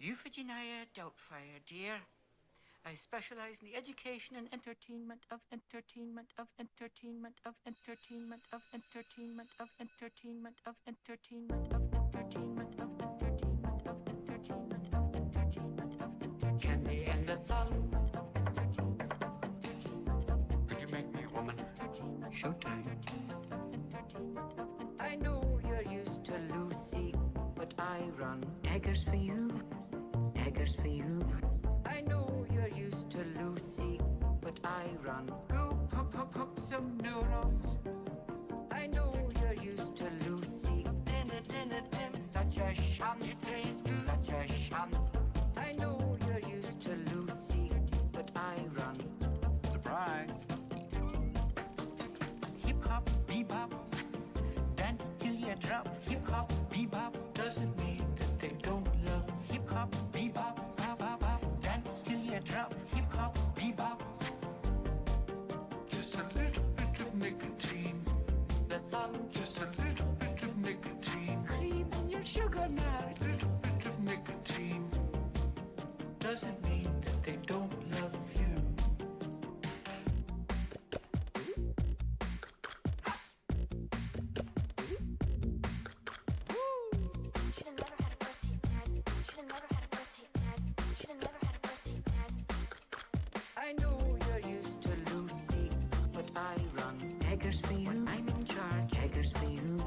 Euphigenia Doubtfire, dear. I specialize in the education and entertainment of entertainment of entertainment of entertainment of entertainment of entertainment of entertainment of entertainment of entertainment of entertainment of entertainment of entertainment. Candy and the sun. Could you make me a woman? Showtime. I know you're used to Lucy, but I run daggers for you, daggers for you. I know you're used to Lucy, but I run go pump pump pump some neurons. I know you're used to Lucy, such a sham, it tastes good, such a sham. I know you're used to Lucy, but I run. Surprise! Hip hop, bebop, dance till you drop. Hip hop, bebop doesn't mean that they don't love. Hip hop, bebop, bop bop bop, dance till you drop. Hip hop, bebop. Just a little bit of nicotine. The sun, just a little bit of nicotine. Cream in your sugar now. A little bit of nicotine doesn't mean that they don't love you. I know you're used to Lucy, but I run daggers for you. When I'm in charge, daggers for you.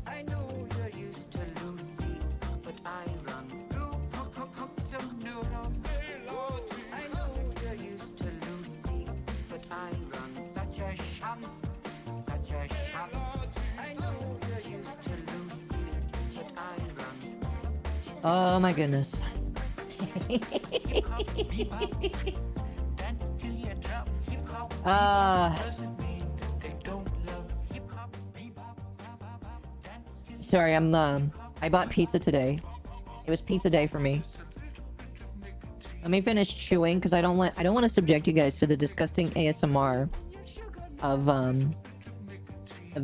I know you're used to Lucy, but I run. Go pump pump pump some neurons. I know you're used to Lucy, but I run. Such a sham, such a sham. I know you're used to Lucy, but I run. Oh my goodness. Dance till you drop. Hip hop doesn't mean that they don't love hip hop. Dance till Sorry, I bought pizza today. It was pizza day for me. Let me finish chewing because I don't want to subject you guys to the disgusting ASMR of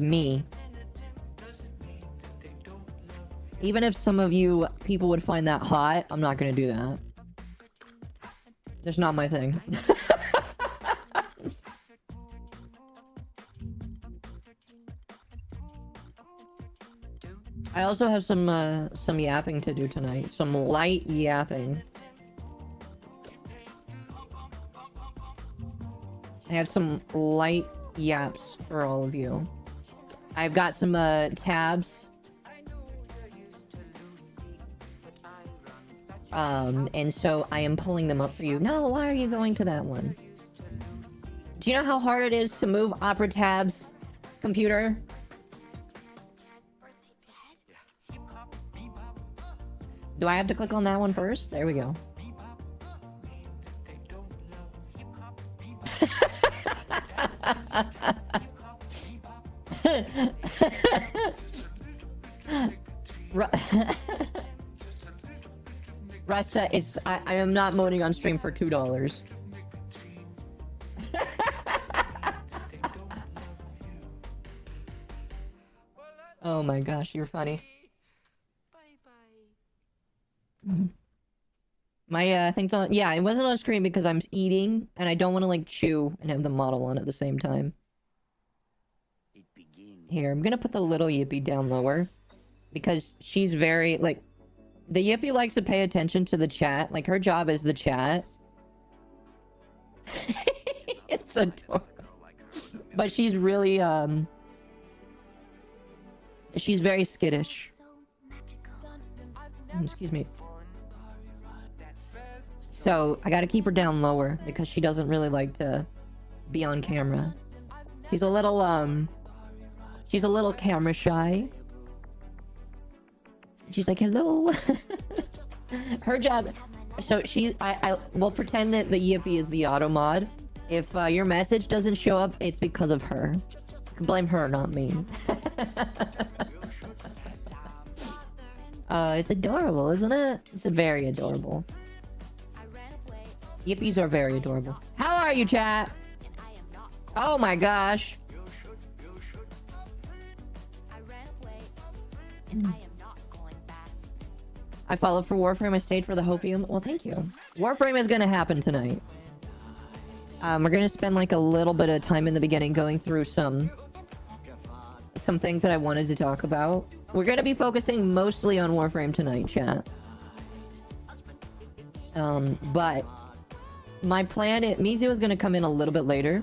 me. Even if some of you people would find that hot, I'm not gonna do that. That's not my thing. I also have some yapping to do tonight. Some light yapping. I have some light yaps for all of you. I've got some tabs. And so I am pulling them up for you. No, why are you going to that one? Do you know how hard it is to move Opera tabs, computer? Do I have to click on that one first? There we go. Rasta, I am not moaning on stream for $2. Oh my gosh, you're funny. My thing's on. Yeah, it wasn't on screen because I'm eating and I don't want to like chew and have the model on at the same time. Here, I'm gonna put the little Yippee down lower because she's very like. The Yippee likes to pay attention to the chat. Like, her job is the chat. It's adorable. But she's really, she's very skittish. Excuse me. So, I gotta keep her down lower because she doesn't really like to be on camera. She's a little camera shy. She's like, hello. Her job. So I will pretend that the Yippee is the auto mod. If your message doesn't show up, it's because of her. You can blame her, not me. It's adorable, isn't it? It's very adorable. Yippies are very adorable. How are you, chat? Oh my gosh. I followed for Warframe. I stayed for the Hopium. Well, thank you. Warframe is gonna happen tonight. We're gonna spend like a little bit of time in the beginning going through some things that I wanted to talk about. We're gonna be focusing mostly on Warframe tonight, chat. But my plan, Mizu is gonna come in a little bit later,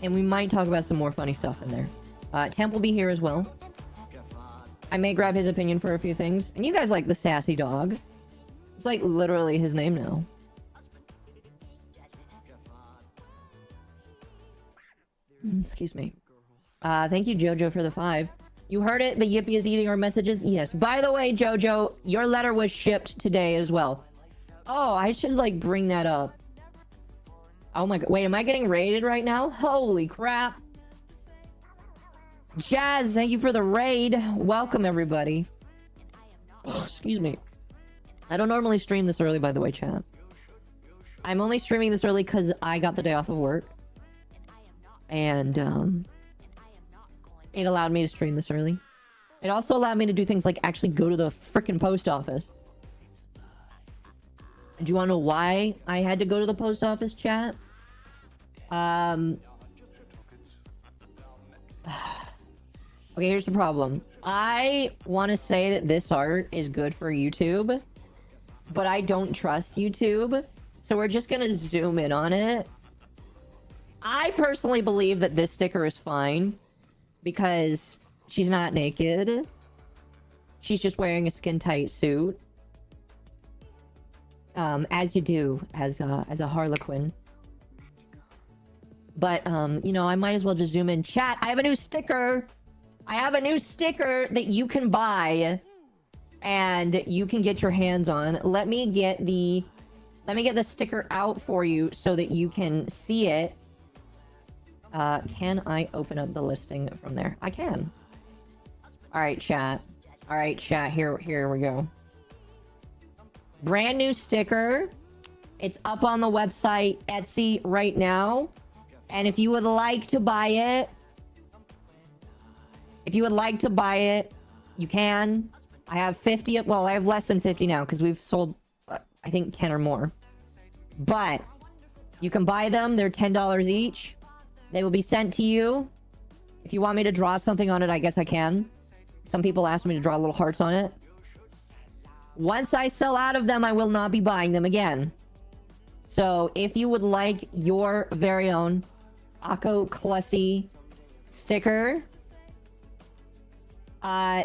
and we might talk about some more funny stuff in there. Temp will be here as well. I may grab his opinion for a few things. And you guys like the sassy dog. It's like literally his name now. Excuse me. Thank you, Jojo, for the 5. You heard it? The Yippee is eating our messages? Yes. By the way, Jojo, your letter was shipped today as well. Oh, I should, like, bring that up. Oh my god. Wait, am I getting raided right now? Holy crap. Jazz, thank you for the raid. Welcome, everybody. Oh, excuse me. I don't normally stream this early, by the way, chat. I'm only streaming this early because I got the day off of work. And, it allowed me to stream this early. It also allowed me to do things like actually go to the frickin' post office. Do you want to know why I had to go to the post office, chat? Okay, here's the problem. I want to say that this art is good for YouTube, but I don't trust YouTube, so we're just gonna zoom in on it. I personally believe that this sticker is fine, because she's not naked. She's just wearing a skin-tight suit. As you do, as a Harlequin. But, you know, I might as well just zoom in. Chat, I have a new sticker! I have a new sticker that you can buy, and you can get your hands on. Let me get the sticker out for you so that you can see it. Can I open up the listing from there? I can. Alright, chat. Alright, chat. Here we go. Brand new sticker. It's up on the website, Etsy, right now. And if you would like to buy it, you can. I have 50, well, I have less than 50 now, because we've sold, I think, 10 or more. But, you can buy them. They're $10 each. They will be sent to you. If you want me to draw something on it, I guess I can. Some people ask me to draw little hearts on it. Once I sell out of them, I will not be buying them again. So, if you would like your very own Occo Clussy sticker,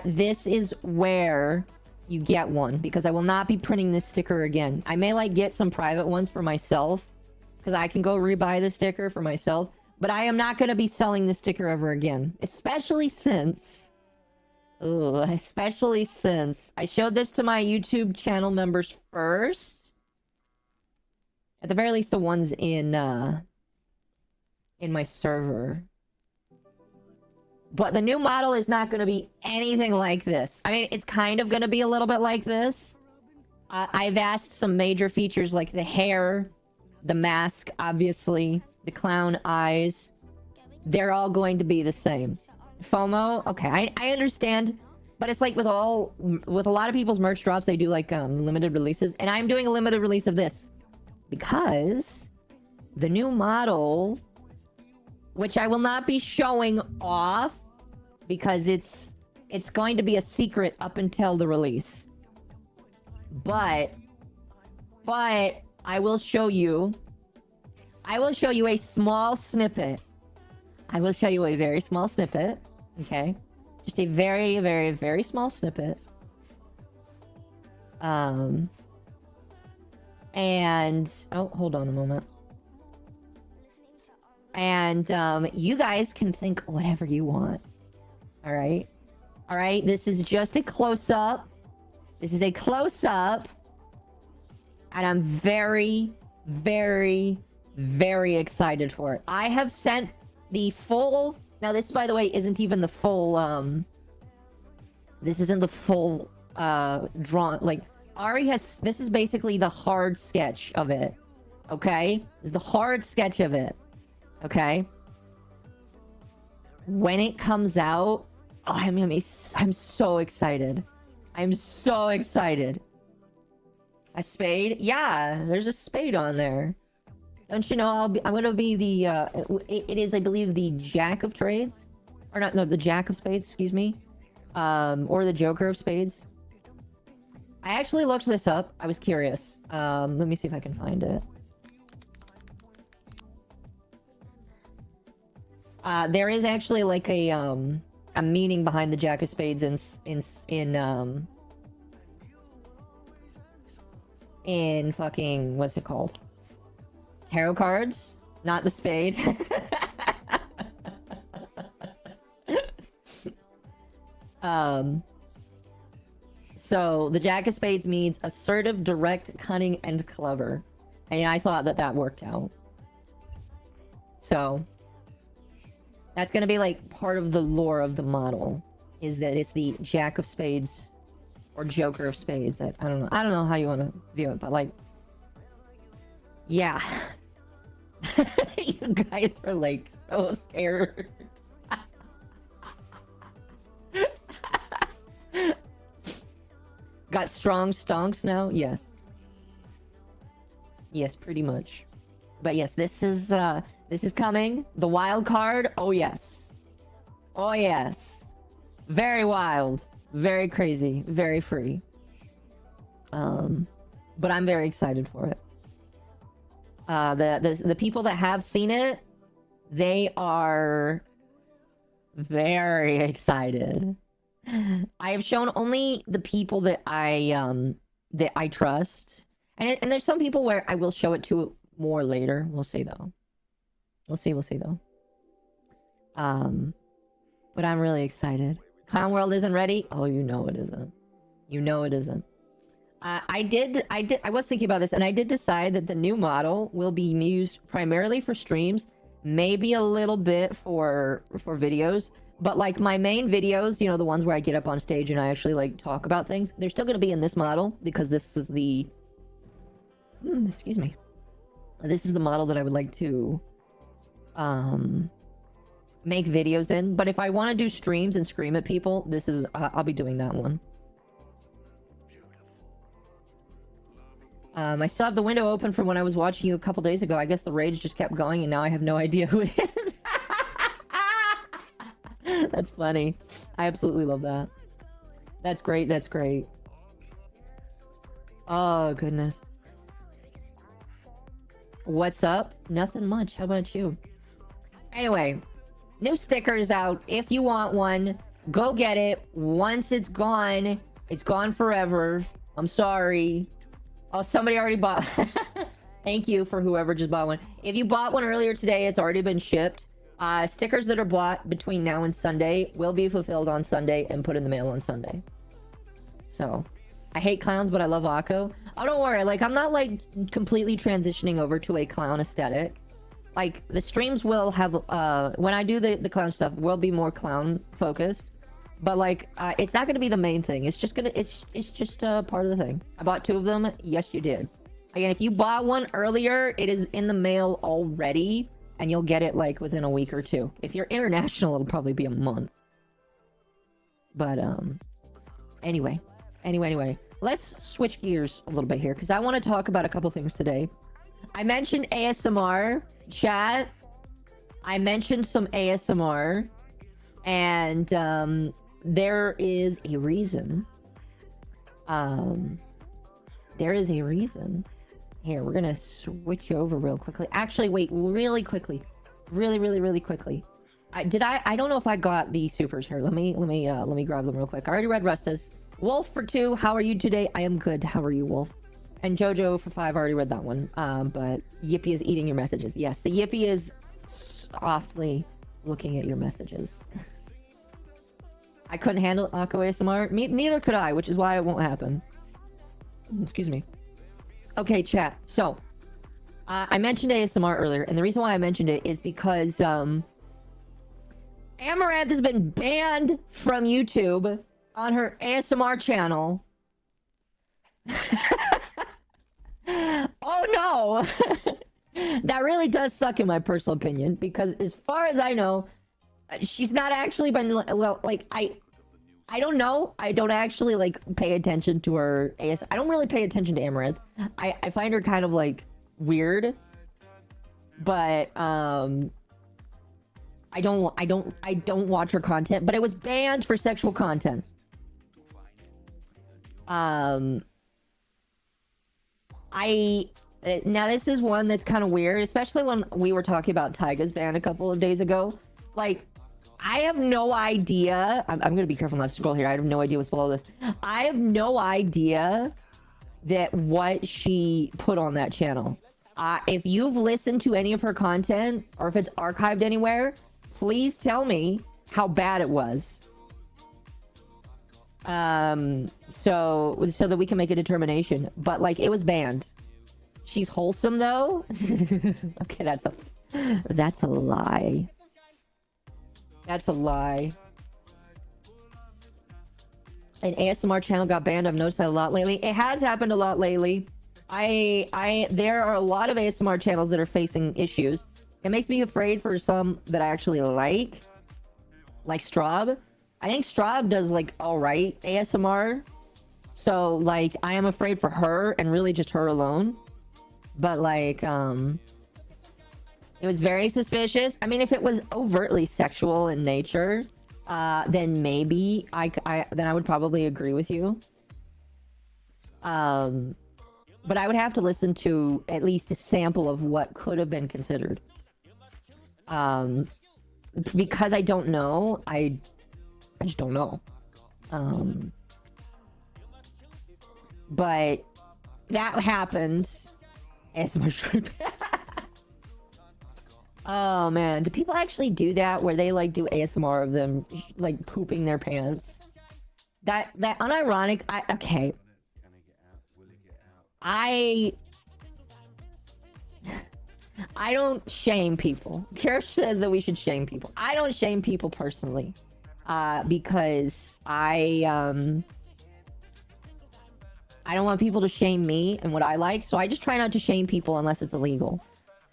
this is where you get one. Because I will not be printing this sticker again. I may, like, get some private ones for myself. Because I can go rebuy the sticker for myself. But I am not going to be selling the sticker ever again. Especially since... I showed this to my YouTube channel members first. At the very least, the ones in my server. But the new model is not going to be anything like this. I mean, it's kind of going to be a little bit like this. I've asked some major features like the hair, the mask, obviously, the clown eyes. They're all going to be the same. FOMO? Okay, I understand. But it's like with a lot of people's merch drops, they do like limited releases. And I'm doing a limited release of this. Because the new model, which I will not be showing off, because it's going to be a secret up until the release. But I will show you a small snippet. I will show you a very small snippet. Okay? Just a very, very, very small snippet. And... oh, hold on a moment. And, you guys can think whatever you want. Alright? Alright? This is just a close-up. This is a close-up. And I'm very, very, very excited for it. I have sent the full... Now, this, by the way, isn't even the full, this isn't the full, drawn... Like, Ari has... This is basically the hard sketch of it. Okay? This is the hard sketch of it. Okay? When it comes out... Oh, I'm so excited. I'm so excited. A spade? Yeah, there's a spade on there. Don't you know I'm gonna be the, it is, I believe, the Jack of Trades? Or not, no, the Jack of Spades, excuse me. Or the Joker of Spades. I actually looked this up. I was curious. Let me see if I can find it. There is actually like a meaning behind the Jack of Spades in fucking, what's it called? Tarot cards, not the spade. So the Jack of Spades means assertive, direct, cunning, and clever. And I thought that that worked out. So that's gonna be like part of the lore of the model, is that it's the Jack of Spades or Joker of Spades. I don't know how you want to view it, but like, yeah. You guys are like so scared. Got strong stonks now? Yes. Yes, pretty much. But yes, this is coming. The wild card. Oh yes. Oh yes. Very wild. Very crazy. Very free. But I'm very excited for it. The people that have seen it, they are very excited. I have shown only the people that I trust, and there's some people where I will show it to more later. We'll see though. We'll see though. But I'm really excited. Clown World isn't ready. Oh, you know it isn't. You know it isn't. I was thinking about this, and I did decide that the new model will be used primarily for streams, maybe a little bit for videos, but like my main videos, you know, the ones where I get up on stage and I actually like talk about things, they're still going to be in this model because this is the excuse me, this is the model that I would like to make videos in. But if I want to do streams and scream at people, this is I'll be doing that one. I still have the window open from when I was watching you a couple days ago. I guess the rage just kept going, and now I have no idea who it is. That's funny. I absolutely love that. That's great. That's great. Oh, goodness. What's up? Nothing much. How about you? Anyway, new stickers out. If you want one, go get it. Once it's gone forever. I'm sorry. Oh, somebody already bought. Thank you for whoever just bought one. If you bought one earlier today, it's already been shipped. Stickers that are bought between now and Sunday will be fulfilled on Sunday and put in the mail on Sunday. So, I hate clowns, but I love Occo. Oh, don't worry. Like, I'm not, like, completely transitioning over to a clown aesthetic. Like, the streams will have, when I do the clown stuff, will be more clown-focused. But, like, it's not going to be the main thing. It's just it's just part of the thing. I bought 2 of them. Yes, you did. Again, if you bought one earlier, it is in the mail already. And you'll get it, like, within a week or 2. If you're international, it'll probably be a month. But, anyway. Let's switch gears a little bit here, because I want to talk about a couple things today. I mentioned ASMR, chat. I mentioned some ASMR. And, there is a reason. There is a reason. Here, we're gonna switch over real quickly. Actually, wait, really quickly. Really quickly. I don't know if I got the supers here. Let me grab them real quick. I already read Rusta's. Wolf for 2, how are you today? I am good. How are you, Wolf? And Jojo for 5, I already read that one. But Yippee is eating your messages. Yes, the Yippee is softly looking at your messages. I couldn't handle Occo ASMR. Neither could I, which is why it won't happen. Excuse me. Okay, chat. So, I mentioned ASMR earlier, and the reason why I mentioned it is because, Amaranth has been banned from YouTube on her ASMR channel. Oh no! That really does suck in my personal opinion, because as far as I know, she's not actually been, well, like, I don't know. I don't actually like pay attention to her I don't really pay attention to Amaranth. I find her kind of like weird. But I don't watch her content, but it was banned for sexual content. Now this is one that's kind of weird, especially when we were talking about Taiga's ban a couple of days ago. Like, I have no idea. I'm gonna be careful not to scroll here. I have no idea what's below this. I have no idea that what she put on that channel. If you've listened to any of her content, or if it's archived anywhere, please tell me how bad it was. So that we can make a determination. But like, it was banned. She's wholesome though. Okay, that's a lie. That's a lie. An ASMR channel got banned. I've noticed that a lot lately. It has happened a lot lately. There are a lot of ASMR channels that are facing issues. It makes me afraid for some that I actually like Straub. I think Straub does like alright ASMR. So like, I am afraid for her and really just her alone. But like, it was very suspicious. I mean, if it was overtly sexual in nature, then maybe then I would probably agree with you. But I would have to listen to at least a sample of what could have been considered. Because I don't know, I just don't know. But that happened. ASMR. Oh man, do people actually do that where they like do ASMR of them like pooping their pants? That unironic. Okay. I don't shame people. Kara says that we should shame people. I don't shame people personally, because I don't want people to shame me and what I like, so I just try not to shame people unless it's illegal.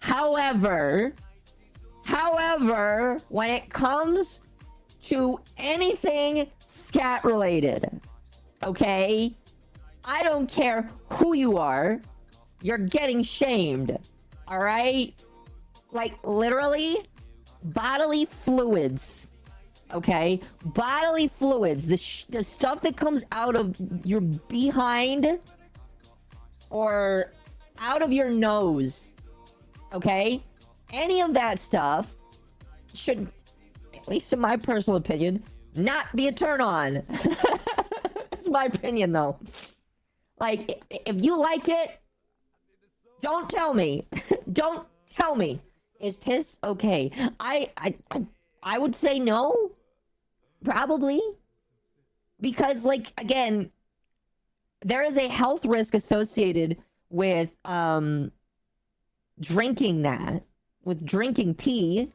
However, when it comes to anything scat related, okay? I don't care who you are, you're getting shamed, alright? Like, literally, bodily fluids, okay? Bodily fluids, the stuff that comes out of your behind or out of your nose, okay? Any of that stuff should, at least in my personal opinion, not be a turn on. That's my opinion, though. Like, if you like it, don't tell me. Don't tell me. Is piss okay? I would say no. Probably. Because, like, again, there is a health risk associated with drinking that. With drinking pee.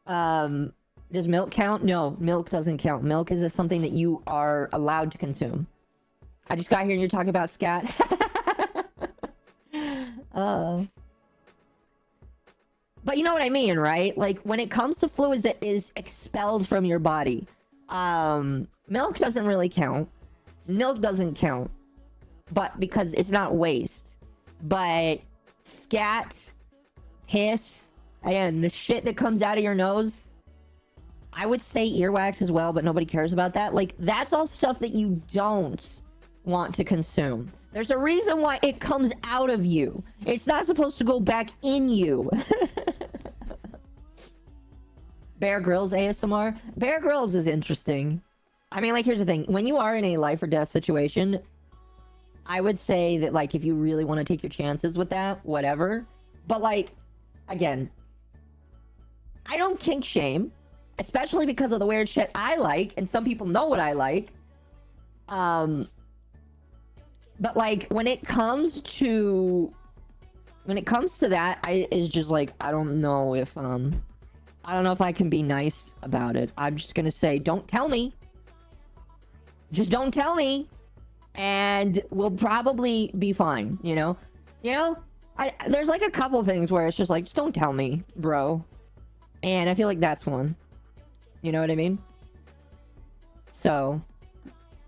Does milk count? No, milk doesn't count. Milk is something that you are allowed to consume. I just got here and you're talking about scat. But you know what I mean, right? Like, when it comes to fluids that is expelled from your body, milk doesn't really count. Milk doesn't count. But because it's not waste. But scat, piss, again, the shit that comes out of your nose, I would say earwax as well, but nobody cares about that. Like, that's all stuff that you don't want to consume. There's a reason why it comes out of you. It's not supposed to go back in you. Bear Grylls ASMR. Bear Grylls is interesting. I mean, like, here's the thing. When you are in a life or death situation, I would say that, like, if you really want to take your chances with that, whatever. But, like, again, I don't kink shame, especially because of the weird shit I like, and some people know what I like. But like, when it comes to that, it's just like, I don't know if I can be nice about it. I'm just gonna say, don't tell me. Just don't tell me, and we'll probably be fine. You know. There's like a couple things where it's just like, just don't tell me, bro. And I feel like that's one. You know what I mean? So,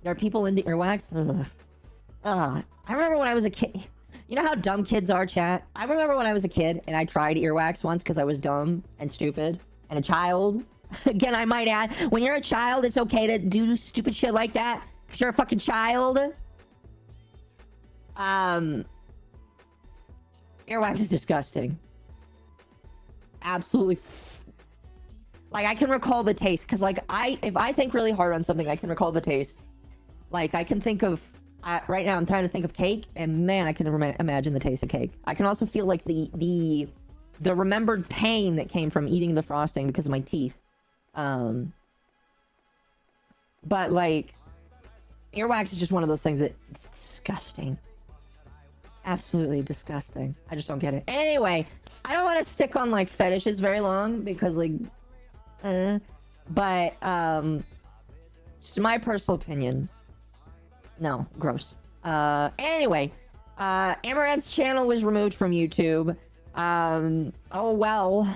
there are people into earwax. Ugh. I remember when I was a kid. You know how dumb kids are, chat? I remember when I was a kid and I tried earwax once because I was dumb and stupid and a child. Again, I might add, when you're a child, it's okay to do stupid shit like that because you're a fucking child. Earwax is disgusting. Absolutely. Like, I can recall the taste because, like, if I think really hard on something, I can recall the taste. Like, I can think of... right now, I'm trying to think of cake, and man, I can imagine the taste of cake. I can also feel, like, the remembered pain that came from eating the frosting because of my teeth. But, like, earwax is just one of those things that's disgusting. Absolutely disgusting. I just don't get it. Anyway, I don't want to stick on, like, fetishes very long because, like... But, just my personal opinion... No, gross. Anyway, Amaranth's channel was removed from YouTube. Oh well.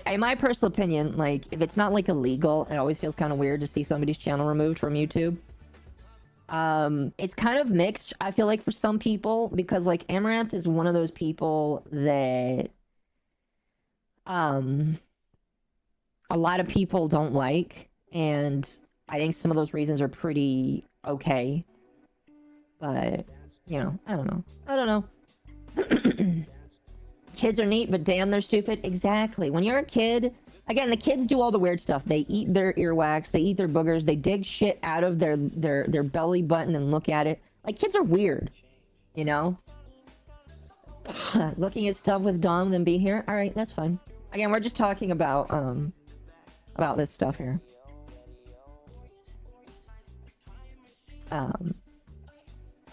In my personal opinion, like, if it's not, like, illegal, it always feels kind of weird to see somebody's channel removed from YouTube. It's kind of mixed, I feel like, for some people, because, like, Amaranth is one of those people that, a lot of people don't like, and I think some of those reasons are pretty okay. But, you know, I don't know. Kids are neat, but damn, they're stupid. Exactly. When you're a kid, again, the kids do all the weird stuff. They eat their earwax, they eat their boogers, they dig shit out of their belly button and look at it. Like, kids are weird, you know? Looking at stuff with Dom, then be here. Alright, that's fine. Again, we're just talking about this stuff here.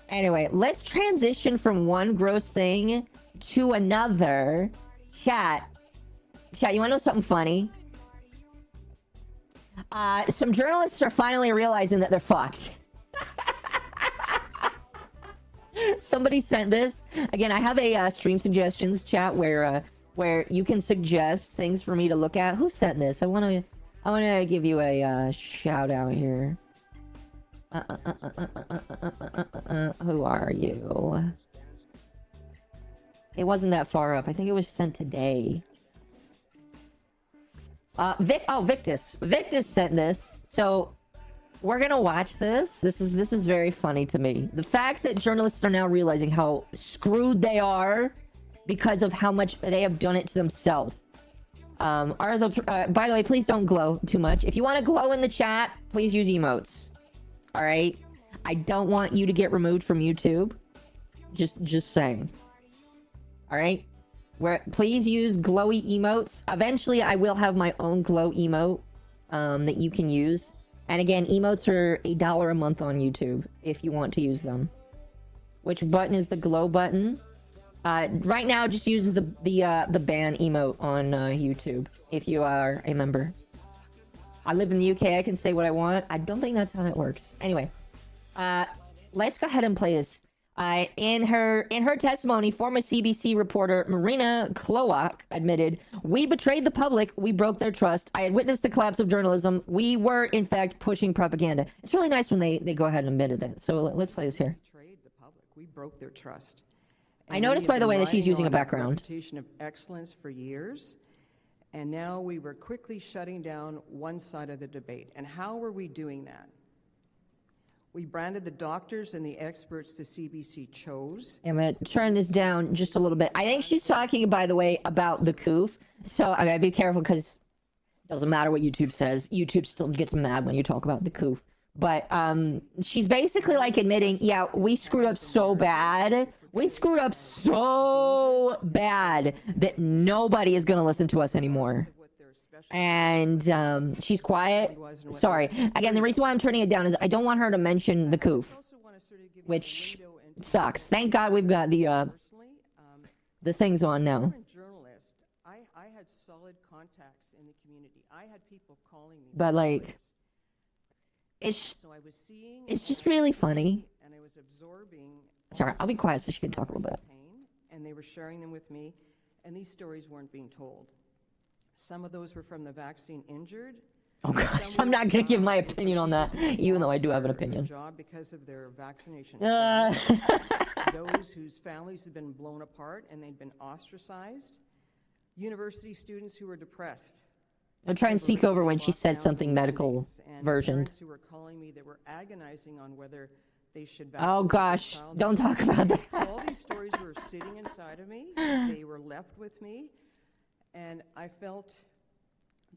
Anyway, let's transition from one gross thing to another. Chat, you wanna know something funny? Some journalists are finally realizing that they're fucked. Somebody sent this. Again, I have a stream suggestions chat where you can suggest things for me to look at. Who sent this? I wanna give you a shout out here. Who are you? It wasn't that far up. I think it was sent today. Victus. Victus sent this. So we're gonna watch this. This is very funny to me. The fact that journalists are now realizing how screwed they are because of how much they have done it to themselves. By the way, please don't glow too much. If you want to glow in the chat, please use emotes. Alright? I don't want you to get removed from YouTube. Just saying. Alright? Please use glowy emotes. Eventually, I will have my own glow emote that you can use. And again, emotes are $1 a month on YouTube if you want to use them. Which button is the glow button? Right now, just use the ban emote on YouTube if you are a member. I live in the UK, I can say what I want. I don't think that's how that works. Anyway, let's go ahead and play this. In her testimony, former CBC reporter Marina Kloak admitted, "We betrayed the public. We broke their trust. I had witnessed the collapse of journalism. We were, in fact, pushing propaganda." It's really nice when they go ahead and admit that. So let's play this here. Betrayed the public. We broke their trust. I noticed, by the way, that she's using a background. Reputation of excellence for years, and now we were quickly shutting down one side of the debate. And how were we doing that? We branded the doctors and the experts the CBC chose. I'm gonna turn this down just a little bit. I think she's talking, by the way, about the coof. So I gotta be careful because it doesn't matter what YouTube says. YouTube still gets mad when you talk about the coof. But she's basically like admitting, yeah, we screwed up so bad. We screwed up so bad that nobody is gonna listen to us anymore. And she's quiet. Sorry. Again, the reason why I'm turning it down is I don't want her to mention the coof, which sucks. Thank God we've got the things on now. Journalist, I had solid contacts in the community. I had people calling me. But like, it's just really funny. And I was absorbing. Sorry, I'll be quiet so she can talk a little bit. And they were sharing them with me, and these stories weren't being told. Some of those were from the vaccine injured, Oh gosh, I'm not gonna give my opinion on that, even though I do have an opinion. Job because of their vaccination. Uh, Those whose families had been blown apart and they'd been ostracized. University students who were depressed. I'll try and speak over when she said something medical versioned. Parents who were calling me that were agonizing on whether they should vaccinate Oh gosh, their child. don't talk about that. So all these stories were sitting inside of me. They were left with me, and I felt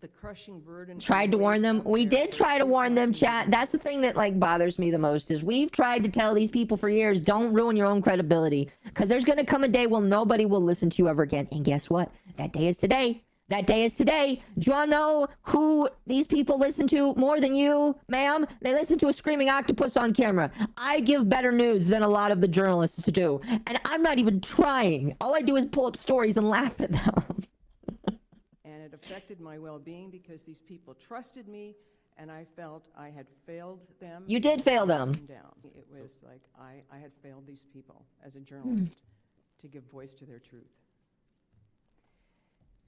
the crushing burden. Tried to warn them. We did try to warn them, chat. That's the thing that like bothers me the most is we've tried to tell these people for years, don't ruin your own credibility, because there's gonna come a day when nobody will listen to you ever again. And guess what? That day is today. That day is today. Do you all know who these people listen to more than you, ma'am? They listen to a screaming octopus on camera. I give better news than a lot of the journalists do. And I'm not even trying. All I do is pull up stories and laugh at them. And it affected my well-being because these people trusted me, and I felt I had failed them. You did fail them. Down. It was like I had failed these people as a journalist to give voice to their truth.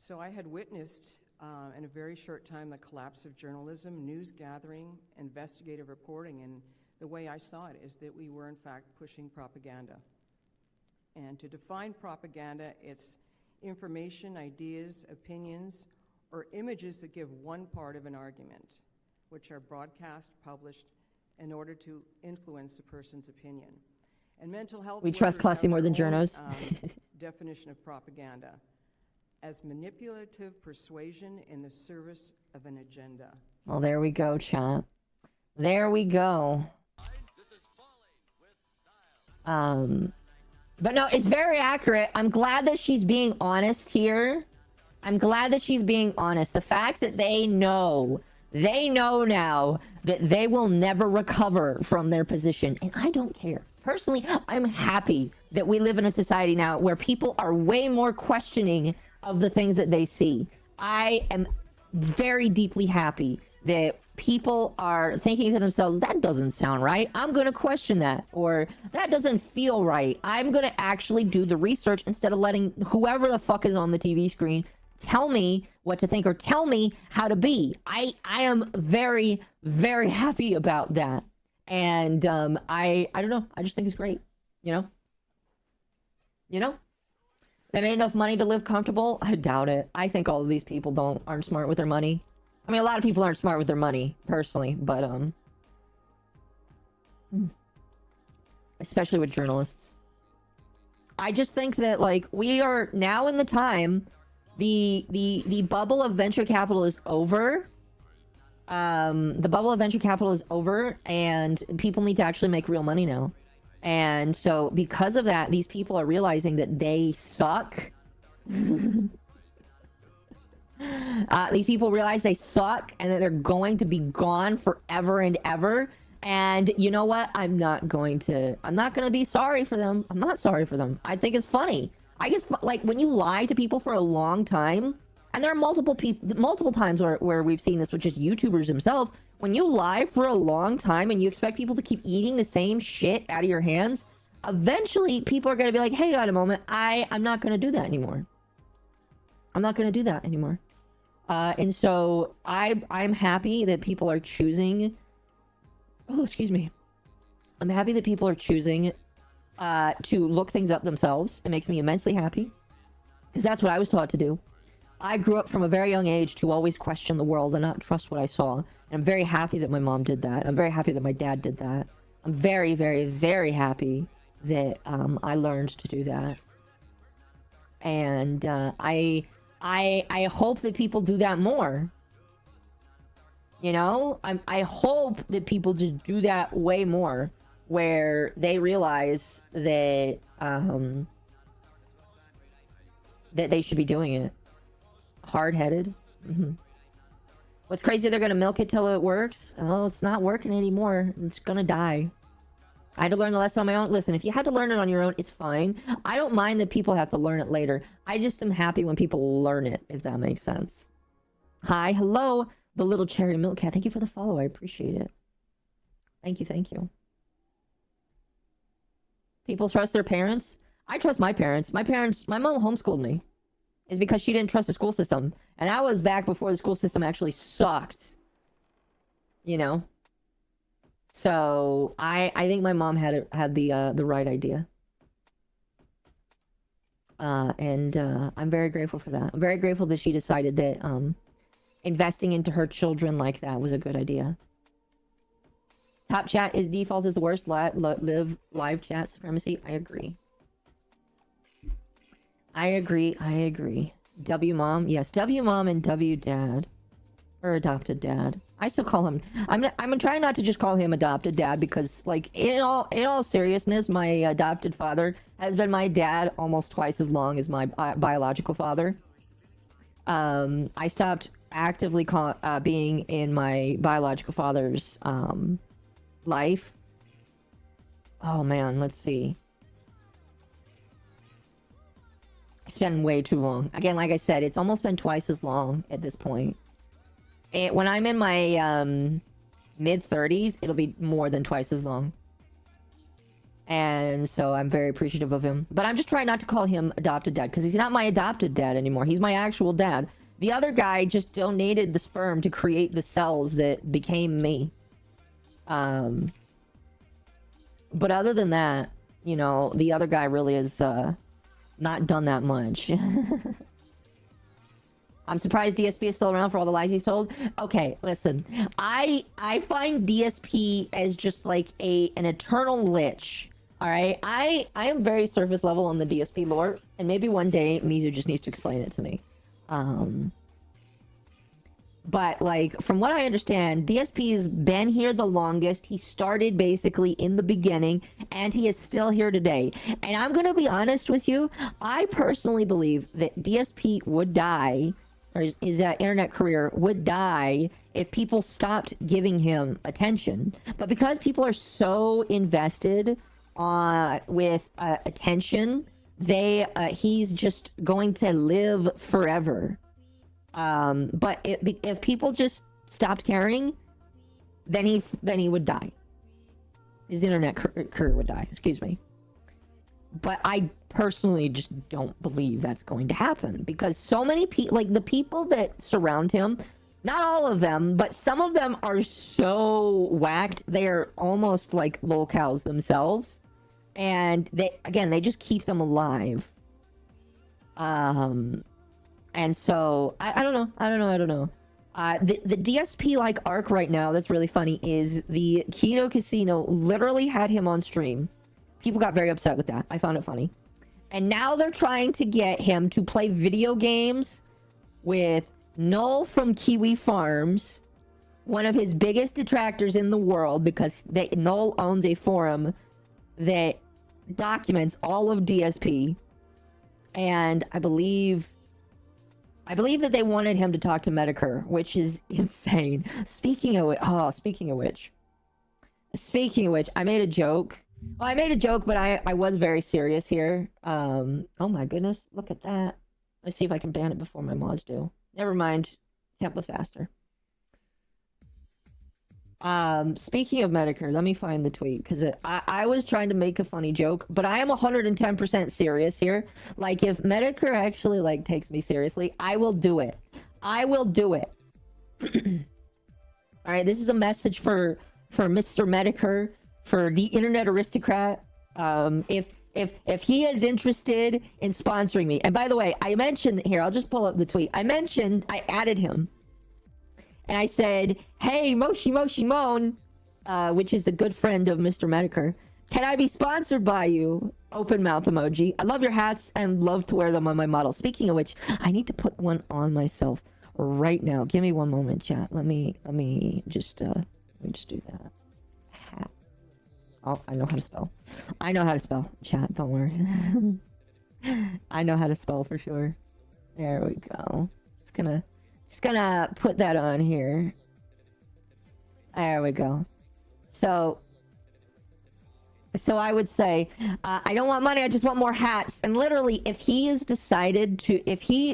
So I had witnessed in a very short time the collapse of journalism, news gathering, investigative reporting, and the way I saw it is that we were in fact pushing propaganda. And to define propaganda, it's information, ideas, opinions, or images that give one part of an argument, which are broadcast, published, in order to influence a person's opinion. And mental health. We trust classy more than journos. Definition of propaganda as manipulative persuasion in the service of an agenda. Well, there we go, chat. There we go. But no, it's very accurate. I'm glad that she's being honest here. I'm glad that she's being honest. The fact that they know now that they will never recover from their position. And I don't care. Personally, I'm happy that we live in a society now where people are way more questioning of the things that they see. I am very deeply happy that people are thinking to themselves, that doesn't sound right. I'm going to question that. Or that doesn't feel right. I'm going to actually do the research instead of letting whoever the fuck is on the TV screen tell me what to think or tell me how to be. I am very, very happy about that. And I don't know. I just think it's great. You know? They made enough money to live comfortable? I doubt it. I think all of these people aren't smart with their money. I mean, a lot of people aren't smart with their money, personally, but especially with journalists. I just think that like we are now in the time, the bubble of venture capital is over. The bubble of venture capital is over, and people need to actually make real money now. And so because of that, these people are realizing that they suck. These people realize they suck and that they're going to be gone forever and ever. And you know what? I'm not going to be sorry for them. I'm not sorry for them. I think it's funny. I guess like when you lie to people for a long time, and there are multiple times where we've seen this with just YouTubers themselves. When you lie for a long time and you expect people to keep eating the same shit out of your hands, eventually people are going to be like, hey, wait a moment, I'm not going to do that anymore. I'm not going to do that anymore. And so I'm happy that people are choosing. Oh, excuse me. I'm happy that people are choosing to look things up themselves. It makes me immensely happy because that's what I was taught to do. I grew up from a very young age to always question the world and not trust what I saw. And I'm very happy that my mom did that. I'm very happy that my dad did that. I'm very, very, very happy that I learned to do that. And I hope that people do that more. You know, I hope that people just do that way more, where they realize that that they should be doing it. Hard-headed. What's crazy, they're gonna milk it till it works. Well, it's not working anymore. It's gonna die. I had to learn the lesson on my own. Listen, if you had to learn it on your own, it's fine. I don't mind that people have to learn it later. I just am happy when people learn it, if that makes sense. Hi, hello, the little cherry milk cat. Thank you for the follow. I appreciate it. Thank you, thank you. People trust their parents. I trust my parents. My mom homeschooled me. It's because she didn't trust the school system. And that was back before the school system actually sucked. you know. So I think my mom had the right idea. And I'm very grateful for that. I'm very grateful that she decided that investing into her children like that was a good idea. Top chat is default is the worst. Live chat supremacy. I agree. I agree. W mom, yes, W mom and W dad, or adopted dad. I still call him. I'm trying not to just call him adopted dad because, like, in all seriousness, my adopted father has been my dad almost twice as long as my biological father. I stopped actively being in my biological father's life. Oh man, let's see. It's been way too long. Again, like I said, it's almost been twice as long at this point. When I'm in my mid-30s, it'll be more than twice as long. And so I'm very appreciative of him. But I'm just trying not to call him adopted dad, because he's not my adopted dad anymore. He's my actual dad. The other guy just donated the sperm to create the cells that became me. But other than that, you know, the other guy really is not done that much. I'm surprised DSP is still around for all the lies he's told. Okay, listen. I find DSP as just like an eternal lich. Alright? I am very surface level on the DSP lore, and maybe one day Mizu just needs to explain it to me. But, like, from what I understand, DSP's been here the longest. He started basically in the beginning, and he is still here today. And I'm gonna be honest with you, I personally believe that DSP would die, or his internet career would die, if people stopped giving him attention. But because people are so invested with attention, he's just going to live forever. But if people just stopped caring, then he would die. His internet career would die. Excuse me. But I personally just don't believe that's going to happen, because so many people, like the people that surround him, not all of them, but some of them are so whacked. They are almost like lolcows themselves, and they just keep them alive. And so, I don't know. The DSP like arc right now that's really funny is the Kino Casino literally had him on stream. People got very upset with that. I found it funny. And now they're trying to get him to play video games with Null from Kiwi Farms, one of his biggest detractors in the world, because Null owns a forum that documents all of DSP. And I believe that they wanted him to talk to Medicare, which is insane. Speaking of which, I made a joke. Well, I made a joke, but I was very serious here. Oh my goodness, look at that. Let's see if I can ban it before my mods do. Never mind. Temp was faster. Speaking of Medicare, let me find the tweet, because I was trying to make a funny joke, but I am 110% serious here. Like, if Medicare actually, like, takes me seriously, I will do it. I will do it. Alright, this is a message for Mr. Medicare, for the internet aristocrat. If he is interested in sponsoring me, and by the way, I mentioned here, I'll just pull up the tweet. I added him. And I said, hey, Moshi Mon, which is the good friend of Mr. Medicare, can I be sponsored by you? Open mouth emoji. I love your hats and love to wear them on my model. Speaking of which, I need to put one on myself right now. Give me one moment, chat. Let me just do that. Hat. Oh, I know how to spell. I know how to spell, chat. Don't worry. I know how to spell for sure. There we go. Just gonna put that on here. There we go. So I would say, I don't want money, I just want more hats. And literally, if he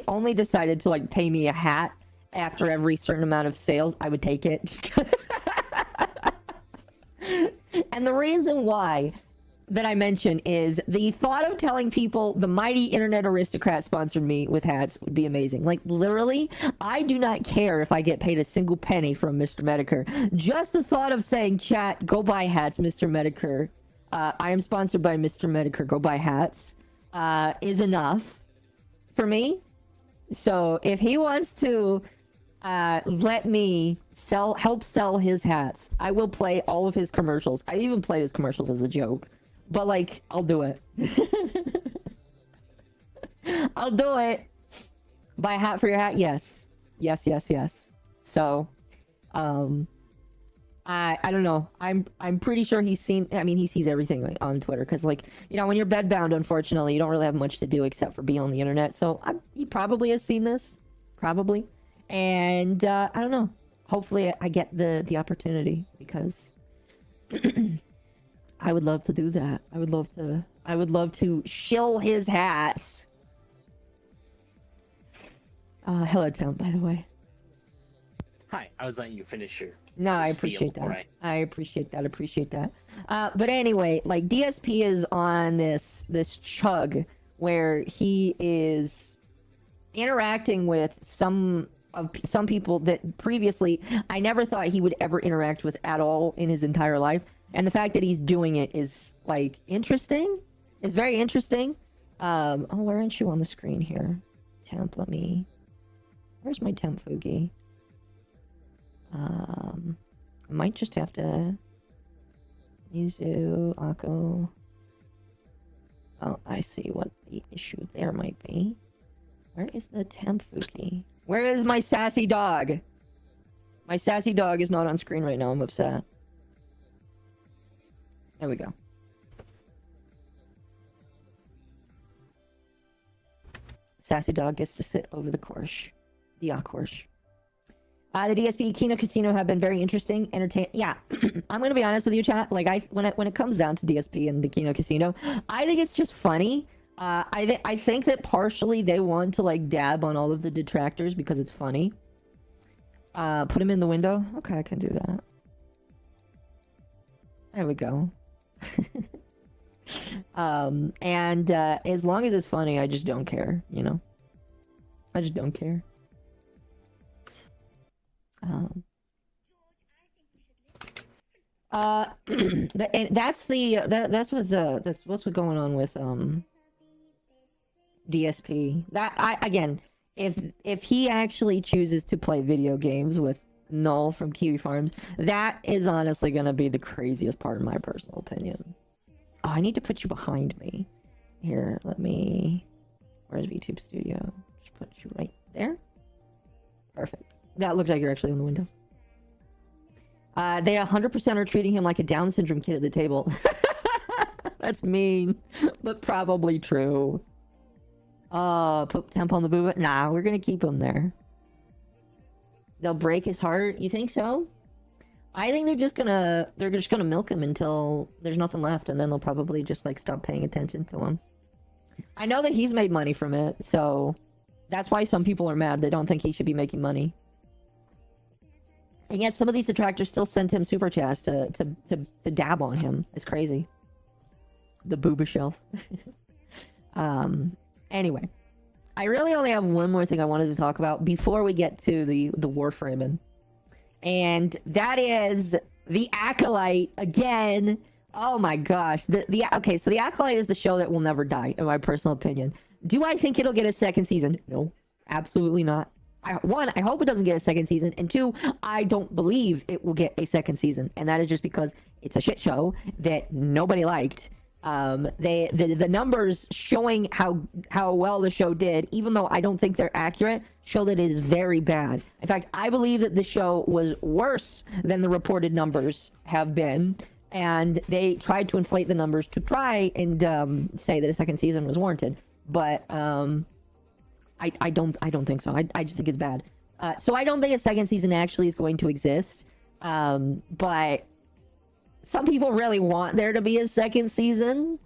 only decided to like pay me a hat after every certain amount of sales, I would take it. And the reason why that I mention is the thought of telling people the mighty internet aristocrat sponsored me with hats would be amazing. Like, literally, I do not care if I get paid a single penny from Mr. Medicare. Just the thought of saying, chat, go buy hats, Mr. Medicare. I am sponsored by Mr. Medicare. Go buy hats. Is enough for me. So if he wants to let me help sell his hats, I will play all of his commercials. I even played his commercials as a joke. But, like, I'll do it. I'll do it. Buy a hat for your hat? Yes. Yes, yes, yes. So, I don't know. I'm pretty sure he's seen... I mean, he sees everything like, on Twitter. Because, like, you know, when you're bedbound, unfortunately, you don't really have much to do except for be on the internet. So, he probably has seen this. Probably. And, I don't know. Hopefully, I get the opportunity. Because... I would love to do that. I would love to shill his hats. Hello, Tom, by the way. Hi, I was letting you finish your No, I appreciate that. I appreciate that. But anyway, like, DSP is on this chug where he is interacting with some people that previously I never thought he would ever interact with at all in his entire life. And the fact that he's doing it is, like, interesting. It's very interesting. Oh, where aren't you on the screen here? Temp, where's my temp, Fugi? I might just have to... MizuhanaOshibe. Oh, I see what the issue there might be. Where is the temp, Fugi? Where is my sassy dog? My sassy dog is not on screen right now. I'm upset. There we go. Sassy dog gets to sit over the course. The course. The DSP Kino Casino have been very interesting, entertaining. Yeah, I'm gonna be honest with you, chat. Like, when it comes down to DSP and the Kino Casino, I think it's just funny. I think that partially they want to, like, dab on all of the detractors because it's funny. Put him in the window. Okay, I can do that. There we go. And as long as it's funny, I just don't care, you know? I just don't care. That's what's going on with DSP. Again, if he actually chooses to play video games with Null from Kiwi Farms, that is honestly gonna be the craziest part in my personal opinion. Oh, I need to put you behind me. Here, where's VTube Studio? Just put you right there. Perfect. That looks like you're actually in the window. They 100% are treating him like a Down syndrome kid at the table. That's mean, but probably true. Put temp on the booba. Nah, we're gonna keep him there. They'll break his heart. You think so? I think they're just gonna milk him until there's nothing left, and then they'll probably just, like, stop paying attention to him. I know that he's made money from it, so that's why some people are mad. They don't think he should be making money. And yet some of these detractors still sent him super chats to dab on him. It's crazy. The booba shelf. Anyway. I really only have one more thing I wanted to talk about before we get to the Warframe. And that is the Acolyte again. Oh my gosh. Okay, so the Acolyte is the show that will never die, in my personal opinion. Do I think it'll get a second season? No, absolutely not. One, I hope it doesn't get a second season, and two, I don't believe it will get a second season, and that is just because it's a shit show that nobody liked. The numbers showing how well the show did, even though I don't think they're accurate, show that it is very bad. In fact, I believe that the show was worse than the reported numbers have been, and they tried to inflate the numbers to try and say that a second season was warranted. But I don't think so. I just think it's bad. So I don't think a second season actually is going to exist. But some people really want there to be a second season.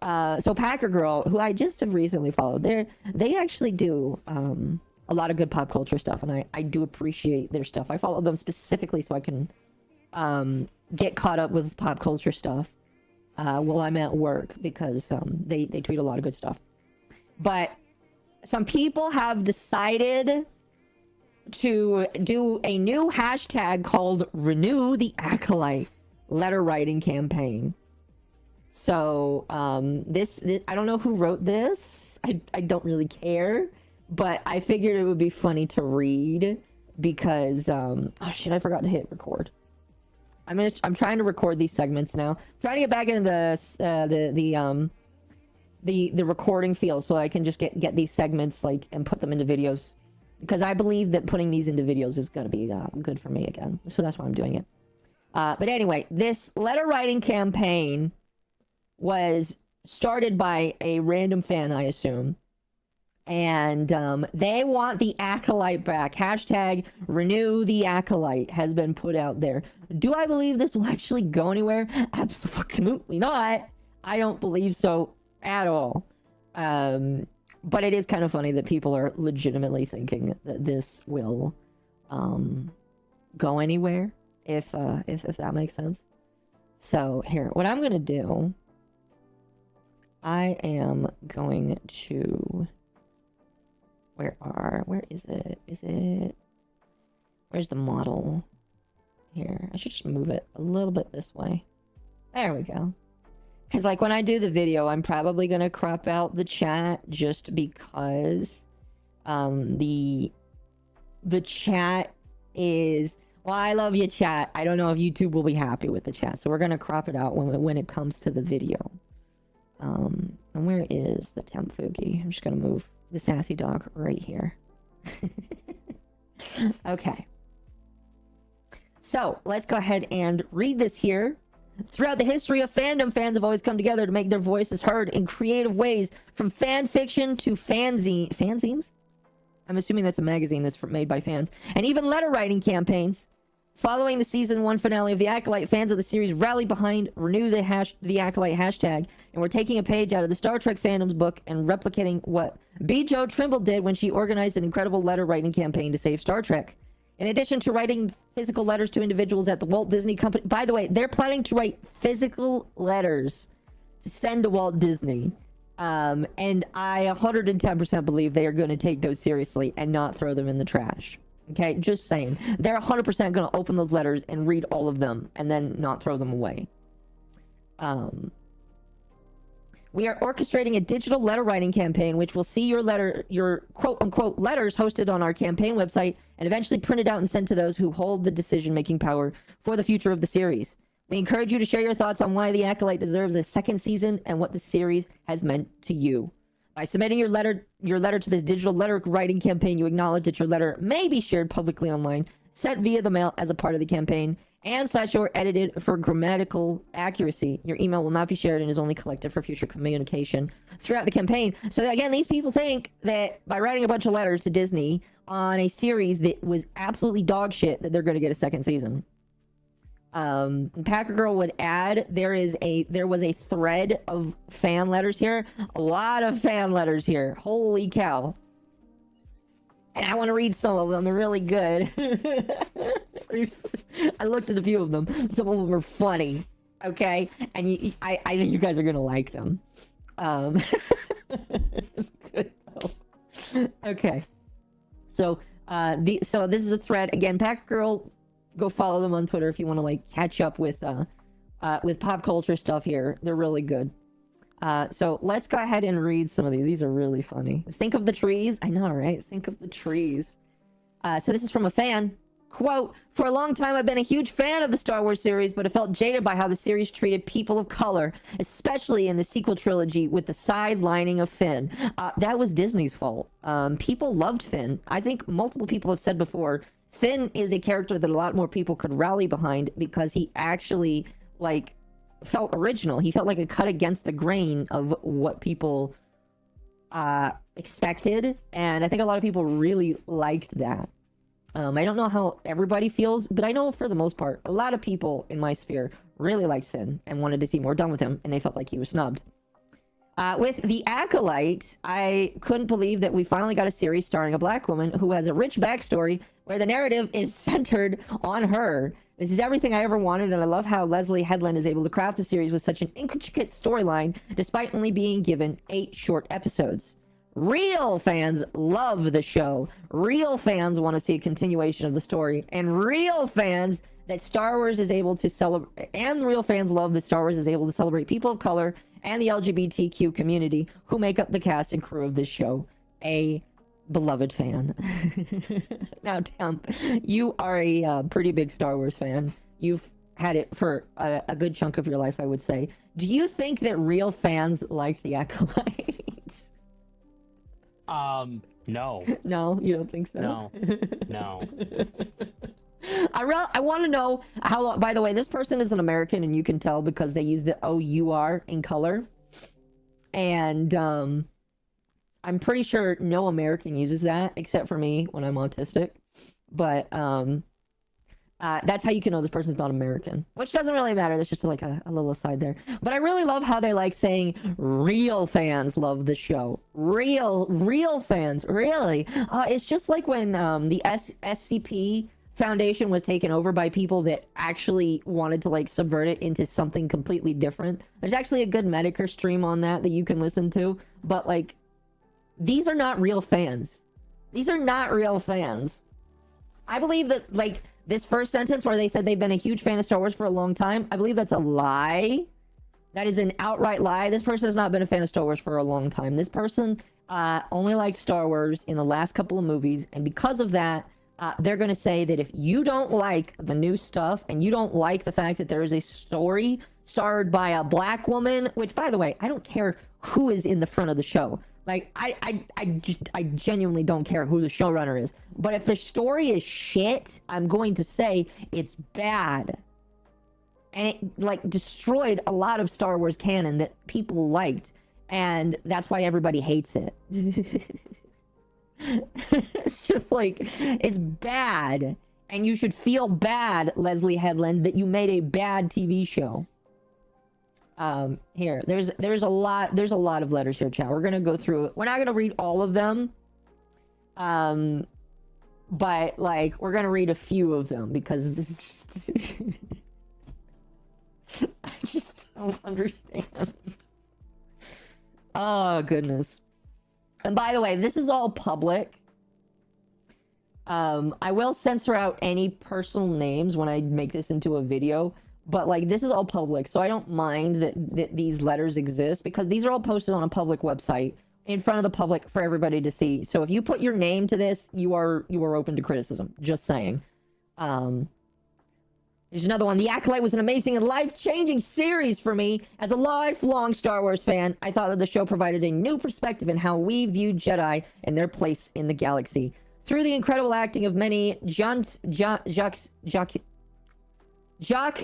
So Packer Girl, who I just have recently followed, they actually do a lot of good pop culture stuff, and I do appreciate their stuff. I follow them specifically so I can get caught up with pop culture stuff. while I'm at work because they tweet a lot of good stuff. But some people have decided to do a new hashtag called Renew the Acolyte letter writing campaign. So this I don't know who wrote this. I don't really care, but I figured it would be funny to read because oh shit, I forgot to hit record. I'm trying to record these segments now. I'm trying to get back into the recording field so I can just get these segments like and put them into videos, because I believe that putting these into videos is going to be good for me again. So that's why I'm doing it. But anyway, this letter writing campaign was started by a random fan, I assume. And they want the Acolyte back. Hashtag Renew the Acolyte has been put out there. Do I believe this will actually go anywhere? Absolutely not. I don't believe so at all. But it is kind of funny that people are legitimately thinking that this will go anywhere, if that makes sense. So here, what I'm gonna do, I am going to, where is it? Where's the model? Here, I should just move it a little bit this way. There we go. Because, like, when I do the video, I'm probably going to crop out the chat just because the chat is... Well, I love you, chat. I don't know if YouTube will be happy with the chat, so we're going to crop it out when it comes to the video. And where is the temp Fugi? I'm just going to move the sassy dog right here. Okay. So, let's go ahead and read this here. Throughout the history of fandom, fans have always come together to make their voices heard in creative ways, from fan fiction to fanzines? I'm assuming that's a magazine that's made by fans, and even letter writing campaigns. Following the season 1 finale of The Acolyte, fans of the series rallied behind Renew the Acolyte hashtag, and we're taking a page out of the Star Trek fandom's book and replicating what B. Joe Trimble did when she organized an incredible letter writing campaign to save Star Trek. In addition to writing physical letters to individuals at the Walt Disney Company... By the way, they're planning to write physical letters to send to Walt Disney. And I 110% believe they are going to take those seriously and not throw them in the trash. Okay? Just saying. They're 100% going to open those letters and read all of them and then not throw them away. We are orchestrating a digital letter writing campaign, which will see your quote-unquote letters hosted on our campaign website and eventually printed out and sent to those who hold the decision-making power for the future of the series. We encourage you to share your thoughts on why The Acolyte deserves a second season and what the series has meant to you. By submitting your letter to this digital letter writing campaign, you acknowledge that your letter may be shared publicly online, sent via the mail as a part of the campaign, and/or edited for grammatical accuracy. Your email will not be shared and is only collected for future communication throughout the campaign. So again, these people think that by writing a bunch of letters to Disney on a series that was absolutely dog shit, that they're going to get a second season. Packer Girl would add, there was a thread of fan letters here. A lot of fan letters here. Holy cow. And I want to read some of them. They're really good. I looked at a few of them. Some of them are funny. Okay? And I think you guys are going to like them. It's good, though. Okay. So this is a thread. Again, Pack Girl, go follow them on Twitter if you want to, like, catch up with pop culture stuff here. They're really good. So let's go ahead and read some of these. These are really funny. Think of the trees. I know, right? Think of the trees. So this is from a fan. Quote, for a long time, I've been a huge fan of the Star Wars series, but I felt jaded by how the series treated people of color, especially in the sequel trilogy with the sidelining of Finn. That was Disney's fault. People loved Finn. I think multiple people have said before, Finn is a character that a lot more people could rally behind because he actually, like, felt original. He felt like a cut against the grain of what people expected, and I think a lot of people really liked that. I don't know how everybody feels, but I know for the most part, a lot of people in my sphere really liked Finn and wanted to see more done with him, and they felt like he was snubbed. With The Acolyte, I couldn't believe that we finally got a series starring a black woman who has a rich backstory where the narrative is centered on her. This is everything I ever wanted, and I love how Leslie Headland is able to craft the series with such an intricate storyline, despite only being given 8 short episodes. Real fans love the show. Real fans want to see a continuation of the story, and real fans that Star Wars is able to celebrate, and real fans love that Star Wars is able to celebrate people of color and the LGBTQ community who make up the cast and crew of this show. A beloved fan. Now, Temp, you are a pretty big Star Wars fan. You've had it for a good chunk of your life, I would say. Do you think that real fans liked the Acolyte? No. No, you don't think so? No. No. I want to know how. By the way, this person is an American, and you can tell because they use the OUR in color. And I'm pretty sure no American uses that except for me when I'm autistic. But that's how you can know this person's not American, which doesn't really matter. That's just like a little aside there. But I really love how they like saying real fans love the show. Real fans, really. It's just like when the SCP Foundation was taken over by people that actually wanted to like subvert it into something completely different. There's actually a good Medicare stream on that you can listen to. But like, these are not real fans. These are not real fans. I believe that like this first sentence where they said they've been a huge fan of Star Wars for a long time, I believe that's a lie. That is an outright lie. This person has not been a fan of Star Wars for a long time. This person only liked Star Wars in the last couple of movies, and because of that, they're going to say that if you don't like the new stuff and you don't like the fact that there is a story starred by a black woman, which, by the way, I don't care who is in the front of the show. Like, I genuinely don't care who the showrunner is. But if the story is shit, I'm going to say it's bad. And it, like, destroyed a lot of Star Wars canon that people liked. And that's why everybody hates it. It's just like, it's bad. And you should feel bad, Leslie Headland, that you made a bad TV show. Here, there's a lot of letters here, chat. We're gonna go through it. We're not gonna read all of them. But like, we're gonna read a few of them because this is just I just don't understand. Oh goodness. And by the way, this is all public. I will censor out any personal names when I make this into a video, but like, this is all public, so I don't mind that these letters exist because these are all posted on a public website in front of the public for everybody to see. So if you put your name to this, you are open to criticism. Just saying. Here's another one. The Acolyte was an amazing and life-changing series for me. As a lifelong Star Wars fan, I thought that the show provided a new perspective in how we view Jedi and their place in the galaxy. Through the incredible acting of many Jacques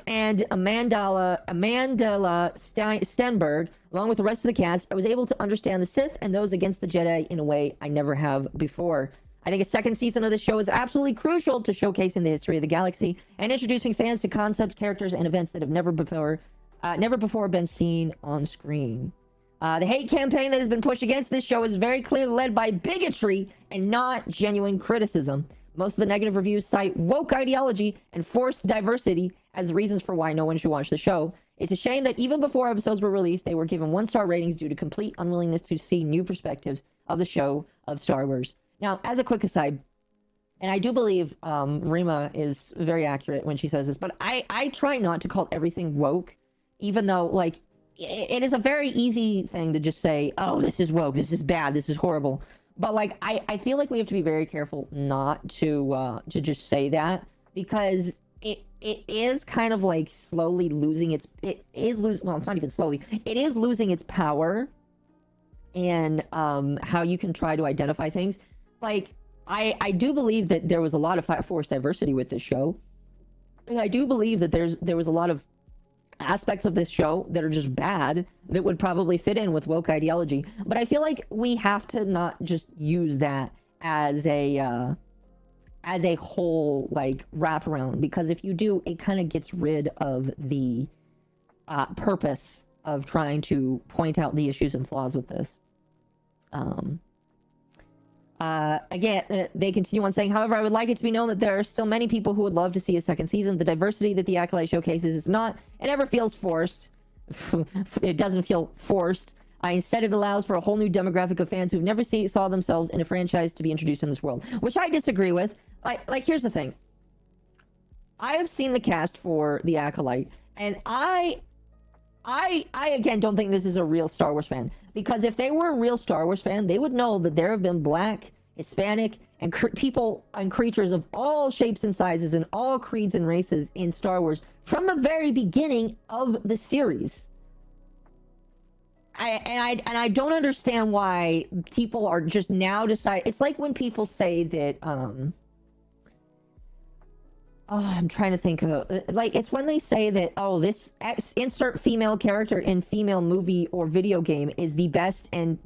and Amandla Stenberg, along with the rest of the cast, I was able to understand the Sith and those against the Jedi in a way I never have before. I think a second season of the show is absolutely crucial to showcasing the history of the galaxy and introducing fans to concepts, characters, and events that have never before been seen on screen. The hate campaign that has been pushed against this show is very clearly led by bigotry and not genuine criticism. Most of the negative reviews cite woke ideology and forced diversity as reasons for why no one should watch the show. It's a shame that even before episodes were released, they were given 1-star ratings due to complete unwillingness to see new perspectives of the show of Star Wars. Now, as a quick aside, and I do believe Rima is very accurate when she says this, but I try not to call everything woke, even though, like, it is a very easy thing to just say, oh, this is woke, this is bad, this is horrible. But, like, I feel like we have to be very careful not to just say that, because it is kind of, like, slowly losing its... well, it's not even slowly. It is losing its power and how you can try to identify things. Like, I do believe that there was a lot of forced diversity with this show. And I do believe that there was a lot of aspects of this show that are just bad that would probably fit in with woke ideology. But I feel like we have to not just use that as a whole, like, wraparound. Because if you do, it kind of gets rid of the purpose of trying to point out the issues and flaws with this. Again, they continue on saying, however, I would like it to be known that there are still many people who would love to see a second season. The diversity that the Acolyte showcases is not, it never feels forced. It doesn't feel forced. Instead, it allows for a whole new demographic of fans who've never saw themselves in a franchise to be introduced in this world, which I disagree with. Like, here's the thing. I have seen the cast for The Acolyte, and I again don't think this is a real Star Wars fan, because if they were a real Star Wars fan, they would know that there have been Black, Hispanic, and people and creatures of all shapes and sizes and all creeds and races in Star Wars from the very beginning of the series. I don't understand why people are just now deciding. It's like when people say that I'm trying to think of, like, it's when they say that, oh, this insert female character in female movie or video game is the best and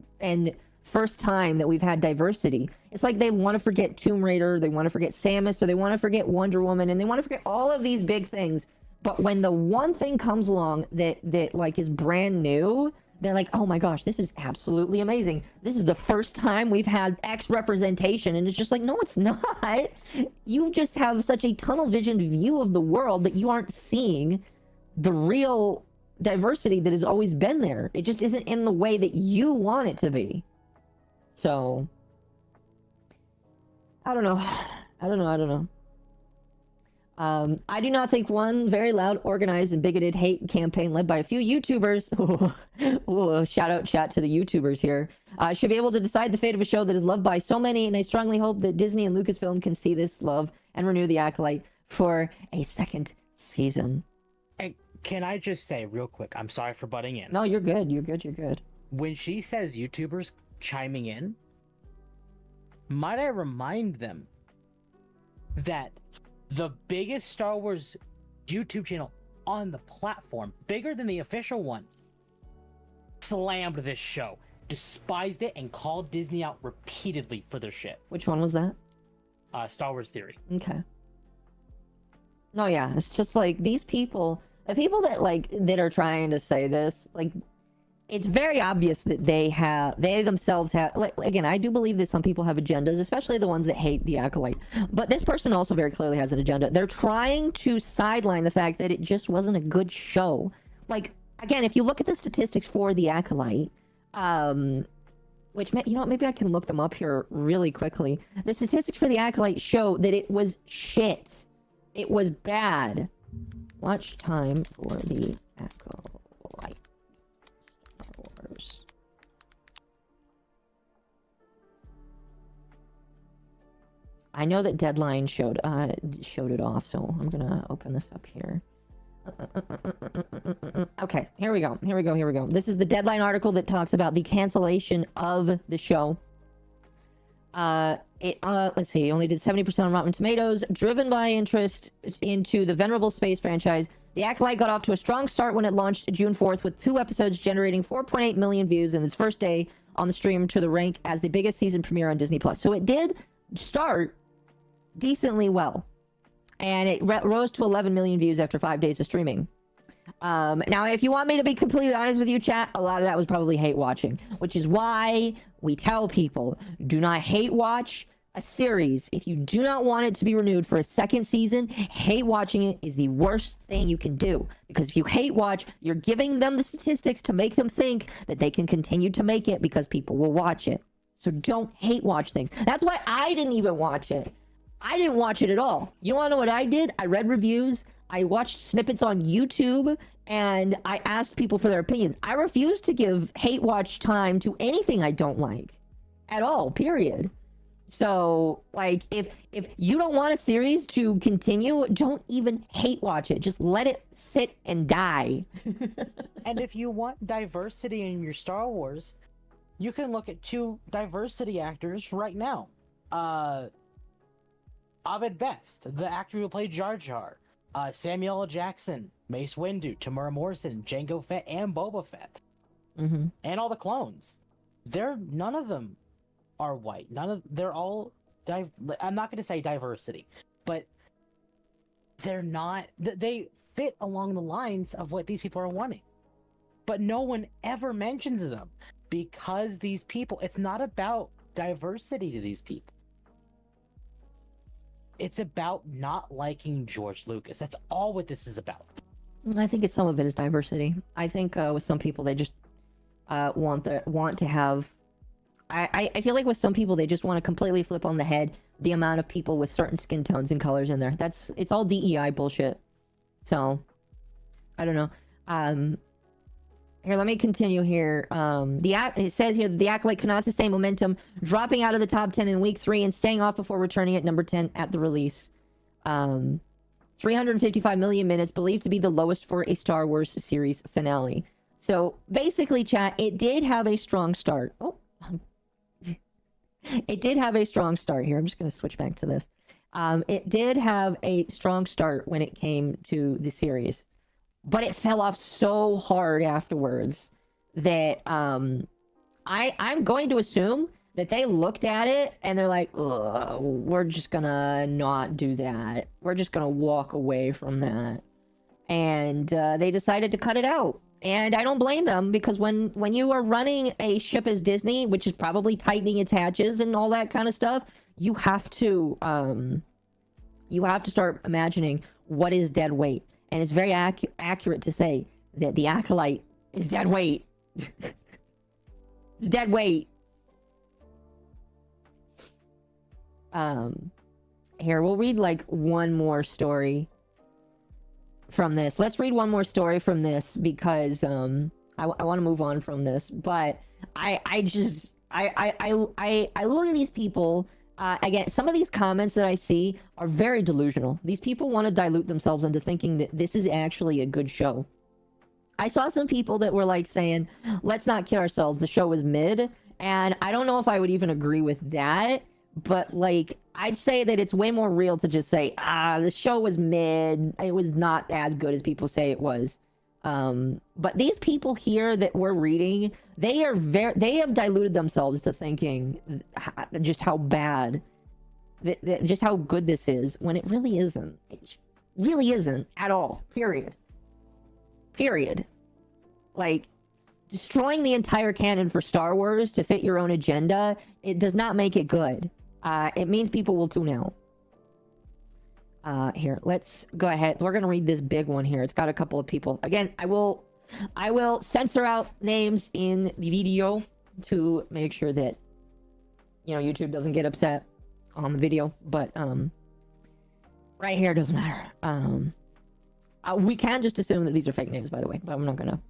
first time that we've had diversity. It's like they want to forget Tomb Raider, they want to forget Samus, or they want to forget Wonder Woman, and they want to forget all of these big things. But when the one thing comes along that like is brand new, they're like, oh my gosh, this is absolutely amazing. This is the first time we've had X representation. And it's just like, no, it's not. You just have such a tunnel vision view of the world that you aren't seeing the real diversity that has always been there. It just isn't in the way that you want it to be. So, I don't know. I don't know. I do not think one very loud, organized, and bigoted hate campaign led by a few YouTubers, shout out chat to the YouTubers here, should be able to decide the fate of a show that is loved by so many, and I strongly hope that Disney and Lucasfilm can see this love and renew The Acolyte for a second season. And can I just say real quick, I'm sorry for butting in. No, you're good. You're good. When she says YouTubers chiming in, might I remind them that the biggest Star Wars YouTube channel on the platform, bigger than the official one, slammed this show, despised it, and called Disney out repeatedly for their shit. Which one was that? Star Wars Theory. Okay. No, yeah, it's just like these people, the people that are trying to say this, like, it's very obvious that they themselves have, like, again, I do believe that some people have agendas, especially the ones that hate The Acolyte. But this person also very clearly has an agenda. They're trying to sideline the fact that it just wasn't a good show. Like, again, if you look at the statistics for The Acolyte, which, you know, maybe I can look them up here really quickly. The statistics for The Acolyte show that it was shit. It was bad. Watch time for The Acolyte. I know that Deadline showed it off, so I'm gonna open this up here. Okay, here we go. This is the Deadline article that talks about the cancellation of the show. Let's see, it only did 70% on Rotten Tomatoes, driven by interest into the venerable space franchise. The Acolyte got off to a strong start when it launched June 4th, with 2 episodes generating 4.8 million views in its first day on the stream, to the rank as the biggest season premiere on Disney+. So it did start decently well, and it rose to 11 million views after 5 days of streaming. Now, if you want me to be completely honest with you, chat, a lot of that was probably hate watching, which is why we tell people, do not hate watch a series. If you do not want it to be renewed for a second season, hate watching it is the worst thing you can do, because if you hate watch, you're giving them the statistics to make them think that they can continue to make it because people will watch it. So don't hate watch things. That's why I didn't even watch it. I didn't watch it at all. You want to know what I did? I read reviews, I watched snippets on YouTube, and I asked people for their opinions. I refuse to give hate watch time to anything I don't like. At all, period. So, like, if you don't want a series to continue, don't even hate watch it. Just let it sit and die. And if you want diversity in your Star Wars, you can look at 2 diversity actors right now. Abed Best, the actor who played Jar Jar, Samuel L. Jackson, Mace Windu, Tamara Morrison, Jango Fett, and Boba Fett, and all the clones. None of them are white. They're all I'm not going to say diversity, but they're not. They fit along the lines of what these people are wanting, but no one ever mentions them, because these people. It's not about diversity to these people. It's about not liking George Lucas. That's all what this is about. I think some of it is diversity. I think with some people they just want to have. I feel like with some people they just want to completely flip on the head the amount of people with certain skin tones and colors in there. It's all DEI bullshit. So I don't know. Here, let me continue here. It says here that the Acolyte cannot sustain momentum, dropping out of the top 10 in week 3 and staying off before returning at number 10 at the release. 355 million minutes, believed to be the lowest for a Star Wars series finale. So basically, chat, it did have a strong start. Oh, it did have a strong start here. I'm just going to switch back to this. It did have a strong start when it came to the series, but it fell off so hard afterwards that I'm going to assume that they looked at it and they're like, ugh, we're just gonna not do that. We're just gonna walk away from that. And they decided to cut it out. And I don't blame them, because when you are running a ship as Disney, which is probably tightening its hatches and all that kind of stuff, you have to start imagining what is dead weight. And it's very accurate to say that the Acolyte is dead weight. It's dead weight. Here, we'll read like one more story from this. Let's read one more story from this, because I want to move on from this. But I look at these people. Again, some of these comments that I see are very delusional. These people want to dilute themselves into thinking that this is actually a good show. I saw some people that were like saying, let's not kid ourselves, the show is mid. And I don't know if I would even agree with that. But like, I'd say that it's way more real to just say, the show was mid. It was not as good as people say it was. But these people here that we're reading, they have diluted themselves to thinking just how bad, just how good this is, when it really isn't. It really isn't at all. Period. Like, destroying the entire canon for Star Wars to fit your own agenda, it does not make it good. It means people will tune out. Here, let's go ahead. We're gonna read this big one here. It's got a couple of people. Again, I will censor out names in the video to make sure that, you know, YouTube doesn't get upset on the video. But right here, doesn't matter. We can just assume that these are fake names, by the way, but I'm not gonna.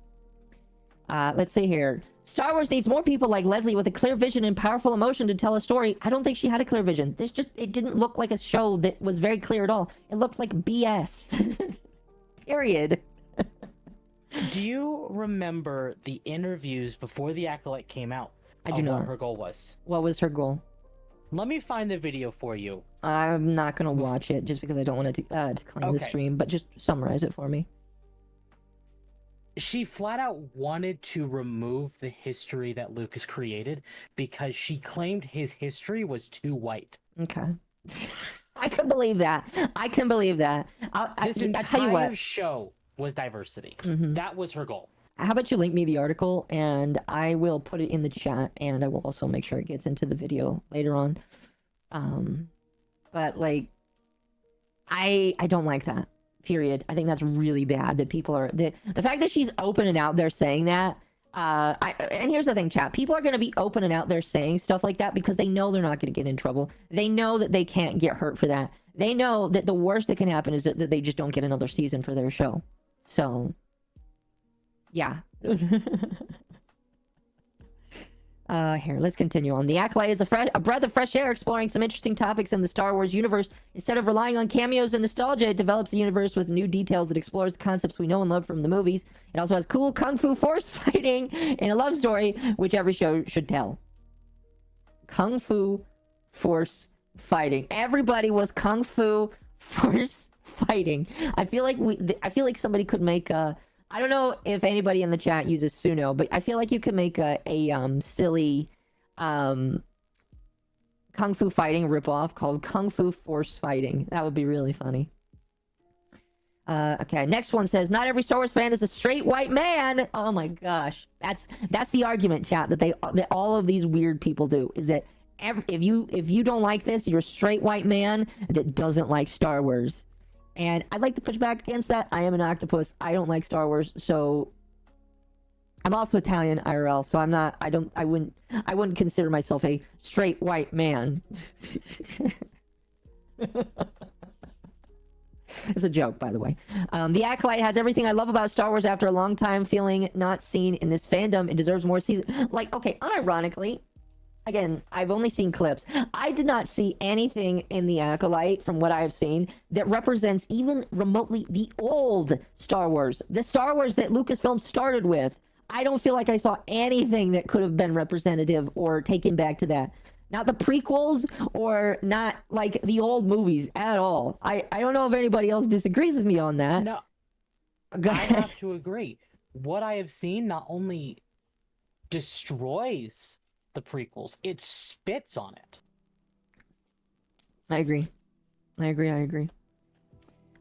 Let's see here. Star Wars needs more people like Leslie with a clear vision and powerful emotion to tell a story. I don't think she had a clear vision. It didn't look like a show that was very clear at all. It looked like BS. Period. Do you remember the interviews before the Acolyte came out? I do not. What her goal was. What was her goal? Let me find the video for you. I'm not gonna watch it just because I don't want to claim the stream, but just summarize it for me. She flat out wanted to remove the history that Lucas created because she claimed his history was too white. Okay. I can believe that. I can believe that. I'll tell you what. This entire show was diversity. Mm-hmm. That was her goal. How about you link me the article and I will put it in the chat, and I will also make sure it gets into the video later on. But like, I don't like that. Period. I think that's really bad that people are the fact that she's open and out there saying that. And here's the thing, chat. People are going to be open and out there saying stuff like that because they know they're not going to get in trouble. They know that they can't get hurt for that. They know that the worst that can happen is that they just don't get another season for their show. So, yeah. Here, let's continue on. The Acolyte is a breath of fresh air, exploring some interesting topics in the Star Wars universe. Instead of relying on cameos and nostalgia, it develops the universe with new details that explores the concepts we know and love from the movies. It also has cool kung fu force fighting and a love story, which every show should tell. Kung fu force fighting. Everybody was kung fu force fighting. I feel like somebody could make a. I don't know if anybody in the chat uses Suno, but I feel like you could make a silly Kung Fu fighting ripoff called Kung Fu Force Fighting. That would be really funny. Okay, next one says, not every Star Wars fan is a straight white man. Oh my gosh. That's the argument, chat, that all of these weird people do, is that if you don't like this, you're a straight white man that doesn't like Star Wars. And I'd like to push back against that. I am an octopus. I don't like Star Wars, so I'm also Italian IRL, so I wouldn't consider myself a straight white man. It's a joke, by the way. The Acolyte has everything I love about Star Wars after a long time feeling not seen in this fandom. It deserves more season. Like, okay, unironically, again, I've only seen clips. I did not see anything in the Acolyte from what I have seen that represents even remotely the old Star Wars. The Star Wars that Lucasfilm started with. I don't feel like I saw anything that could have been representative or taken back to that. Not the prequels or not like the old movies at all. I don't know if anybody else disagrees with me on that. No, I have to agree. What I have seen not only destroys the prequels, it spits on it. I agree.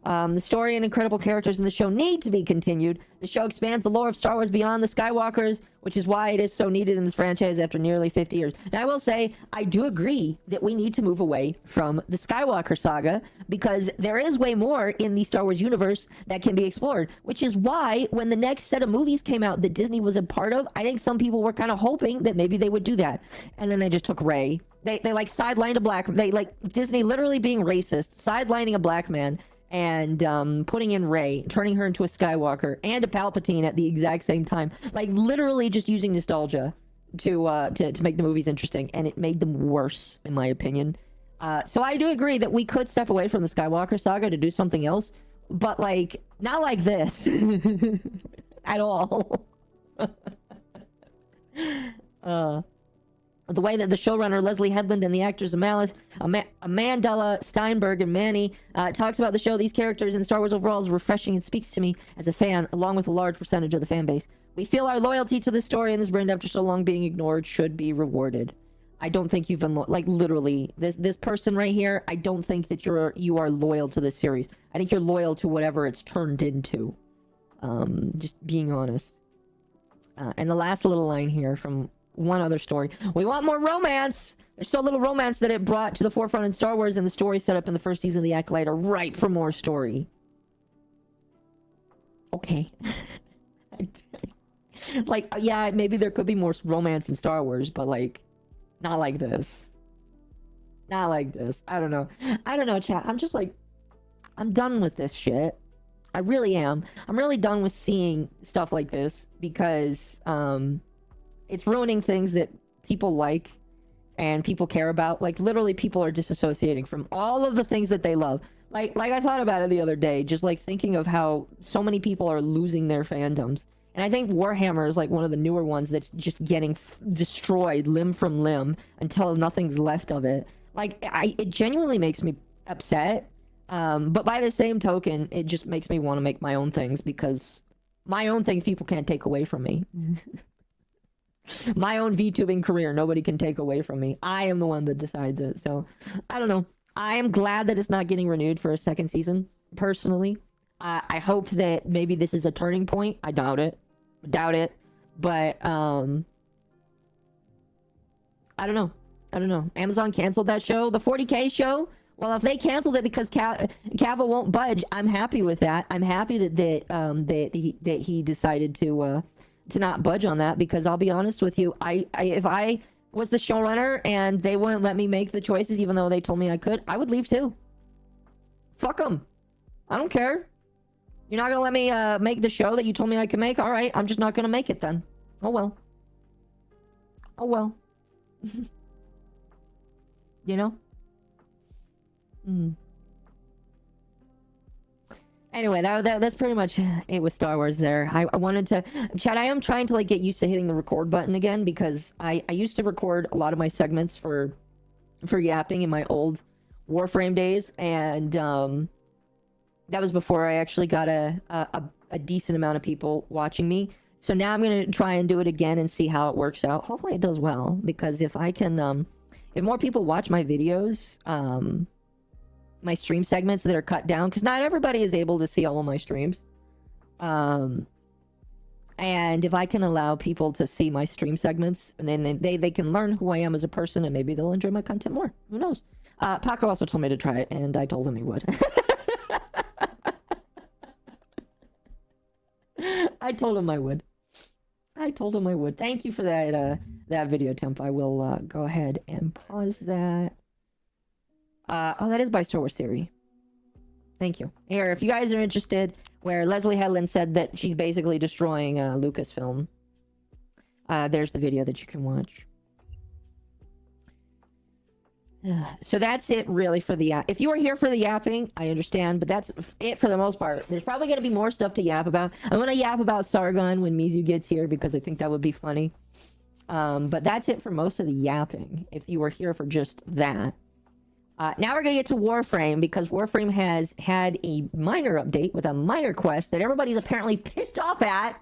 The story and incredible characters in the show need to be continued. The show expands the lore of Star Wars beyond the Skywalkers, which is why it is so needed in this franchise after nearly 50 years. Now, I will say, I do agree that we need to move away from the Skywalker saga, because there is way more in the Star Wars universe that can be explored, which is why when the next set of movies came out that Disney was a part of, I think some people were kind of hoping that maybe they would do that. And then they just took Rey. They like sidelined a black... They like Disney literally being racist, sidelining a black man, and putting in Rey, turning her into a Skywalker and a Palpatine at the exact same time. Like, literally just using nostalgia to make the movies interesting, and it made them worse, in my opinion. So I do agree that we could step away from the Skywalker saga to do something else, but, like, not like this. At all. The way that the showrunner Leslie Headland and the actors Amandla Steinberg and Manny talks about the show, these characters in Star Wars overall is refreshing and speaks to me as a fan, along with a large percentage of the fan base. We feel our loyalty to the story and this brand after so long being ignored should be rewarded. I don't think you've been like literally this person right here. I don't think that you are loyal to this series. I think you're loyal to whatever it's turned into. Just being honest. And the last little line here from one other story. We want more romance! There's so little romance that it brought to the forefront in Star Wars, and the story set up in the first season of The Acolyte are ripe for more story. Okay. Like, yeah, maybe there could be more romance in Star Wars, but, like, not like this. Not like this. I don't know, chat. I'm just, like, I'm done with this shit. I really am. I'm really done with seeing stuff like this, because, it's ruining things that people like and people care about. Like, literally, people are disassociating from all of the things that they love. Like I thought about it the other day, just, like, thinking of how so many people are losing their fandoms. And I think Warhammer is, like, one of the newer ones that's just getting destroyed limb from limb until nothing's left of it. Like, it genuinely makes me upset. But by the same token, it just makes me want to make my own things, because my own things people can't take away from me. My own VTubing career, nobody can take away from me. I am the one that decides it. So, I don't know. I am glad that it's not getting renewed for a second season, personally. I hope that maybe this is a turning point. I doubt it. But, I don't know. Amazon canceled that show. The 40K show? Well, if they canceled it because Cavill won't budge, I'm happy with that. I'm happy that he decided to not budge on that, because I'll be honest with you, if I was the showrunner and they wouldn't let me make the choices even though they told me I could, I would leave too. Fuck them. I don't care. You're not gonna let me make the show that you told me I could make? Alright, I'm just not gonna make it then. Oh well. You know? Anyway, that's pretty much it with Star Wars there. I wanted to... Chad, I am trying to, like, get used to hitting the record button again, because I used to record a lot of my segments for yapping in my old Warframe days, and that was before I actually got a decent amount of people watching me. So now I'm going to try and do it again and see how it works out. Hopefully it does well, because if I can... if more people watch my videos... my stream segments that are cut down, because not everybody is able to see all of my streams. And And if I can allow people to see my stream segments, and then they can learn who I am as a person, and maybe they'll enjoy my content more. Who knows? Paco also told me to try it, and I told him he would. I told him I would. Thank you for that video, Temp. I will go ahead and pause that. Oh, that is by Star Wars Theory. Thank you. Here, if you guys are interested, where Leslie Headland said that she's basically destroying Lucasfilm, there's the video that you can watch. So that's it, really, for the yap. If you were here for the yapping, I understand, but that's it for the most part. There's probably going to be more stuff to yap about. I'm going to yap about Sargon when Mizu gets here, because I think that would be funny. But that's it for most of the yapping, if you were here for just that. Now we're going to get to Warframe, because Warframe has had a minor update with a minor quest that everybody's apparently pissed off at.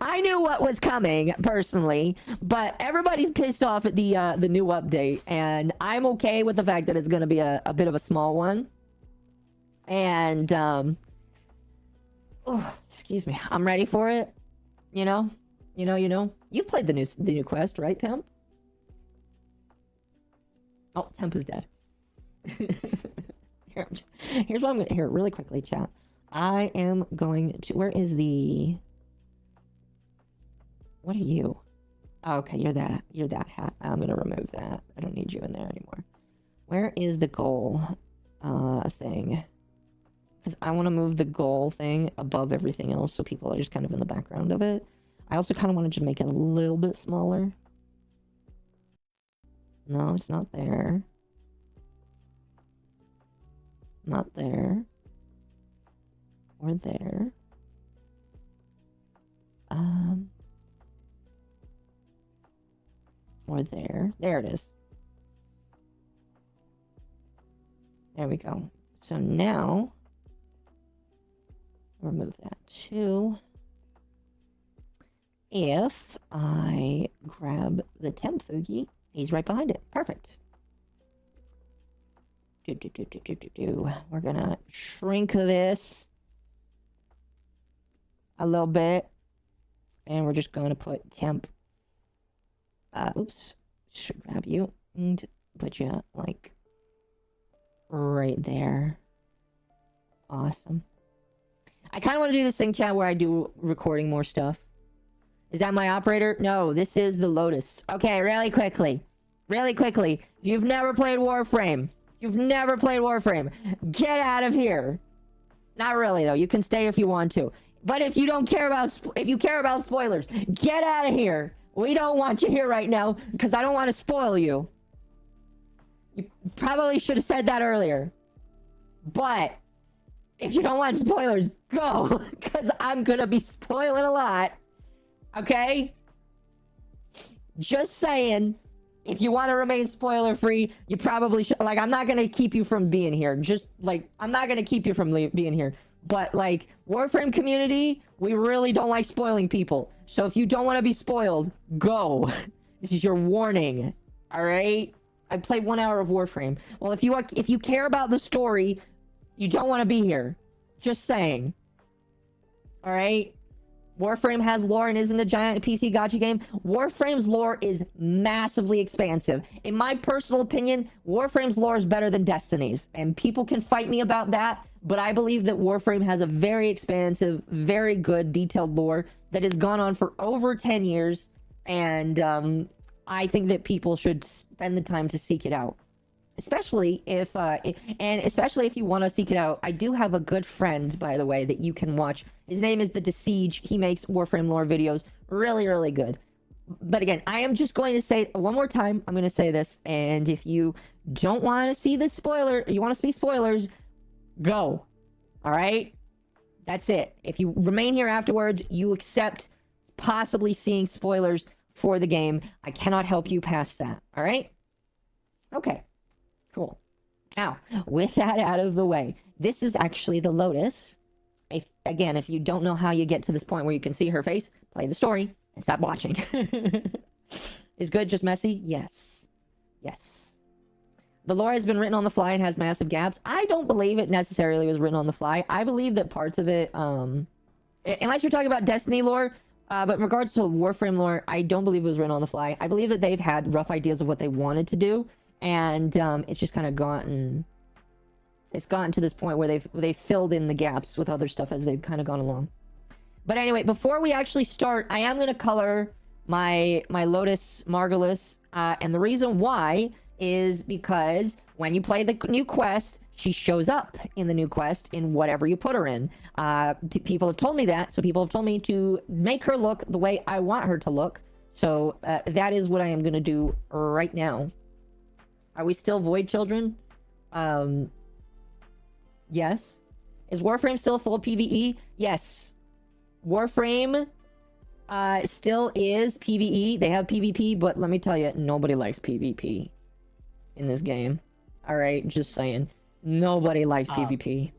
I knew what was coming, personally, but everybody's pissed off at the new update, and I'm okay with the fact that it's going to be a bit of a small one. And, excuse me, I'm ready for it. You know. You've played the new quest, right, Temp? Oh, Temp is dead. Here's what I'm going to... Here, really quickly, chat. I am going to... Where is the... What are you? Oh, okay, you're that hat. I'm going to remove that. I don't need you in there anymore. Where is the goal thing? Because I want to move the goal thing above everything else, so people are just kind of in the background of it. I also kind of wanted to make it a little bit smaller. No, it's not there. Not there. Or there. Or there. There it is. There we go. So now, remove that too. If I grab the temp Fugi, he's right behind it. Perfect. We're gonna shrink this a little bit, and we're just going to put temp. Oops. Should grab you and put you like right there. Awesome. I kind of want to do this thing, chat, where I do recording more stuff. Is that my operator? No, this is the Lotus. Okay, really quickly. If you've never played Warframe, get out of here. Not really, though. You can stay if you want to. But if you care about spoilers, get out of here. We don't want you here right now, because I don't want to spoil you. You probably should have said that earlier. But if you don't want spoilers, go, because I'm going to be spoiling a lot. Okay? Just saying, if you want to remain spoiler free, you probably should. Like, I'm not going to keep you from being here. Just, like, I'm not going to keep you from being here. But, like, Warframe community, we really don't like spoiling people. So if you don't want to be spoiled, go. This is your warning. Alright? I played 1 hour of Warframe. Well, if you care about the story, you don't want to be here. Just saying. Alright? Warframe has lore and isn't a giant PC gacha game. Warframe's lore is massively expansive. In my personal opinion, Warframe's lore is better than Destiny's. And people can fight me about that, but I believe that Warframe has a very expansive, very good, detailed lore that has gone on for over 10 years. And I think that people should spend the time to seek it out. Especially if you want to seek it out. I do have a good friend, by the way, that you can watch. His name is The Desiege. He makes Warframe lore videos. Really, really good. But again, I am just going to say one more time. I'm going to say this. And if you don't want to see the spoiler, you want to see spoilers, go. All right? That's it. If you remain here afterwards, you accept possibly seeing spoilers for the game. I cannot help you past that. All right? Okay. Cool. Now, with that out of the way, this is actually the Lotus. If you don't know how you get to this point where you can see her face, play the story and stop watching. Is good just messy? Yes. Yes. The lore has been written on the fly and has massive gaps. I don't believe it necessarily was written on the fly. I believe that parts of it Unless you're talking about Destiny lore, but in regards to Warframe lore, I don't believe it was written on the fly. I believe that they've had rough ideas of what they wanted to do, and it's just kind of gotten to this point where they've filled in the gaps with other stuff as they've kind of gone along. But anyway, before we actually start, I am going to color my Lotus Margulis, and the reason why is because when you play the new quest, she shows up in the new quest in whatever you put her in. People have told me that, so people have told me to make her look the way I want her to look. So that is what I am going to do right now. Are we still Void Children? Yes. Is Warframe still full PvE? Yes. Warframe still is PvE. They have PvP, but let me tell you, nobody likes PvP in this game. Alright, just saying. Nobody likes PvP.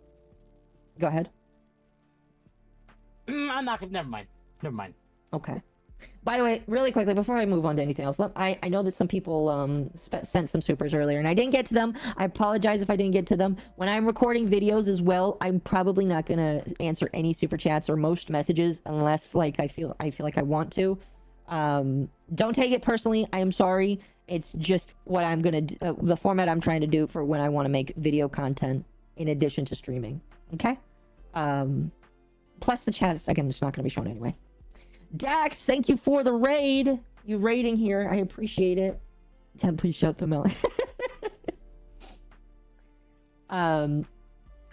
Go ahead. I'm not gonna... Never mind. Okay. By the way, really quickly, before I move on to anything else, I know that some people sent some supers earlier, and I didn't get to them. I apologize if I didn't get to them. When I'm recording videos as well, I'm probably not gonna answer any super chats or most messages unless, like, I feel like I want to. Don't take it personally. I am sorry. It's just what I'm gonna do, the format I'm trying to do for when I want to make video content in addition to streaming. Okay. Plus the chat is, again, it's not gonna be shown anyway. Dax, thank you for the raid. You raiding here, I appreciate it. Ted, please shut them out.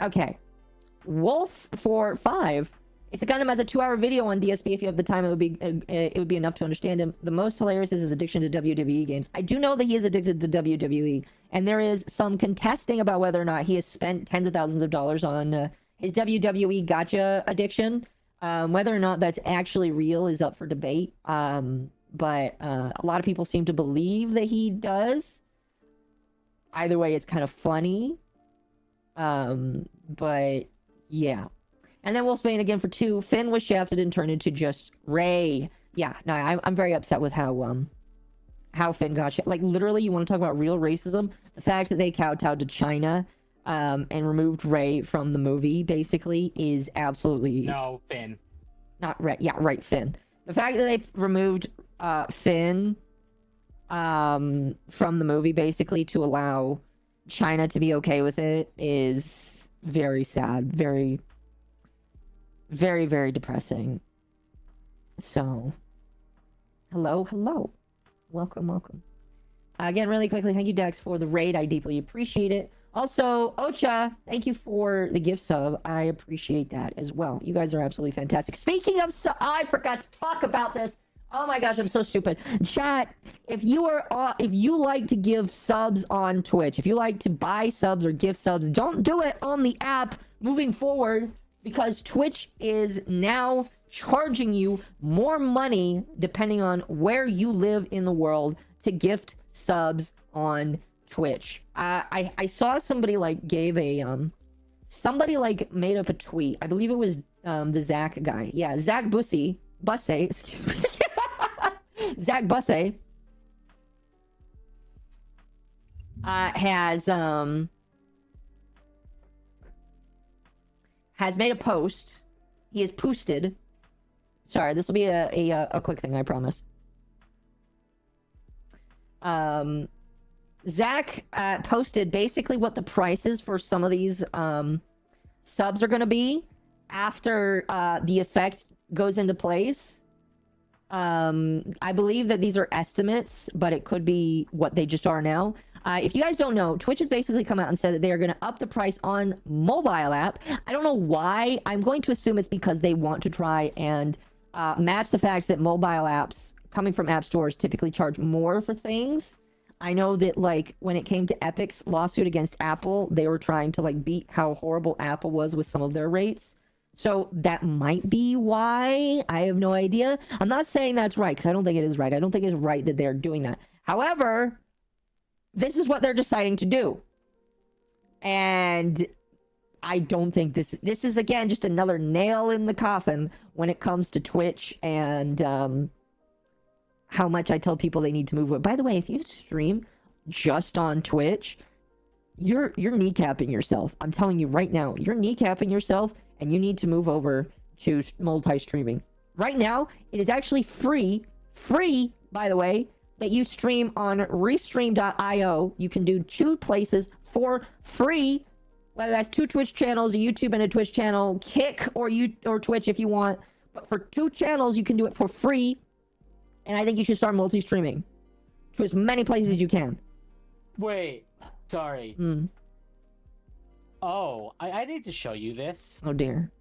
Okay. Wolf for 5. It's a Gundam as a 2-hour video on DSP. If you have the time, it would be enough to understand him. The most hilarious is his addiction to WWE games. I do know that he is addicted to WWE, and there is some contesting about whether or not he has spent tens of thousands of dollars on his WWE gacha addiction. Whether or not that's actually real is up for debate. But a lot of people seem to believe that he does. Either way, it's kind of funny. But yeah. And then Wolfsbane again for 2. Finn was shafted and turned into just Ray. Yeah, no, I'm very upset with how Finn got shafted. Like, literally, you want to talk about real racism? The fact that they kowtowed to China and removed Ray from the movie, basically, is absolutely... No, Finn. Not Ray. Yeah, right, Finn. The fact that they removed Finn from the movie, basically, to allow China to be okay with it is very sad. Very, very, very depressing. So, hello. Welcome. Again, really quickly, thank you, Dex, for the raid. I deeply appreciate it. Also, Ocha, thank you for the gift sub. I appreciate that as well. You guys are absolutely fantastic. Speaking of I forgot to talk about this. Oh my gosh, I'm so stupid. Chat, if you like to give subs on Twitch, if you like to buy subs or gift subs, don't do it on the app moving forward, because Twitch is now charging you more money depending on where you live in the world to gift subs on Twitch. I saw somebody like gave a somebody like made up a tweet. I believe it was the Zach guy. Yeah, Zach Busse, excuse me. Zach Busse has made a post. He has posted. Sorry, this will be a quick thing, I promise. Zach posted basically what the prices for some of these subs are going to be after the effect goes into place. I believe that these are estimates, but it could be what they just are now. If you guys don't know, Twitch has basically come out and said that they are going to up the price on mobile app. I don't know why. I'm going to assume it's because they want to try and match the fact that mobile apps coming from app stores typically charge more for things. I know that, like, when it came to Epic's lawsuit against Apple, they were trying to, like, beat how horrible Apple was with some of their rates. So that might be why. I have no idea. I'm not saying that's right, because I don't think it is right. I don't think it's right that they're doing that. However, this is what they're deciding to do. And I don't think this is, again, just another nail in the coffin when it comes to Twitch and how much I tell people they need to move away. By the way, if you stream just on Twitch, you're kneecapping yourself. I'm telling you right now, you're kneecapping yourself, and you need to move over to multi-streaming. Right now, it is actually free, by the way, that you stream on Restream.io. You can do 2 places for free, whether that's 2 Twitch channels, a YouTube and a Twitch channel, Kick or Twitch if you want. But for 2 channels, you can do it for free. And I think you should start multi-streaming to as many places as you can. Wait, sorry. Oh, I need to show you this. Oh dear.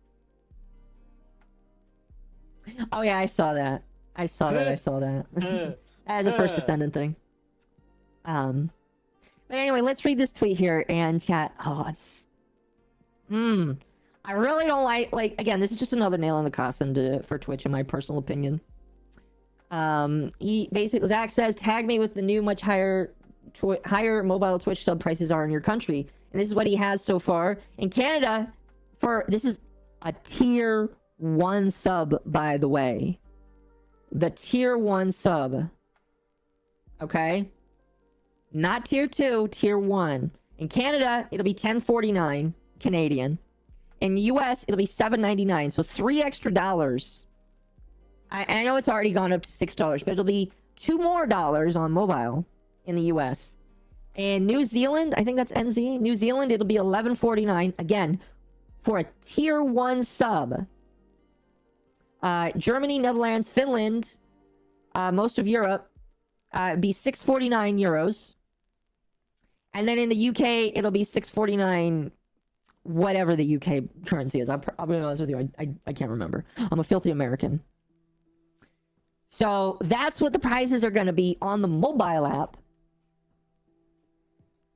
Oh yeah, I saw that. I saw that. As a First Descendant thing. But anyway, let's read this tweet here and chat. Oh, it's... I really don't like, again, this is just another nail in the coffin for Twitch, in my personal opinion. He basically, Zach says, tag me with the new much higher mobile Twitch sub prices are in your country. And this is what he has so far. In Canada, this is a tier 1 sub, by the way. The tier 1 sub. Okay? Not tier 2, tier 1. In Canada, it'll be $10.49 Canadian. In the US, it'll be $7.99. So $3 extra. I know it's already gone up to $6, but it'll be $2 more on mobile in the US. And New Zealand, I think that's NZ. New Zealand, it'll be $11.49 again for a tier 1 sub. Germany, Netherlands, Finland, most of Europe, be 6.49 euros. And then in the UK, it'll be 6.49, whatever the UK currency is. I'll be honest with you, I can't remember. I'm a filthy American. So that's what the prices are going to be on the mobile app.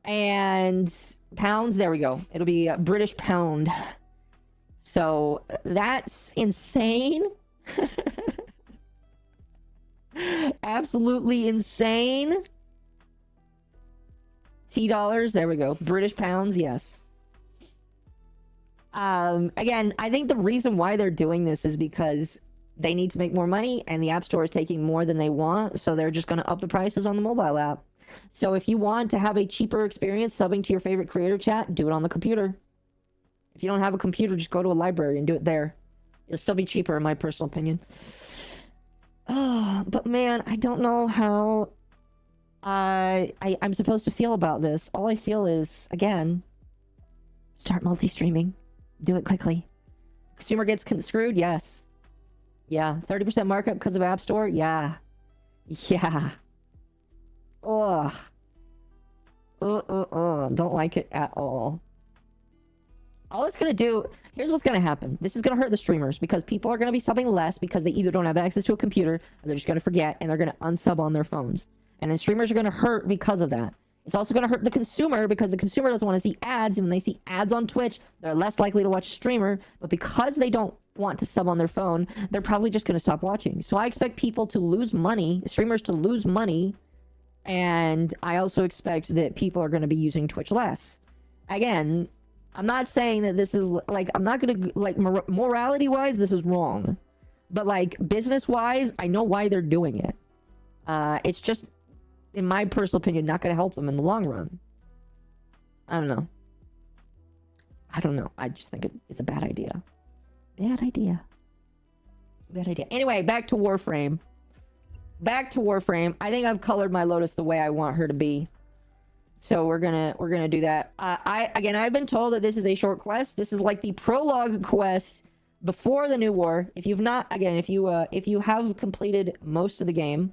And pounds, there we go. It'll be a British pound. So that's insane. Absolutely insane. $T, there we go. British pounds, yes. Again, I think the reason why they're doing this is because they need to make more money and the App Store is taking more than they want, so they're just going to up the prices on the mobile app. So if you want to have a cheaper experience subbing to your favorite creator chat, do it on the computer. If you don't have a computer, just go to a library and do it there. It'll still be cheaper, in my personal opinion. Oh, but man, I don't know how I'm supposed to feel about this. All I feel is, again, start multi-streaming. Do it quickly. Consumer gets screwed? Yes. Yeah. 30% markup because of App Store? Yeah. Yeah. Ugh. Don't like it at all. All it's gonna do, here's what's gonna happen. This is gonna hurt the streamers because people are gonna be subbing less because they either don't have access to a computer or they're just gonna forget and they're gonna unsub on their phones. And then streamers are gonna hurt because of that. It's also gonna hurt the consumer because the consumer doesn't want to see ads, and when they see ads on Twitch, they're less likely to watch a streamer. But because they don't want to sub on their phone, they're probably just gonna stop watching. So I expect people to lose money, streamers to lose money, and I also expect that people are gonna be using Twitch less. Again, I'm not saying that this is, like, I'm not gonna, like, morality-wise, this is wrong. But, like, business-wise, I know why they're doing it. It's just, in my personal opinion, not gonna help them in the long run. I don't know. I just think it's a bad idea. Bad idea. Anyway, back to Warframe. I think I've colored my Lotus the way I want her to be. So we're gonna do that. I've been told that this is a short quest. This is like the prologue quest before the new war. If you've not, again, if you have completed most of the game,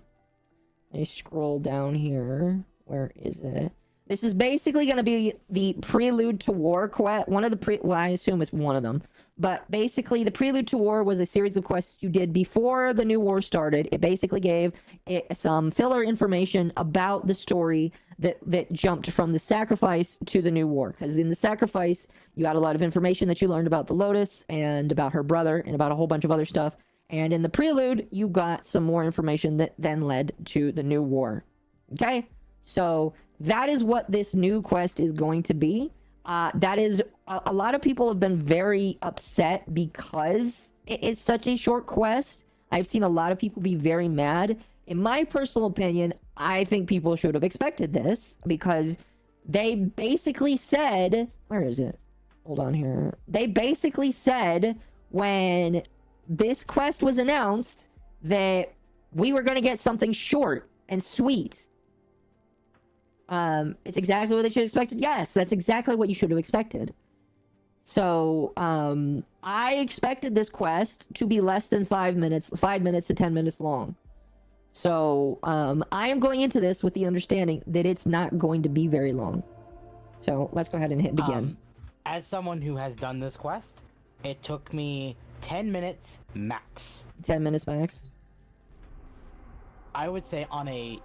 let me scroll down here. Where is it? This is basically going to be the Prelude to War quest. Well, I assume it's one of them. But basically, the Prelude to War was a series of quests you did before the new war started. It basically gave some filler information about the story that jumped from the sacrifice to the new war. Because in the sacrifice, you got a lot of information that you learned about the Lotus and about her brother and about a whole bunch of other stuff. And in the Prelude, you got some more information that then led to the new war. Okay? So that is what this new quest is going to be. That is, a lot of people have been very upset because it is such a short quest. I've seen a lot of people be very mad. In my personal opinion, I think people should have expected this because they basically said, where is it? Hold on here. They basically said when this quest was announced that we were going to get something short and sweet. It's exactly what they should have expected. Yes, that's exactly what you should have expected. So, I expected this quest to be less than 5 minutes to 10 minutes long. So, I am going into this with the understanding that it's not going to be very long. So, let's go ahead and hit begin. As someone who has done this quest, it took me 10 minutes max. 10 minutes max? I would say on a...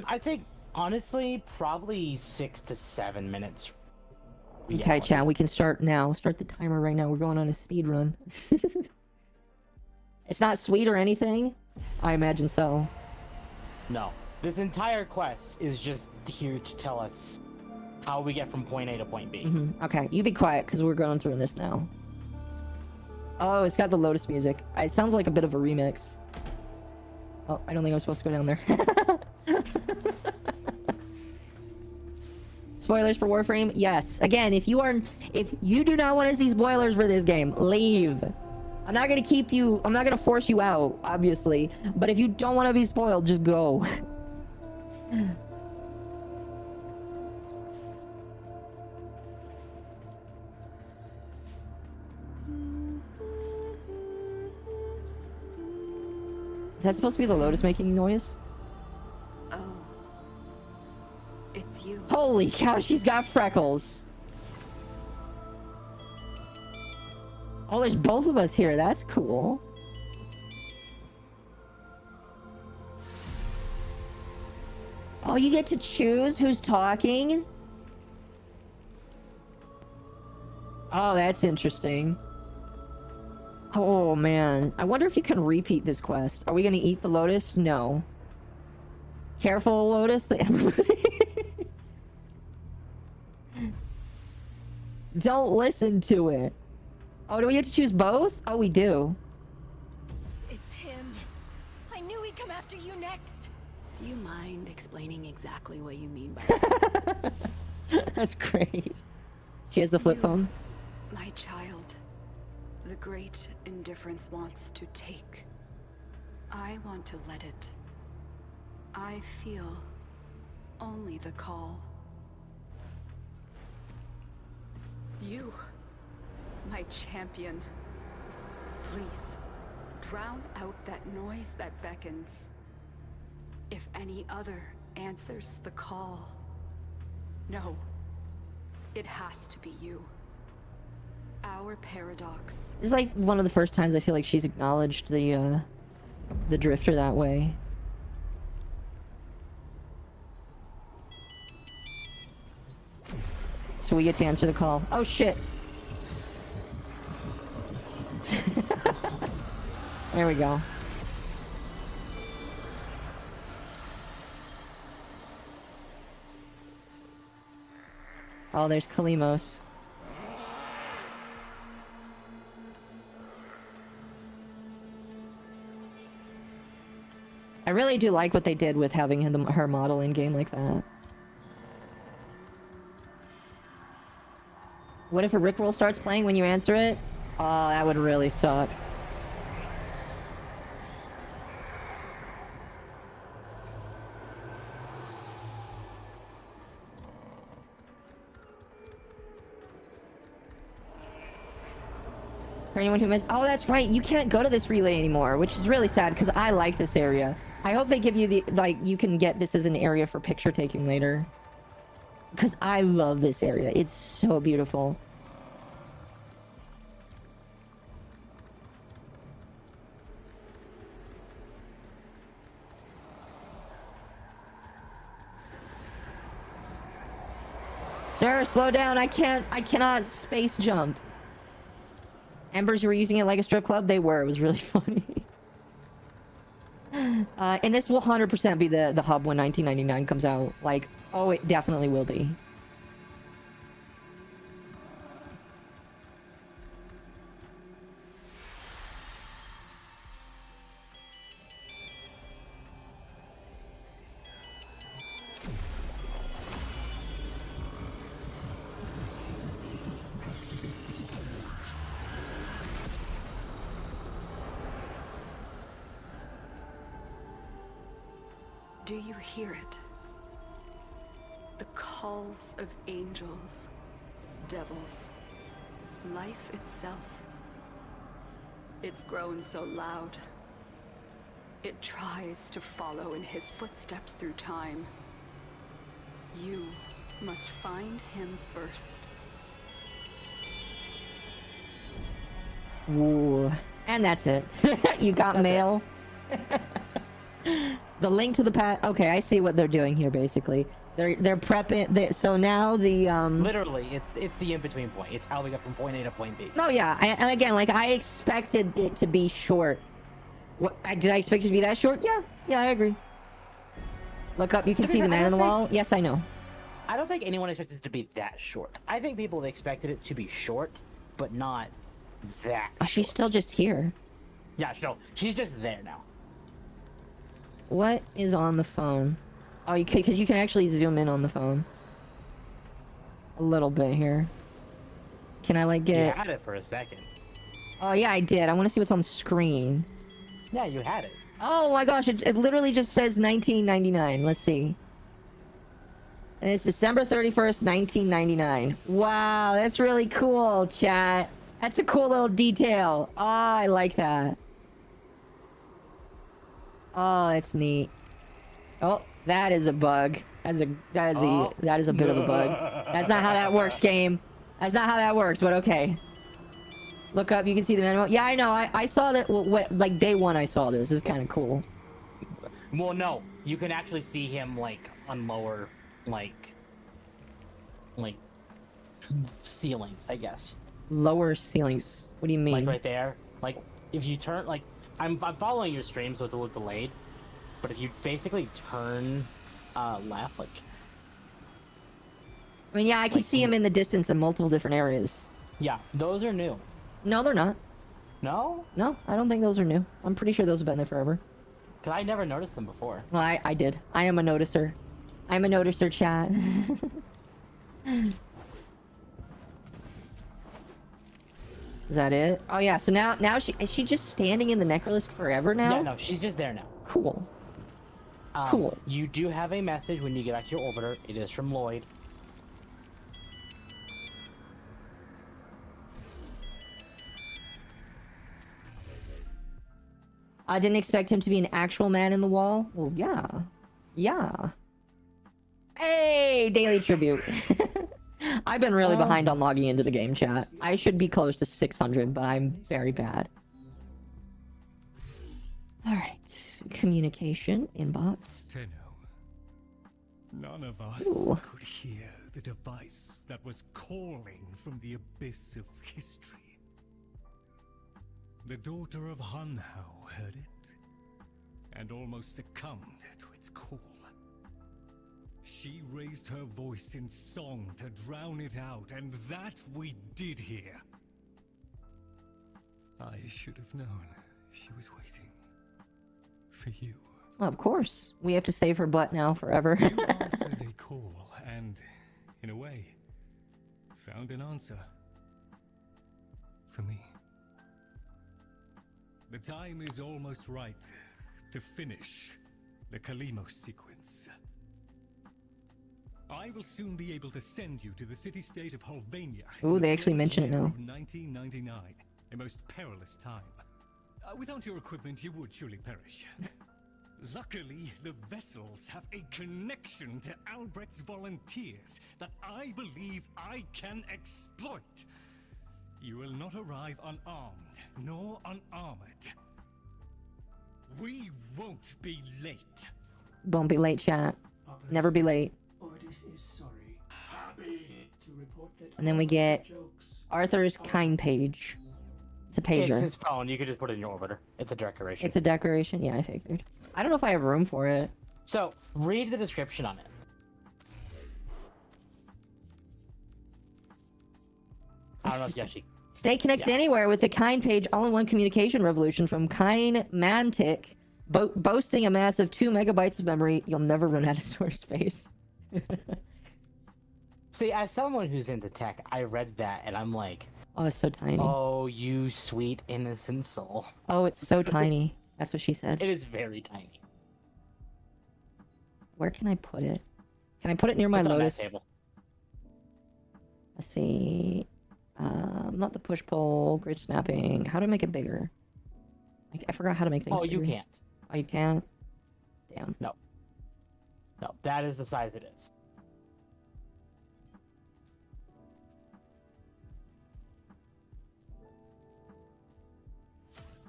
I think, honestly, probably 6 to 7 minutes. Okay, chat, we can start now. Start the timer right now. We're going on a speed run. It's not sweet or anything? I imagine so. No. This entire quest is just here to tell us how we get from point A to point B. Okay, you be quiet, because we're going through this now. Oh, it's got the Lotus music. It sounds like a bit of a remix. Oh, I don't think I'm supposed to go down there. Spoilers for Warframe? Yes. Again, if you do not want to see spoilers for this game, leave. I'm not gonna keep you. I'm not gonna force you out, obviously. But if you don't want to be spoiled, just go. Is that supposed to be the Lotus making noise? Oh. It's you. Holy cow, she's got freckles. Oh, there's both of us here. That's cool. Oh, you get to choose who's talking? Oh, that's interesting. Oh, man. I wonder if you can repeat this quest. Are we gonna eat the Lotus? No. Careful, Lotus. Don't listen to it. Oh, do we get to choose both? Oh, we do. It's him. I knew he'd come after you next. Do you mind explaining exactly what you mean by that? That's great. She has the flip phone. My child. The great indifference wants to take. I want to let it. I feel only the call. You, my champion. Please, drown out that noise that beckons. If any other answers the call. No, it has to be you. Our paradox. This is like one of the first times I feel like she's acknowledged the drifter that way. So we get to answer the call. Oh shit! There we go. Oh, there's Kalimos. I really do like what they did with having her model in game like that. What if a Rickroll starts playing when you answer it? Oh, that would really suck. For anyone who missed... Oh, that's right. You can't go to this relay anymore, which is really sad because I like this area. I hope they give you the... Like, you can get this as an area for picture taking later. Because I love this area. It's so beautiful. Sarah, slow down. I cannot space jump. Embers, you were using it like a strip club? They were. It was really funny. And this will 100% be the hub when 1999 comes out. Like, oh, it definitely will be. Do you hear it? The calls of angels, devils, life itself. It's grown so loud. It tries to follow in his footsteps through time. You must find him first. Ooh. And that's it. You got mail. The link to the past. Okay, I see what they're doing here. Basically, they're prepping. So now the Literally, it's the in-between point. It's how we get from point A to point B. No, yeah, and again, like I expected it to be short. What did I expect it to be that short? Yeah, I agree. Look up. You can see the man on the wall. Yes, I know. I don't think anyone expected it to be that short. I think people expected it to be short, but not that. Oh, she's still just here. Yeah, no, she's just there now. What is on the phone? Oh, because you can actually zoom in on the phone. A little bit here. Can I like get? You had it for a second. Oh yeah, I did. I want to see what's on the screen. Yeah, you had it. Oh my gosh, it literally just says 1999. Let's see. And it's December 31st, 1999. Wow, that's really cool, chat. That's a cool little detail. Oh, I like that. Oh, that's neat. Oh, that is a bug. That is a bit of a bug. That's not how that works, game. That's not how that works, but okay. Look up, you can see the manual. Yeah, I know. I saw that. Like day one, I saw this. This is kind of cool. Well, no, you can actually see him like on lower, like ceilings, I guess. Lower ceilings. What do you mean? Like right there. Like if you turn, like I'm following your stream, so it's a little delayed. But if you basically turn left, like. I mean, yeah, I can see him in the distance in multiple different areas. Yeah, those are new. No, they're not. No? No, I don't think those are new. I'm pretty sure those have been there forever. Because I never noticed them before. Well, I did. I am a noticer. I'm a noticer, chat. Is that it? Oh yeah, so now is she just standing in the necrolis forever now? Yeah, no, she's just there now. Cool. Cool. You do have a message when you get back to your orbiter. It is from Lloyd. I didn't expect him to be an actual man in the wall. Well, yeah. Yeah. Hey, daily tribute. I've been really behind on logging into the game, chat. I should be close to 600, but I'm very bad. Alright. Communication. Inbox. Tenno. None of us could hear the device that was calling from the abyss of history. The daughter of Hunhao heard it, and almost succumbed to its call. She raised her voice in song to drown it out, and that we did hear. I should have known she was waiting for you. Well, of course. We have to save her butt now forever. You answered a call, and, in a way, found an answer. For me. The time is almost right to finish the Kalimos sequence. I will soon be able to send you to the city-state of Holvania. Ooh, they actually mention it now. 1999, a most perilous time. Without your equipment, you would surely perish. Luckily, the vessels have a connection to Albrecht's volunteers that I believe I can exploit. You will not arrive unarmed, nor unarmored. We won't be late. Won't be late, chat. Never be late. Ordis is sorry. Happy to report that. And then we get Arthur's kind page. It's a pager. It's his phone. You could just put it in your orbiter. It's a decoration. It's a decoration? Yeah, I figured. I don't know if I have room for it. So, read the description on it. I don't know if Yoshi. Stay connected anywhere with the Kind page all-in-one communication revolution from Kind Mantic, boasting a massive 2 megabytes of memory. You'll never run out of storage space. See, as someone who's into tech, I read that and I'm like, oh, it's so tiny. Oh, you sweet innocent soul. Oh, it's so tiny. That's what she said. It is very tiny. Where can I put it? Can I put it near my It's on that Lotus? table. Let's see. Not the push-pull, grid snapping. How do I make it bigger? I forgot how to make things Oh, you bigger. can't. Oh, you can't? Damn. No, that is the size it is.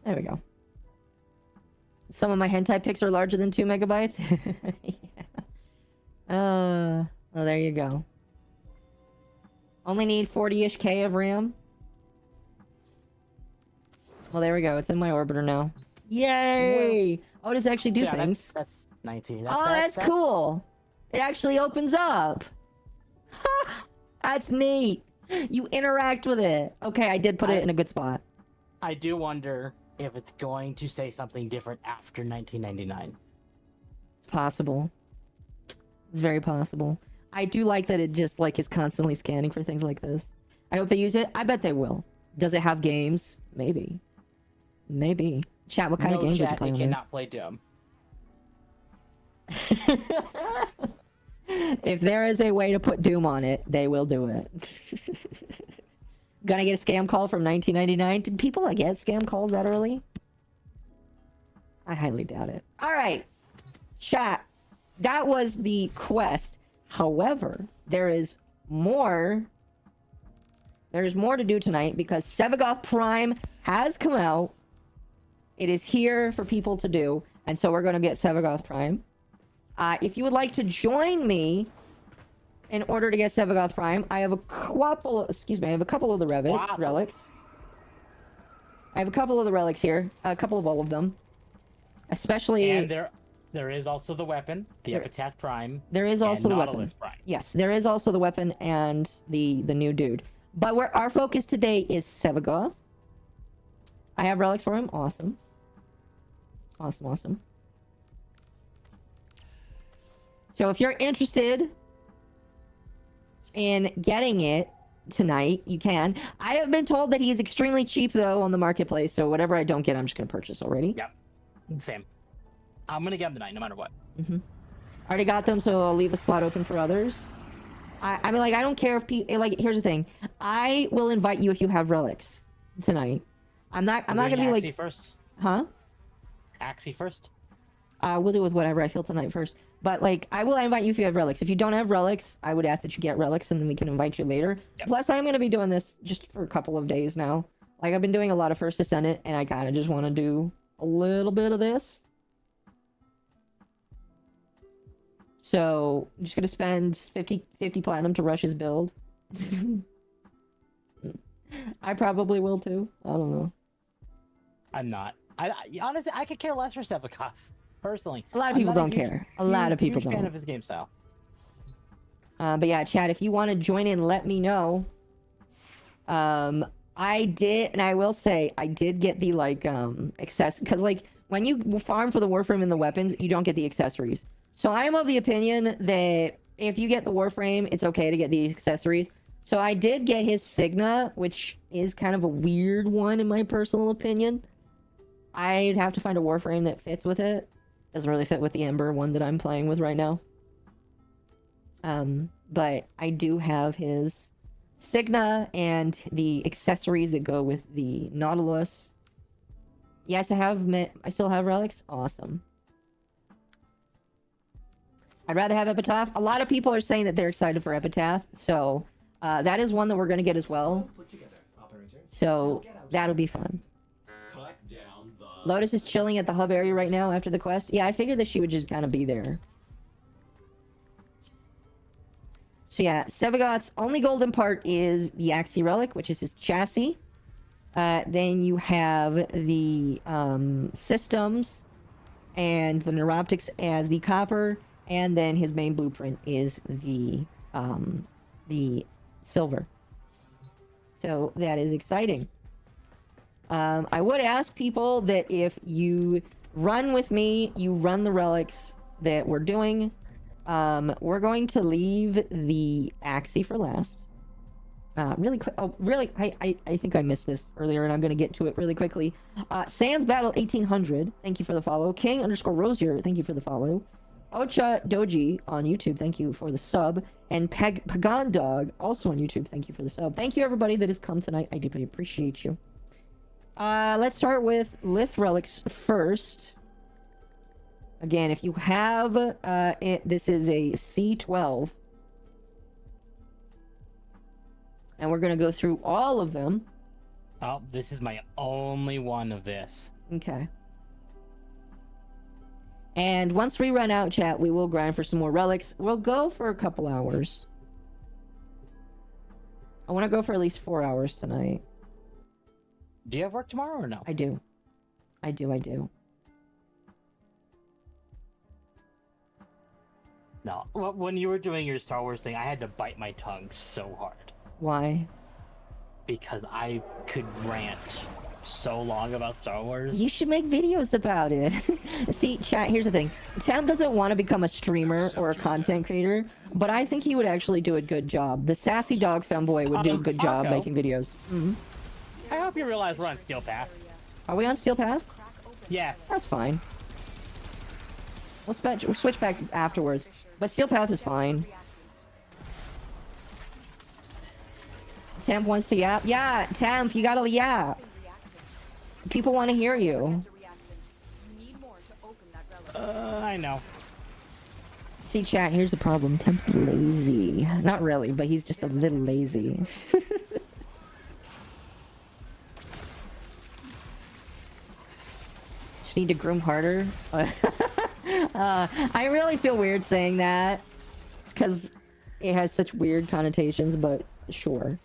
There we go. Some of my hentai pics are larger than 2 megabytes. Yeah. Well, there you go. Only need 40-ish K of RAM. Well, there we go. It's in my orbiter now. Yay! Oh, does it actually do So, yeah, things? That's 19. Oh, that's cool. It actually opens up. That's neat. You interact with it. Okay, I did put it in a good spot. I do wonder if it's going to say something different after 1999. Possible. It's very possible. I do like that it just like is constantly scanning for things like this. I hope they use it. I bet they will. Does it have games? Maybe. Maybe. Chat, what kind of games did you play on it this? cannot play Doom. If there is a way to put Doom on it, they will do it. Gonna get a scam call from 1999? Did people get scam calls that early? I highly doubt it. Alright. Chat. That was the quest. However, there is more. There's more to do tonight because Sevagoth Prime has come out. It is here for people to do. And so we're going to get Sevagoth Prime. If you would like to join me in order to get Sevagoth Prime, I have a couple, I have a couple of the relics. I have a couple of the relics here. A couple of all of them. Especially... And there is also the weapon, the Epitaph Prime. There is also the Nautilus weapon. Prime. Yes, there is also the weapon and the new dude. But where our focus today is Sevagoth. I have relics for him. Awesome. Awesome, awesome. So if you're interested in getting it tonight, you can. I have been told that he is extremely cheap, though, on the marketplace. So whatever I don't get, I'm just going to purchase already. Yep. Same. I'm going to get him tonight, no matter what. Mm-hmm. I already got them, so I'll leave a slot open for others. I mean, like, I don't care if people... Like, here's the thing. I will invite you if you have relics tonight. I'm not going to be like... Axie first? Huh? Axie first? We'll do with whatever I feel tonight first. But, like, I will invite you if you have relics. If you don't have relics, I would ask that you get relics, and then we can invite you later. Yep. Plus, I'm going to be doing this just for a couple of days now. Like, I've been doing a lot of First Ascendant, and I kind of just want to do a little bit of this. So, I'm just going to spend 50 platinum to rush his build. I probably will, too. I don't know. I'm not. Honestly, I could care less for Sevagoth. Personally, A lot of people don't care. A lot of people huge fan don't. of his game style. But yeah, chat, if you want to join in, let me know. I did, and I will say, I did get the, like, access, because, like, when you farm for the Warframe and the weapons, you don't get the accessories. So I am of the opinion that if you get the Warframe, it's okay to get the accessories. So I did get his Signa, which is kind of a weird one in my personal opinion. I'd have to find a Warframe that fits with it. Doesn't really fit with the Ember one that I'm playing with right now. But I do have his Signa and the accessories that go with the Nautilus. Yes, I still have relics. Awesome. I'd rather have Epitaph. A lot of people are saying that they're excited for Epitaph, so that is one that we're going to get as well. So that'll be fun. Lotus is chilling at the hub area right now after the quest. Yeah, I figured that she would just kind of be there. So yeah, Sevagoth's only golden part is the Axie Relic, which is his chassis. Then you have the systems and the neuroptics as the copper, and then his main blueprint is the silver. So that is exciting. I would ask people that if you run with me, you run the relics that we're doing. We're going to leave the Axie for last. Really quick. Oh, really? I think I missed this earlier, and I'm going to get to it really quickly. Sans Battle 1800, thank you for the follow. King_Rosier, thank you for the follow. Ocha Doji on YouTube, thank you for the sub. And Pagan Dog, also on YouTube, thank you for the sub. Thank you everybody that has come tonight. I deeply appreciate you. Let's start with Lith Relics first. Again, if you have this is a C12. And we're gonna go through all of them. Oh, this is my only one of this. Okay. And once we run out, chat, we will grind for some more relics. We'll go for a couple hours. I want to go for at least 4 hours tonight. Do you have work tomorrow or no? I do. I do. No. When you were doing your Star Wars thing, I had to bite my tongue so hard. Why? Because I could rant so long about Star Wars. You should make videos about it. See, chat, here's the thing. Tam doesn't want to become a streamer or a content creator, but I think he would actually do a good job. The sassy dog femboy would do a good job making videos. Mm-hmm. I hope you realize we're on Steel Path. Are we on Steel Path? Yes. That's fine. We'll switch back afterwards. But Steel Path is fine. Temp wants to yap. Yeah, Temp, you gotta yap. People want to hear you. I know. See, chat, here's the problem. Temp's lazy. Not really, but he's just a little lazy. Just need to groom harder. I really feel weird saying that. Because it has such weird connotations, but sure.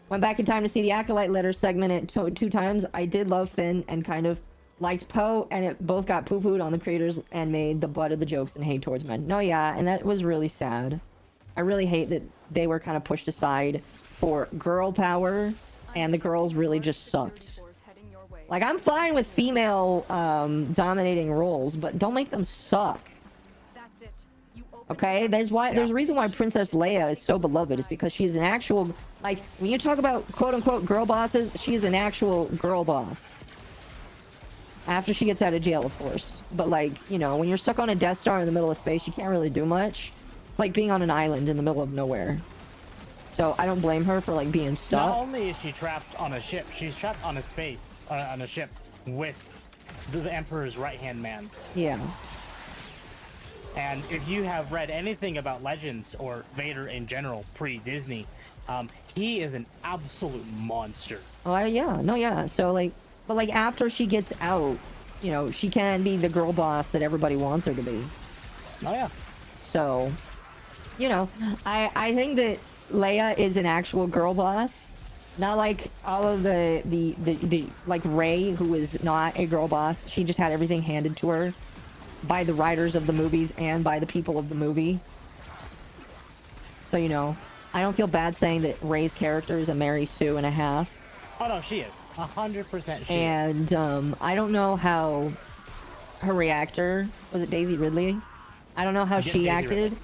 Went back in time to see the Acolyte letter segment two times. I did love Finn and kind of liked Poe, and it both got poo-pooed on the creators and made the butt of the jokes and hate towards men. No, yeah, and that was really sad. I really hate that they were kind of pushed aside for girl power, and the girls really just sucked. Like, I'm fine with female dominating roles, but don't make them suck. Okay, there's a reason why Princess Leia is so beloved. Is because she's an actual, like, when you talk about quote-unquote girl bosses, she's an actual girl boss. After she gets out of jail, of course. But, like, you know, when you're stuck on a Death Star in the middle of space, you can't really do much. It's like being on an island in the middle of nowhere. So I don't blame her for, like, being stuck. Not only is she trapped on a ship, she's trapped on a on a ship with the Emperor's right-hand man. Yeah. And if you have read anything about Legends or Vader in general pre-Disney, he is an absolute monster. Oh, yeah. No, yeah. So, like, but, like, after she gets out, you know, she can be the girl boss that everybody wants her to be. Oh, yeah. So, you know, I think that Leia is an actual girl boss. Not like all of the like Rey, who is not a girl boss. She just had everything handed to her by the writers of the movies and by the people of the movie. So, you know, I don't feel bad saying that Rey's character is a Mary Sue and a half. Oh, no, she is. 100% she is. And, I don't know how her reactor, was it Daisy Ridley? I don't know how she acted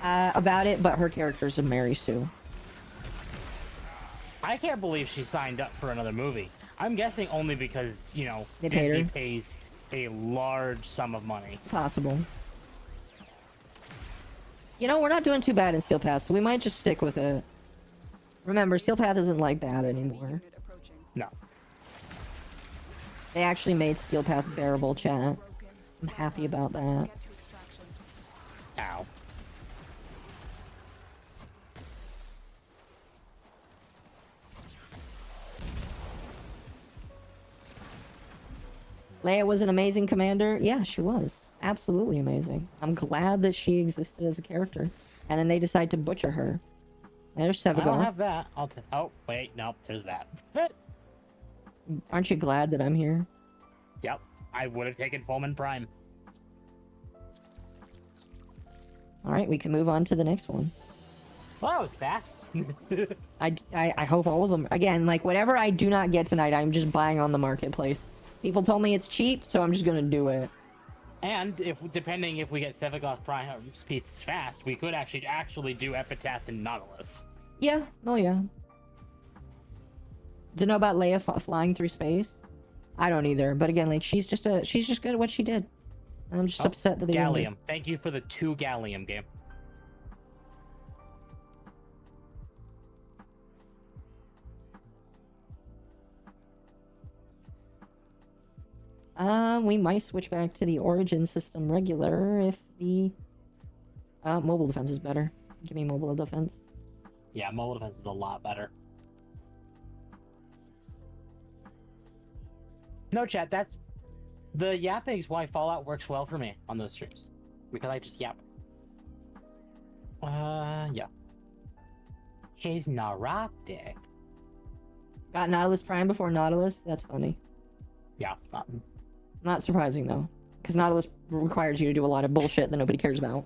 about it, but her character's a Mary Sue. I can't believe she signed up for another movie. I'm guessing only because, you know, Disney pays a large sum of money. Possible. You know, we're not doing too bad in Steel Path, so we might just stick with it. Remember, Steel Path isn't like bad anymore. No. They actually made Steel Path bearable, chat. I'm happy about that. Ow. Leia was an amazing commander. Yeah, she was. Absolutely amazing. I'm glad that she existed as a character. And then they decide to butcher her. There's Sevagoth. I don't have that. Oh, wait, nope, there's that. Aren't you glad that I'm here? Yep, I would have taken Fulman Prime. Alright, we can move on to the next one. Well, that was fast. I hope all of them... Again, like, whatever I do not get tonight, I'm just buying on the marketplace. People told me it's cheap, so I'm just gonna do it. And depending if we get Sevagoth Prime pieces fast, we could actually do Epitaph and Nautilus. Yeah. Oh yeah. Do you know about Leia flying through space? I don't either. But again, like she's just good at what she did. I'm just upset that they didn't. Gallium. Thank you for the 2 Gallium game. We might switch back to the Origin system regular if the mobile defense is better. Give me mobile defense. Yeah, mobile defense is a lot better. No, chat, that's... The yapping is why Fallout works well for me on those streams. Because I just yap. Yeah. He's neurotic. Got Nautilus Prime before Nautilus? That's funny. Yeah. Not surprising, though. Because Nautilus requires you to do a lot of bullshit that nobody cares about.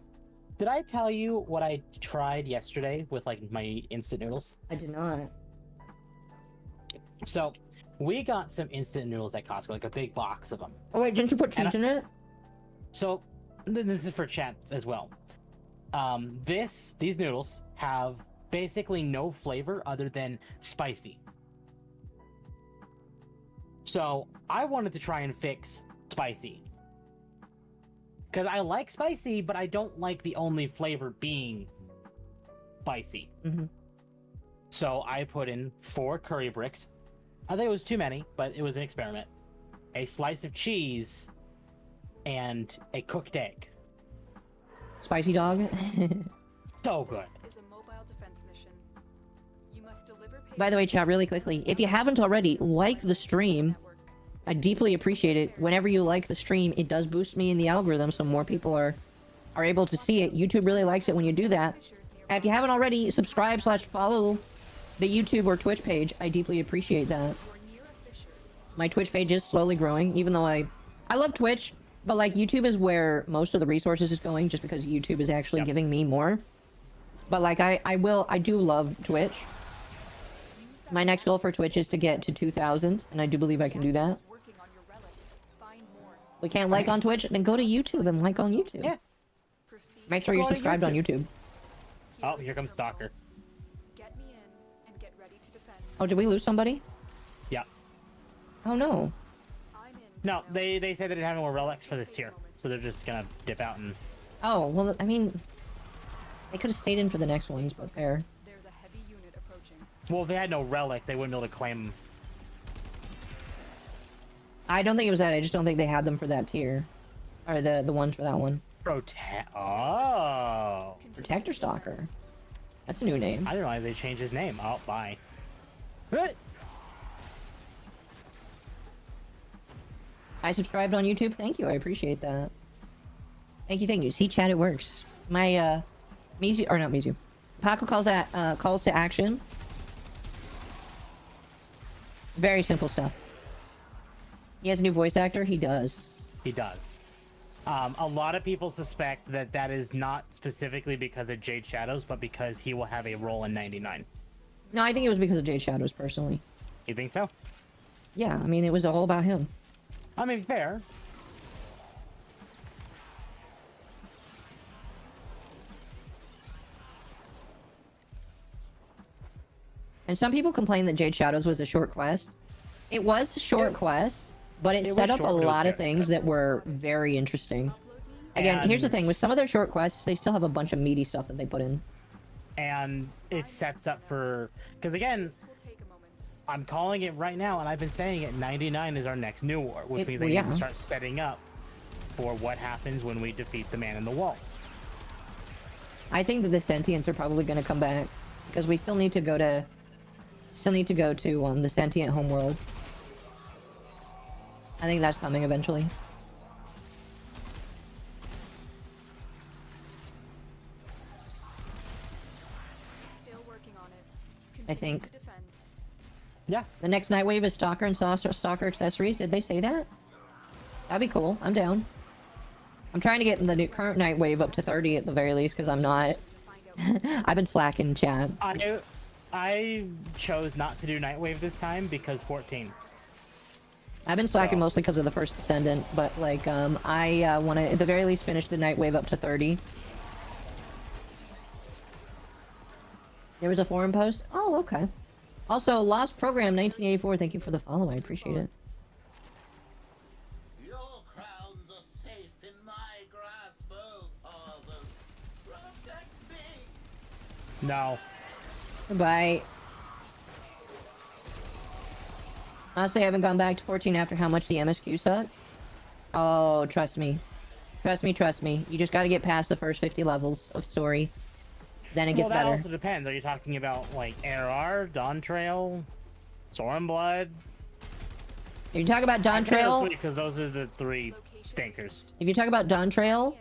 Did I tell you what I tried yesterday with, like, my instant noodles? I did not. So, we got some instant noodles at Costco, like a big box of them. Oh, wait, didn't you put cheese in it? So, this is for chat as well. These noodles have basically no flavor other than spicy. So, I wanted to try and fix spicy. Because I like spicy, but I don't like the only flavor being spicy. Mm-hmm. So, I put in 4 curry bricks. I think it was too many, but it was an experiment. A slice of cheese, and a cooked egg. Spicy dog? So good. This is a mobile defense mission. You must deliver By the way, chat, really quickly, if you haven't already, like the stream. I deeply appreciate it. Whenever you like the stream, it does boost me in the algorithm, so more people are able to see it. YouTube really likes it when you do that. And if you haven't already, subscribe/follow the YouTube or Twitch page. I deeply appreciate that. My Twitch page is slowly growing, even though I love Twitch, but like YouTube is where most of the resources is going, just because YouTube is actually giving me more. But like I do love Twitch. My next goal for Twitch is to get to 2,000, and I do believe I can do that. We can't like on Twitch? Then go to YouTube and like on YouTube. Yeah. Make sure you're subscribed on YouTube. Oh, here comes Stalker. Get me in and get ready to defend. Oh, did we lose somebody? Yeah. Oh no. No, they say they didn't have any more relics for this tier, so they're just gonna dip out and... Oh, well, I mean... They could have stayed in for the next ones, but fair. There's a heavy unit approaching. Well, if they had no relics, they wouldn't be able to claim them. I don't think it was that, I just don't think they had them for that tier. Or the ones for that one. Oh. Protector Stalker. That's a new name. I didn't realize they changed his name. Oh, bye. I subscribed on YouTube. Thank you. I appreciate that. Thank you. See, chat, it works. My, Mizu, or not Mizu. Pako calls to action. Very simple stuff. He has a new voice actor? He does. He does. A lot of people suspect that that is not specifically because of Jade Shadows, but because he will have a role in 99. No, I think it was because of Jade Shadows, personally. You think so? Yeah, I mean, it was all about him. I mean, fair. And some people complain that Jade Shadows was a short quest. It was a short quest, but it set up a lot of things that were very interesting. Again, here's the thing. With some of their short quests, they still have a bunch of meaty stuff that they put in. And it sets up for... Because again, I'm calling it right now, and I've been saying it, 99 is our next new war, which means they need to start setting up for what happens when we defeat the man in the wall. I think that the Sentients are probably going to come back, because we still need to go to... the Sentient homeworld. I think that's coming eventually. Still working on it. I think. Yeah. The next night wave is Stalker and Stalker accessories. Did they say that? That'd be cool. I'm down. I'm trying to get the new current night wave up to 30 at the very least, because I'm not... I've been slacking, chat. I chose not to do Nightwave this time because 14. I've been slacking mostly because of the first Descendant, but like, I want to at the very least finish the night wave up to 30. There was a forum post? Oh, okay. Also, Lost Program 1984, thank you for the follow, I appreciate it. Your crowns are safe in my No. Bye. Honestly, I haven't gone back to 14 after how much the MSQ sucked. Oh, trust me. Trust me. You just gotta get past the first 50 levels of story. Then it gets that better. Also depends. Are you talking about, like, ARR, Dawn Trail, Stormblood? If you talk about Dawn Trail... Because those are the 3 stinkers. If you talk about Dawn Trail,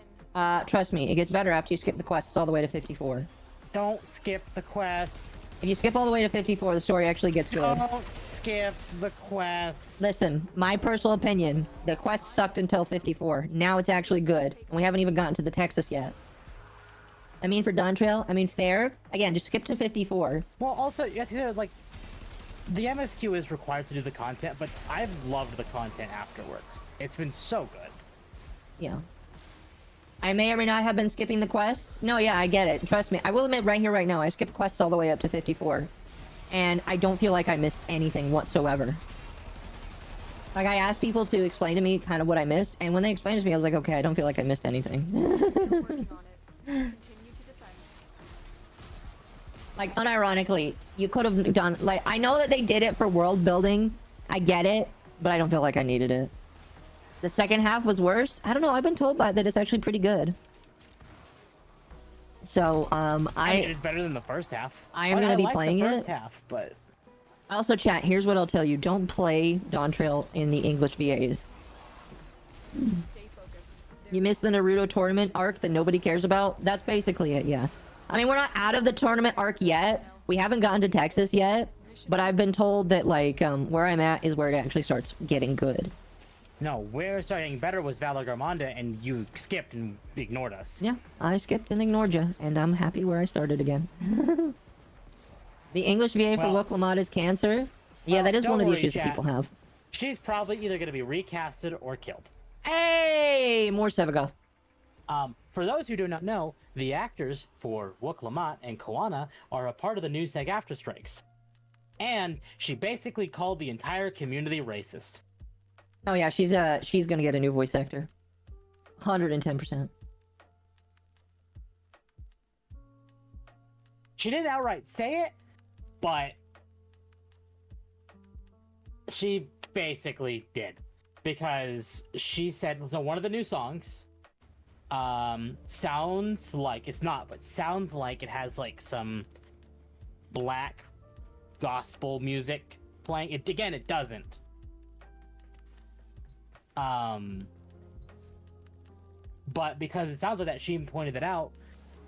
trust me, it gets better after you skip the quests all the way to 54. Don't skip the quests. If you skip all the way to 54, the story actually gets good. Don't skip the quests. Listen, my personal opinion, the quest sucked until 54. Now it's actually good. And we haven't even gotten to the Texas yet. I mean, for Dawn Trail, I mean, fair. Again, just skip to 54. Well, also, you have to consider, like, the MSQ is required to do the content, but I've loved the content afterwards. It's been so good. Yeah. I may or may not have been skipping the quests. No, yeah, I get it. Trust me. I will admit right here, right now, I skipped quests all the way up to 54. And I don't feel like I missed anything whatsoever. Like, I asked people to explain to me kind of what I missed, and when they explained it to me, I was like, okay, I don't feel like I missed anything. Like, unironically, you could have done... Like, I know that they did it for world building. I get it, but I don't feel like I needed it. The second half was worse. I don't know. I've been told by that it's actually pretty good. So, I mean, it's better than the first half. I am gonna be playing the it. first half, but Also, chat. Here's what I'll tell you: don't play Dawn Trail in the English VAs. You missed the Naruto tournament arc that nobody cares about. That's basically it. Yes. I mean, we're not out of the tournament arc yet. We haven't gotten to Texas yet, but I've been told that like where I'm at is where it actually starts getting good. no, where starting better was Valor Garmonda, and you skipped and ignored us. Yeah, I skipped and ignored you, and I'm happy where I started again. The English VA for Wuklamad is cancer. Yeah, that is don't one of the worry, issues that chat. people have. She's probably either going to be recasted or killed. Hey, more Sevagoth. For those who do not know, the actors for Wuklamad and Koana are a part of the new SAG-AFTRA strikes. And she basically called the entire community racist. Oh yeah, she's gonna get a new voice actor. 110%. She didn't outright say it, but she basically did. Because she said, so one of the new songs sounds like, it's not, but sounds like it has like some black gospel music playing. It again, it doesn't. But because it sounds like that, she pointed it out,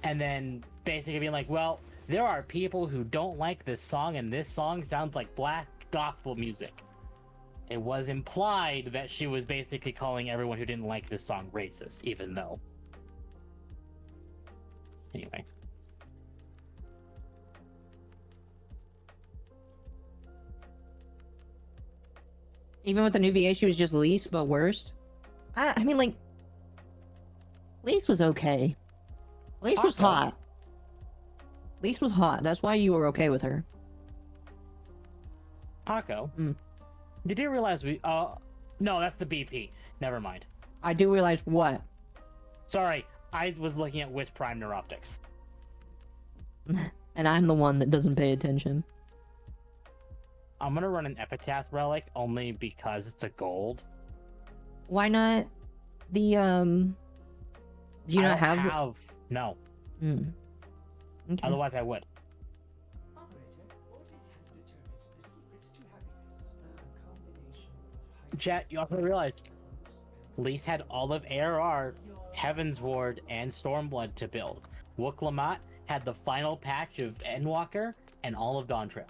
and then basically being like, well, there are people who don't like this song, and this song sounds like black gospel music. It was implied that she was basically calling everyone who didn't like this song racist, even though. Anyway. Even with the new VA, she was just least, but worst. I mean, like, least was okay. Least was hot. Least was hot. That's why you were okay with her. Occo. Did you realize we... no, that's the BP. Never mind. I do realize what? Sorry, I was looking at Wisp Prime Neuroptics. And I'm the one that doesn't pay attention. I'm gonna run an Epitaph Relic only because it's a gold. Why not the, Do you not have... No. Okay. Otherwise I would. Chat, you also realize Lise had all of ARR, Heaven's Ward, and Stormblood to build. Wuklamad had the final patch of Endwalker and all of Dawn Trail.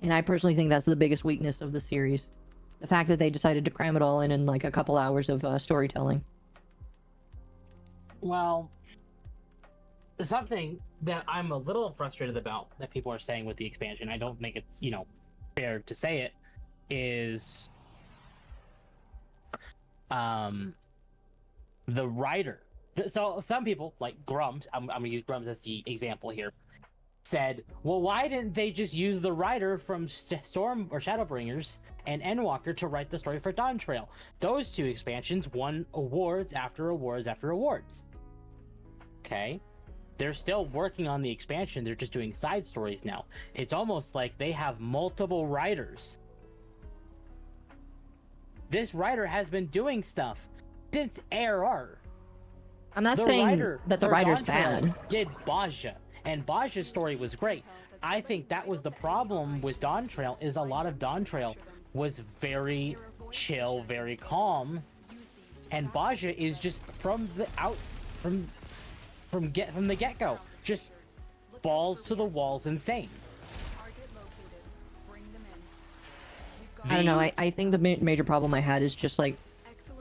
And I personally think that's the biggest weakness of the series. The fact that they decided to cram it all in like a couple hours of storytelling. Well, something that I'm a little frustrated about that people are saying with the expansion, I don't think it's, fair to say it, is the writer. So some people, like Grums, I'm gonna use Grums as the example here, said, well, why didn't they just use the writer from Storm or Shadowbringers and Endwalker to write the story for Dawn Trail? Those two expansions won awards after awards after awards. Okay? They're still working on the expansion. They're just doing side stories now. It's almost like they have multiple writers. This writer has been doing stuff since ARR. I'm not saying that the writer's Dawn Trail bad. did Baja, and Baja's story was great. I think that was the problem with Dawn Trail, is a lot of Dawn Trail was very chill, very calm, and Baja is just from the get-go, just balls to the walls insane. I don't know. I think the major problem I had is just like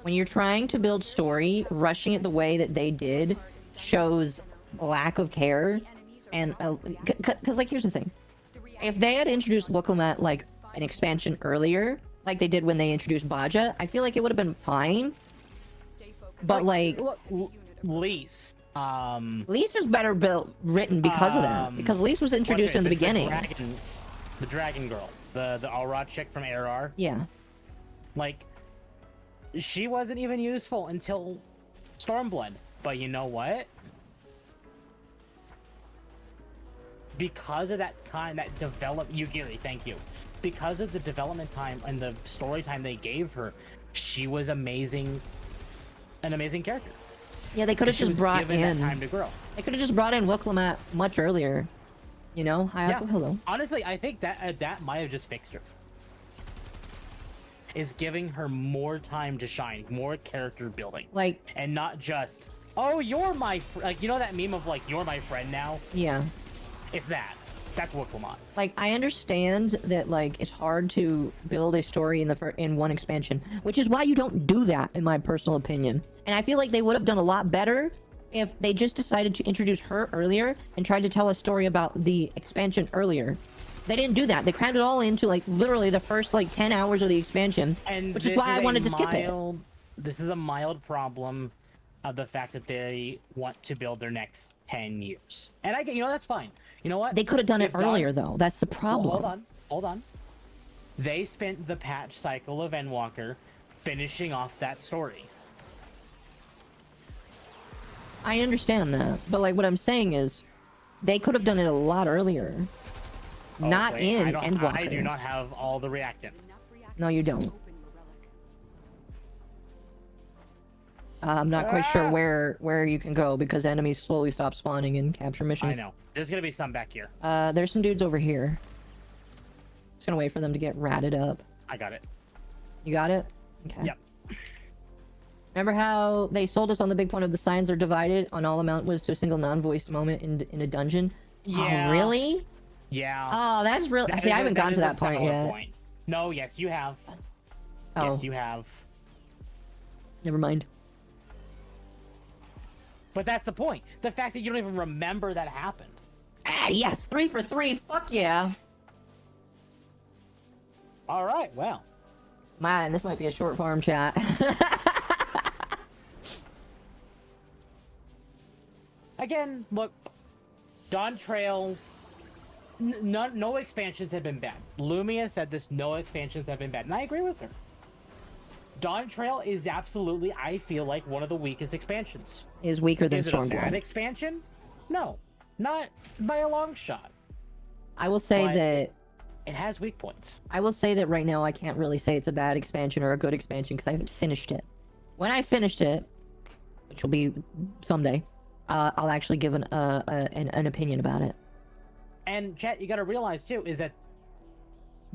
when you're trying to build story, rushing it the way that they did shows lack of care. And because like here's the thing, if they had introduced Wookiee at like an expansion earlier, like they did when they introduced Baja, I feel like it would have been fine. But like Lise. Lise is better written because of that. Because Lise was introduced in the beginning. The dragon girl, the Alrod chick from ARR. Yeah. Like, she wasn't even useful until Stormblood. But you know what? Because of that time, that Yugiri, thank you. Because of the development time and the story time they gave her, she was amazing. An amazing character. Yeah, they could have just brought in that time to grow. They could have just brought in Wookiee much earlier. You know, hello. Honestly, I think that might have just fixed her. Is giving her more time to shine, more character building, like, and not just, oh, you're my like, you know that meme of like, you're my friend now. Yeah. It's that. That's Wookiee. Like, I understand that like it's hard to build a story in one expansion, which is why you don't do that, in my personal opinion. And I feel like they would have done a lot better if they just decided to introduce her earlier and tried to tell a story about the expansion earlier. They didn't do that. They crammed it all into like literally the first like 10 hours of the expansion, which is why I wanted to skip it. This is a mild problem of the fact that they want to build their next 10 years. And I get, that's fine. You know what? They could have done it earlier though. That's the problem. Well, hold on. They spent the patch cycle of Endwalker finishing off that story. I understand that, but like what I'm saying is, they could have done it a lot earlier. Not in Endwalker. I do not have all the reactant. No, you don't. I'm not quite sure where you can go because enemies slowly stop spawning in capture missions. I know. There's gonna be some back here. There's some dudes over here. Just gonna wait for them to get ratted up. I got it. You got it? Okay. Yep. Remember how they sold us on the big point of the signs are divided on all amount was to a single non-voiced moment in a dungeon? Yeah. Oh, really? Yeah. Oh, that's real. See, I haven't gotten to that point yet. No, yes, you have. Oh. Yes, you have. Never mind. But that's the point. The fact that you don't even remember that happened. Ah, yes, 3 for 3. Fuck yeah. All right, well. Man, this might be a short farm chat. Again, look, Dawn Trail, no expansions have been bad. Lumia said this, no expansions have been bad, and I agree with her. Dawn Trail is absolutely, I feel like, one of the weakest expansions. Is weaker than Stormblood. Is it a bad Stormblood. expansion? No, not by a long shot. I will say that it has weak points. I will say that right now I can't really say it's a bad expansion or a good expansion because I haven't finished it. When I finished it, which will be someday, I'll actually give an opinion about it. And chat, you got to realize too is that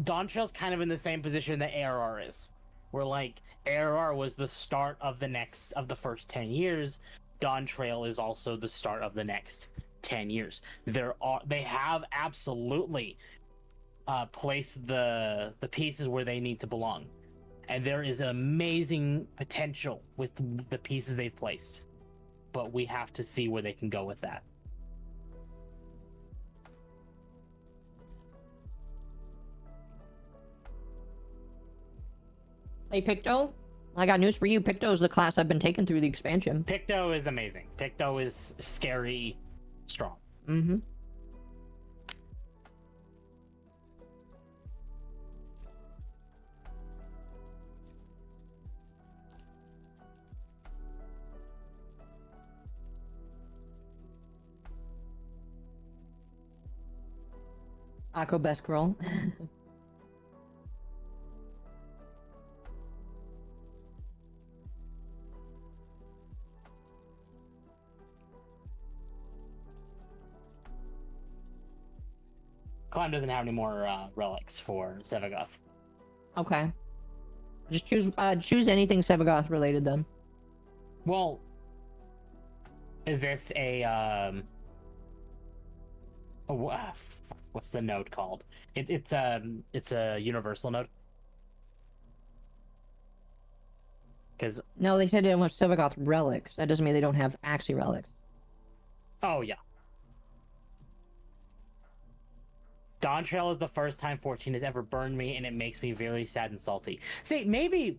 Dawn Trail's kind of in the same position that ARR is, where like ARR was the start of the first 10 years. Dawn Trail is also the start of the next 10 years. They have absolutely placed the pieces where they need to belong, and there is an amazing potential with the pieces they've placed. But we have to see where they can go with that. Hey, Picto? I got news for you. Picto is the class I've been taking through the expansion. Picto is amazing. Picto is scary strong. Mm-hmm. Occo best girl. Climb doesn't have any more relics for Sevagoth. Okay. Just choose anything Sevagoth related then. Well, is this a what's the node called? It's a universal node. Because No, they said they don't have Sevagoth relics. That doesn't mean they don't have Axie relics. oh yeah. Dawn Trail is the first time 14 has ever burned me, and it makes me very sad and salty. See, maybe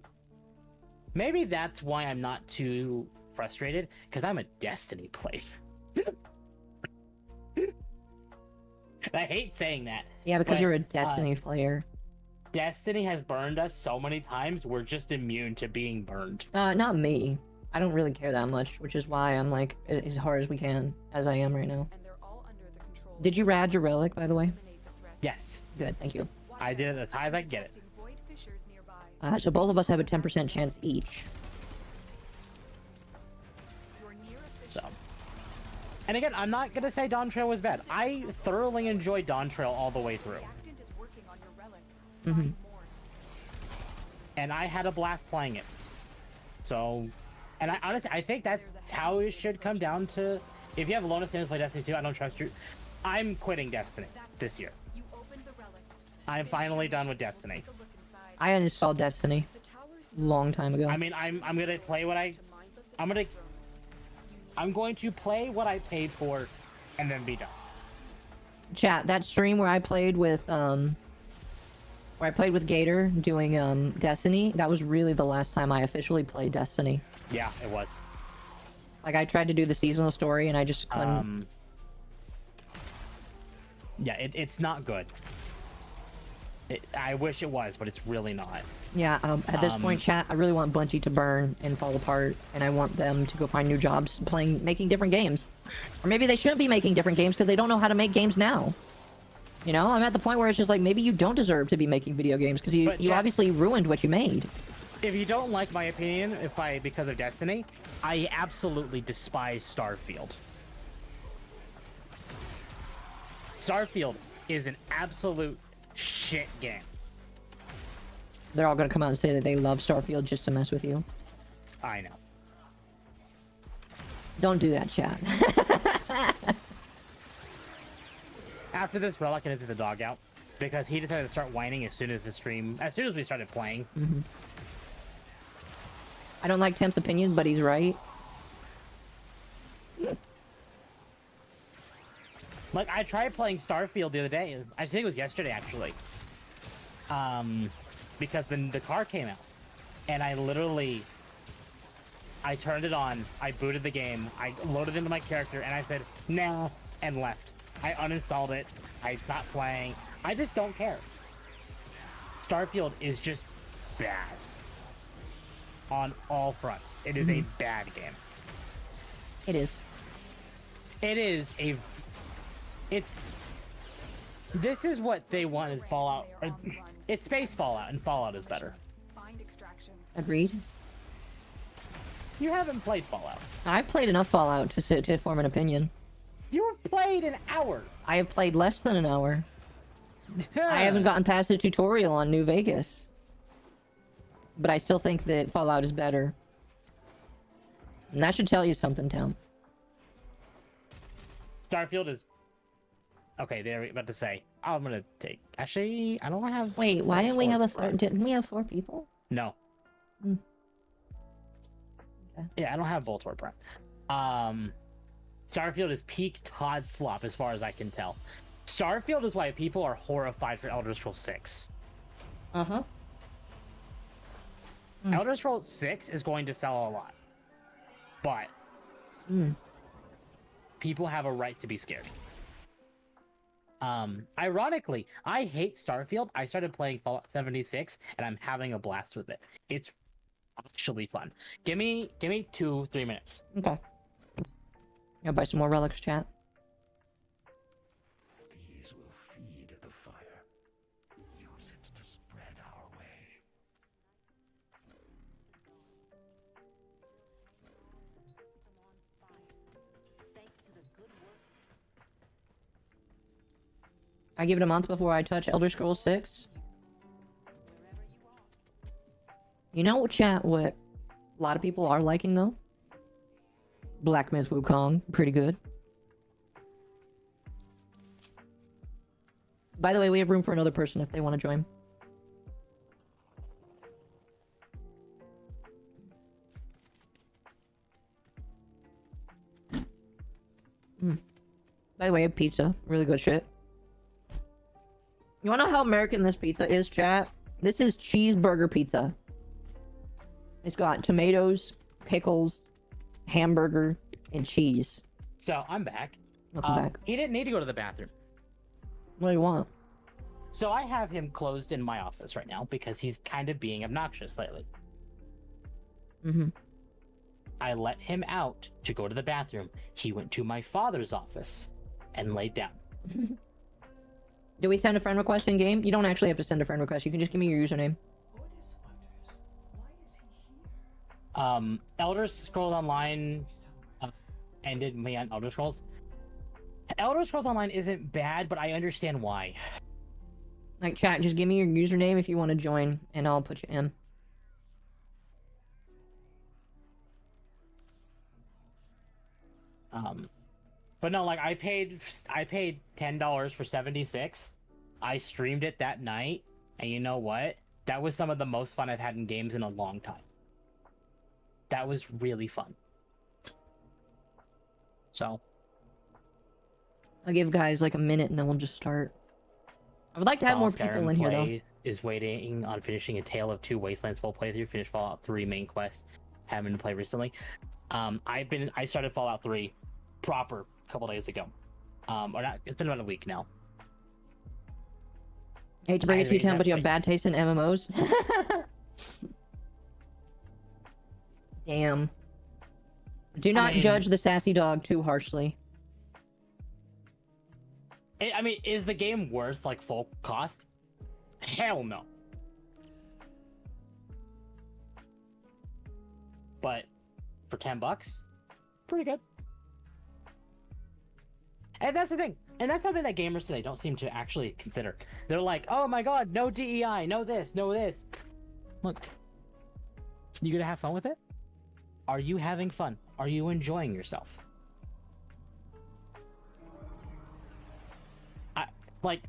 that's why I'm not too frustrated, because I'm a Destiny player. I hate saying that. Yeah, because but, you're a Destiny player. Destiny has burned us so many times, we're just immune to being burned. Not me. I don't really care that much, which is why I'm like as hard as we can, as I am right now. Did you rad your relic, by the way? Yes. Good, thank you. I did it as high as I could get it. So both of us have a 10% chance each. So. And again, I'm not going to say Dawn Trail was bad. I thoroughly enjoyed Dawn Trail all the way through. Mm-hmm. And I had a blast playing it. So, and I honestly, I think that's how it should come down to, if you have Lotus Eaters play Destiny 2, I don't trust you. I'm quitting Destiny this year. I'm finally done with Destiny. I uninstalled Destiny long time ago. I mean, I'm gonna play what I'm going to play what I paid for, and then be done. Chat, that stream where I played with Gator doing Destiny, that was really the last time I officially played Destiny. Yeah, it was. Like, I tried to do the seasonal story and I just couldn't. Yeah, it's not good. I wish it was, but it's really not. Yeah, at this point, chat, I really want Bungie to burn and fall apart, and I want them to go find new jobs making different games. Or maybe they shouldn't be making different games because they don't know how to make games now. You know, I'm at the point where it's just like, maybe you don't deserve to be making video games because you obviously ruined what you made. If you don't like my opinion, because of Destiny, I absolutely despise Starfield. Starfield is an absolute shit game. They're all gonna come out and say that they love Starfield just to mess with you. I know. Don't do that, chat. After this, Relic into the dog out because he decided to start whining as soon as we started playing. Mm-hmm. I don't like Temp's opinion, but he's right. Like, I tried playing Starfield the other day. I think it was yesterday, actually. Because the car came out. And I turned it on, I booted the game, I loaded into my character, and I said, nah, and left. I uninstalled it, I stopped playing. I just don't care. Starfield is just bad. On all fronts. It is a bad game. It is. It is a... This is what they wanted Fallout... It's space Fallout, and Fallout is better. Agreed. You haven't played Fallout. I've played enough Fallout to form an opinion. You have played an hour! I have played less than an hour. I haven't gotten past the tutorial on New Vegas. But I still think that Fallout is better. And that should tell you something, Tom. Starfield is... Okay, they're about to say. I'm gonna take... Actually, I don't have... Wait, why didn't we have a third? Didn't we have 4 people? No. Hmm. Okay. Yeah, I don't have Voltor Prime. Starfield is peak Todd slop as far as I can tell. Starfield is why people are horrified for Elder Scrolls 6. Uh-huh. Elder Scrolls 6 is going to sell a lot. But people have a right to be scared. Ironically, I hate Starfield. I started playing Fallout 76 and I'm having a blast with it. It's actually fun. Give me 2-3 minutes. Okay. I'll buy some more relics, chat. These will feed the fire. I give it a month before I touch Elder Scrolls 6. You know, chat, what a lot of people are liking, though? Black Myth Wukong. Pretty good. By the way, we have room for another person if they want to join. By the way, I have pizza. Really good shit. You wanna know how American this pizza is, chat? This is cheeseburger pizza. It's got tomatoes, pickles, hamburger, and cheese. So, I'm back. Welcome back. He didn't need to go to the bathroom. What do you want? So I have him closed in my office right now because he's kind of being obnoxious lately. Mm-hmm. I let him out to go to the bathroom. He went to my father's office and laid down. Do we send a friend request in game? You don't actually have to send a friend request. You can just give me your username. Elder Scrolls Online ended me on Elder Scrolls. Elder Scrolls Online isn't bad, but I understand why. Like, chat, just give me your username if you want to join, and I'll put you in. But no, like, I paid $10 for 76. I streamed it that night, and you know what? That was some of the most fun I've had in games in a long time. That was really fun. So, I'll give guys like a minute, and then we'll just start. I would like to have more people in here, though. Is waiting on finishing A Tale of Two Wastelands full playthrough. Finished Fallout 3 main quest. Haven't been to play recently. I started Fallout 3 proper a couple days ago. Or not. It's been about a week now. I hate to bring it to you, Tim, but you have bad taste in MMOs. Damn. Do not judge the sassy dog too harshly. I mean, is the game worth like full cost? Hell no. But for $10, pretty good. And that's the thing. And that's something that gamers today don't seem to actually consider. They're like, oh my god, no DEI, no this, no this. Look, you gonna have fun with it? Are you having fun? Are you enjoying yourself? Like,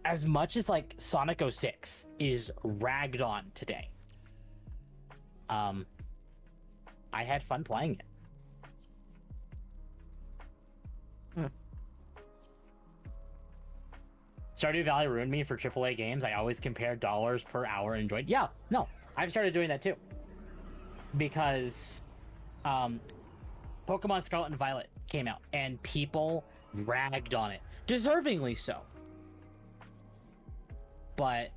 as much as like Sonic 06 is ragged on today, I had fun playing it. Stardew Valley ruined me for AAA games. I always compare dollars per hour enjoyed. Yeah, no, I've started doing that too. Because Pokemon Scarlet and Violet came out and people ragged on it. Deservingly so. But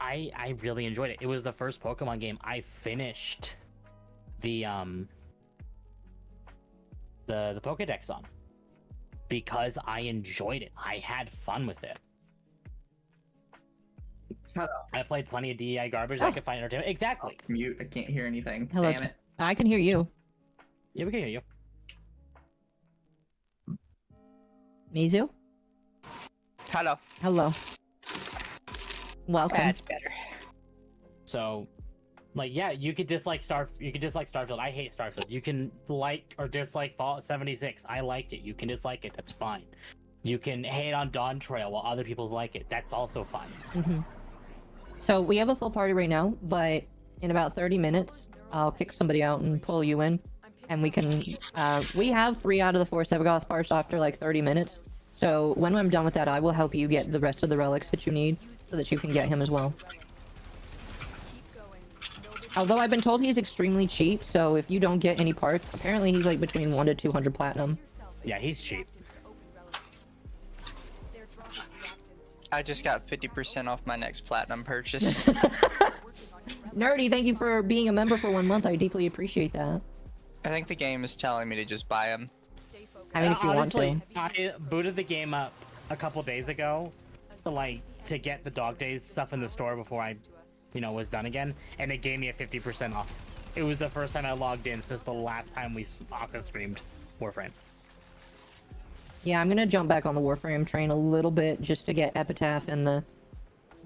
I really enjoyed it. It was the first Pokemon game I finished the Pokédex on. Because I enjoyed it. I had fun with it. Hello. I played plenty of DEI garbage. I could find entertainment. Exactly. Oh, mute. I can't hear anything. Hello. Damn it. I can hear you. Yeah, we can hear you. Mizu? Hello. Hello. Welcome. That's better. So, like, yeah, you could dislike Starfield. I hate Starfield. You can like or dislike Fallout 76. I liked it. You can dislike it. That's fine. You can hate on Dawn Trail while other people's like it. That's also fine. Mm-hmm. So we have a full party right now, but in about 30 minutes, I'll kick somebody out and pull you in, and we can. We have 3 out of the 4 Sevagoth parts after like 30 minutes. So when I'm done with that, I will help you get the rest of the relics that you need, so that you can get him as well. Although I've been told he's extremely cheap, so if you don't get any parts, apparently he's like between 1 to 200 platinum. Yeah, he's cheap. I just got 50% off my next platinum purchase. Nerdy, thank you for being a member for 1 month. I deeply appreciate that. I think the game is telling me to just buy them. I mean, if you Honestly, want I booted the game up a couple days ago, to get the Dog Days stuff in the store before I, was done again, and it gave me a 50% off. It was the first time I logged in since the last time we Occo streamed. Warframe. Yeah, I'm gonna jump back on the Warframe train a little bit just to get Epitaph and the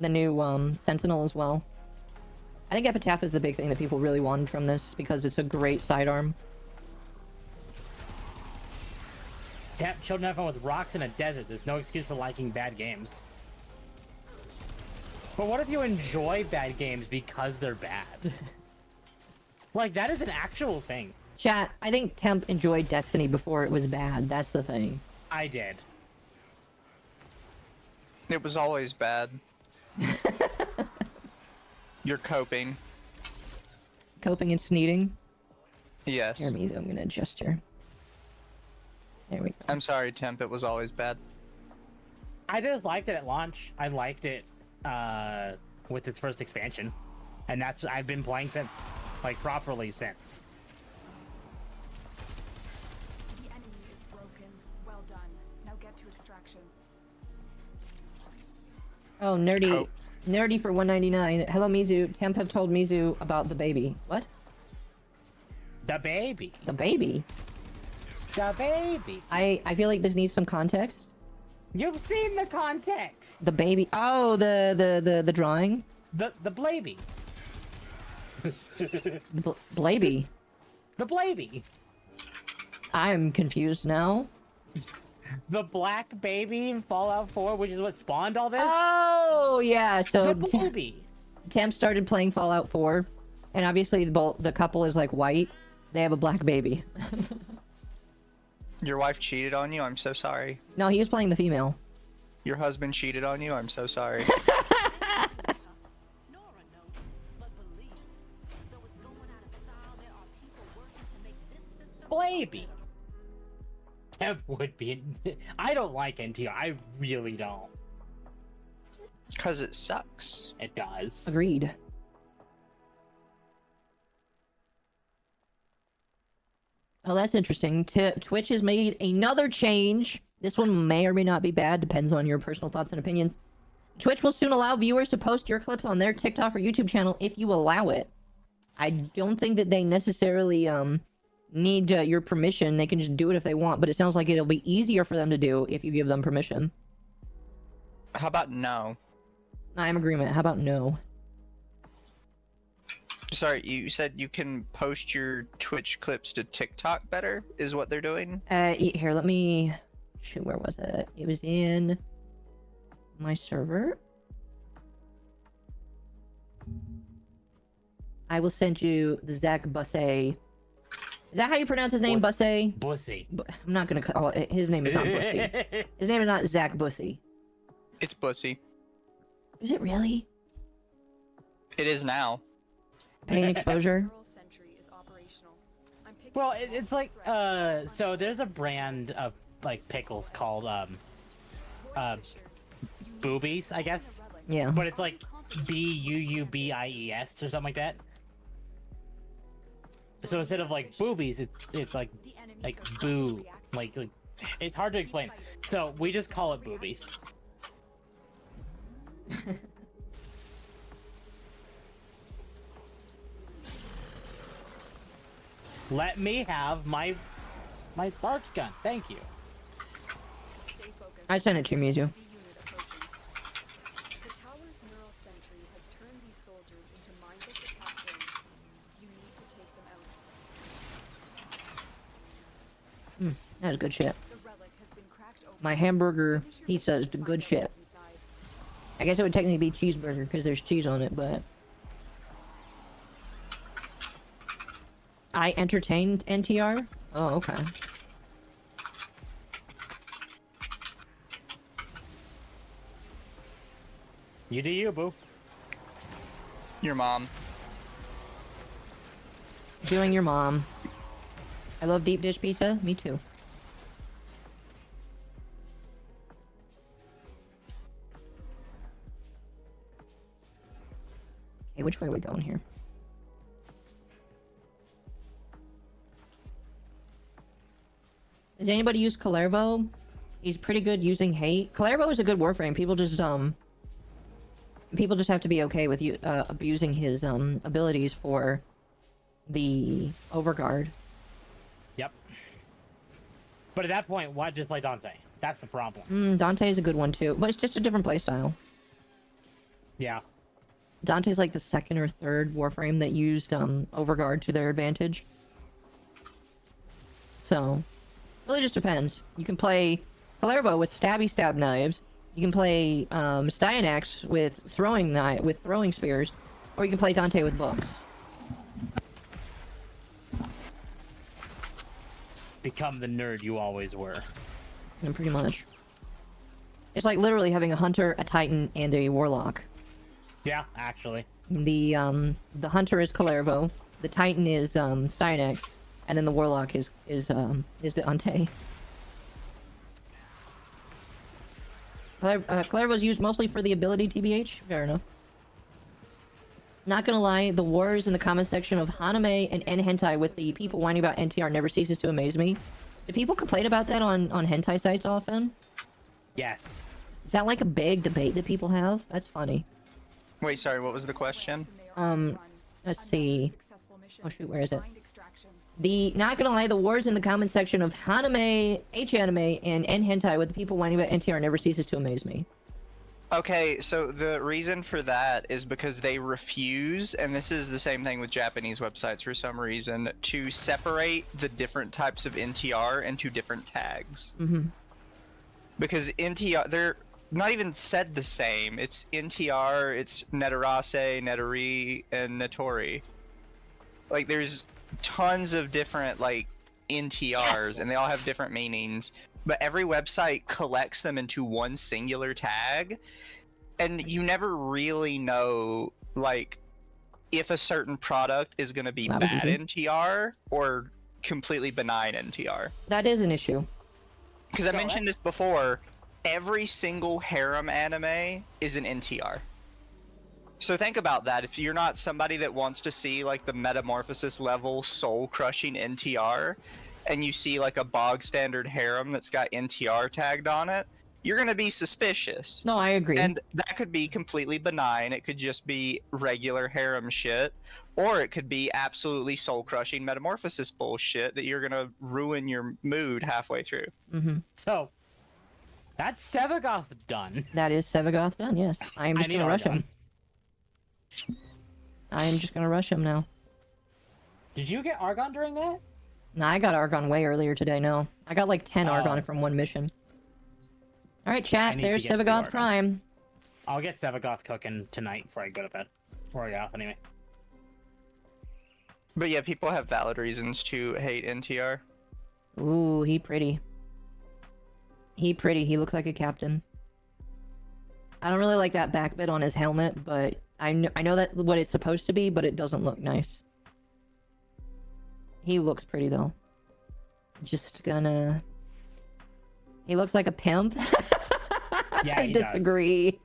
new Sentinel as well. I think Epitaph is the big thing that people really wanted from this because it's a great sidearm. Children have fun with rocks in a desert. There's no excuse for liking bad games. But what if you enjoy bad games because they're bad? Like, that is an actual thing. Chat, I think Temp enjoyed Destiny before it was bad. That's the thing. I did. It was always bad. You're coping. Coping and sneating? Yes. Here, Mizu, I'm gonna adjust your... There we go. I'm sorry, Temp. It was always bad. I just liked it at launch. I liked it with its first expansion. And that's I've been playing since. Like, properly since. The enemy is broken. Well done. Now get to extraction. Oh, Nerdy. Nerdy for 199. Hello, Mizu. Temp have told Mizu about the baby. What? The baby. The baby? The baby. I feel like this needs some context. You've seen the context. The baby. Oh, the drawing. The blaby. Blaby. The blaby. I'm confused now. The black baby in Fallout 4, which is what spawned all this. Oh yeah. So the baby. Temp started playing Fallout 4, and obviously the couple is like white. They have a black baby. Your wife cheated on you? I'm so sorry. No, he was playing the female. Your husband cheated on you? I'm so sorry. Blaby. Temp would be. I don't like NTR. I really don't. Because it sucks. It does. Agreed. Oh, that's interesting. Twitch has made another change. This one may or may not be bad, depends on your personal thoughts and opinions. Twitch will soon allow viewers to post your clips on their TikTok or YouTube channel if you allow it. I don't think that they necessarily need your permission. They can just do it if they want, but it sounds like it'll be easier for them to do if you give them permission. How about no? I'm in agreement. How about no? Sorry, you said you can post your Twitch clips to TikTok better, is what they're doing? Here, let me... Shoot, where was it? It was in... my server. I will send you the Zach Bussey. Is that how you pronounce his name, Bussey? Bussy. I'm not gonna call it. His name is not Bussy. His name is not Zach Bussey. It's Bussy. Is it really? It is now. Paying exposure? Well, it's like, so there's a brand of, like, pickles called, Boobies, I guess? Yeah. But it's like Boobies or something like that. So instead of, like, boobies, it's like boo. Like, it's hard to explain. So we just call it boobies. Let me have my spark gun. Thank you. I sent it to you, Mizu. The tower's neural sentry has turned these soldiers into mindless attack drones. You need to take them out. That was good shit. The relic has been cracked open. My hamburger pizza is good shit. I guess it would technically be cheeseburger because there's cheese on it, but... I entertained NTR? Oh, okay. You do you, boo. Your mom. Doing your mom. I love deep dish pizza. Me too. Okay, which way are we going here? Does anybody use Kalervo? He's pretty good using hate. Kalervo is a good Warframe. People just have to be okay with you abusing his abilities for the overguard. Yep. But at that point, why just play Dante? That's the problem. Dante is a good one too, but it's just a different playstyle. Yeah. Dante's like the second or third Warframe that used Overguard to their advantage. So, really just depends. You can play Kalervo with stabby stab knives. You can play Styanax with throwing spears, or you can play Dante with books. Become the nerd you always were. And pretty much, it's like literally having a hunter, a titan, and a warlock. Yeah, actually. The hunter is Kalervo, the titan is Styanax, and then the warlock is Dante. Kalervo's used mostly for the ability TBH. Fair enough. Not gonna lie, the wars in the comment section of Haname and Hentai with the people whining about NTR never ceases to amaze me. Do people complain about that on hentai sites often? Yes. Is that like a big debate that people have? That's funny. Wait, sorry, what was the question? Let's see. Oh shoot, where is it? Not gonna lie, the wars in the comment section of Haname, H-anime, and Hentai with the people whining about NTR never ceases to amaze me. Okay, so the reason for that is because they refuse, and this is the same thing with Japanese websites for some reason, to separate the different types of NTR into different tags. Mm-hmm. Because NTR, they're not even said the same. It's NTR, it's Netarase, Netari, and Netori. Like, there's tons of different, like, NTRs, and they all have different meanings. But every website collects them into one singular tag, and you never really know, like, if a certain product is going to be bad NTR or completely benign NTR. That is an issue. Because I mentioned this before, every single harem anime is an NTR. So think about that. If you're not somebody that wants to see, like, the Metamorphosis level soul-crushing NTR, and you see like a bog standard harem that's got NTR tagged on it, you're gonna be suspicious. No, I agree. And that could be completely benign. It could just be regular harem shit, or it could be absolutely soul-crushing Metamorphosis bullshit that you're gonna ruin your mood halfway through. Mm-hmm. So, that's Sevagoth done. That is Sevagoth done, yes. I am just gonna rush him. I am just gonna rush him now. Did you get Argon during that? Nah, I got Argon way earlier today, no. I got like 10 Argon from one mission. Alright, chat, there's Sevagoth Prime. I'll get Sevagoth cooking tonight before I go to bed. Or yeah, anyway. But yeah, people have valid reasons to hate NTR. Ooh, he pretty. He pretty, he looks like a captain. I don't really like that back bit on his helmet, but I know that what it's supposed to be, but it doesn't look nice. He looks pretty though. Just gonna... He looks like a pimp. Yeah, I disagree.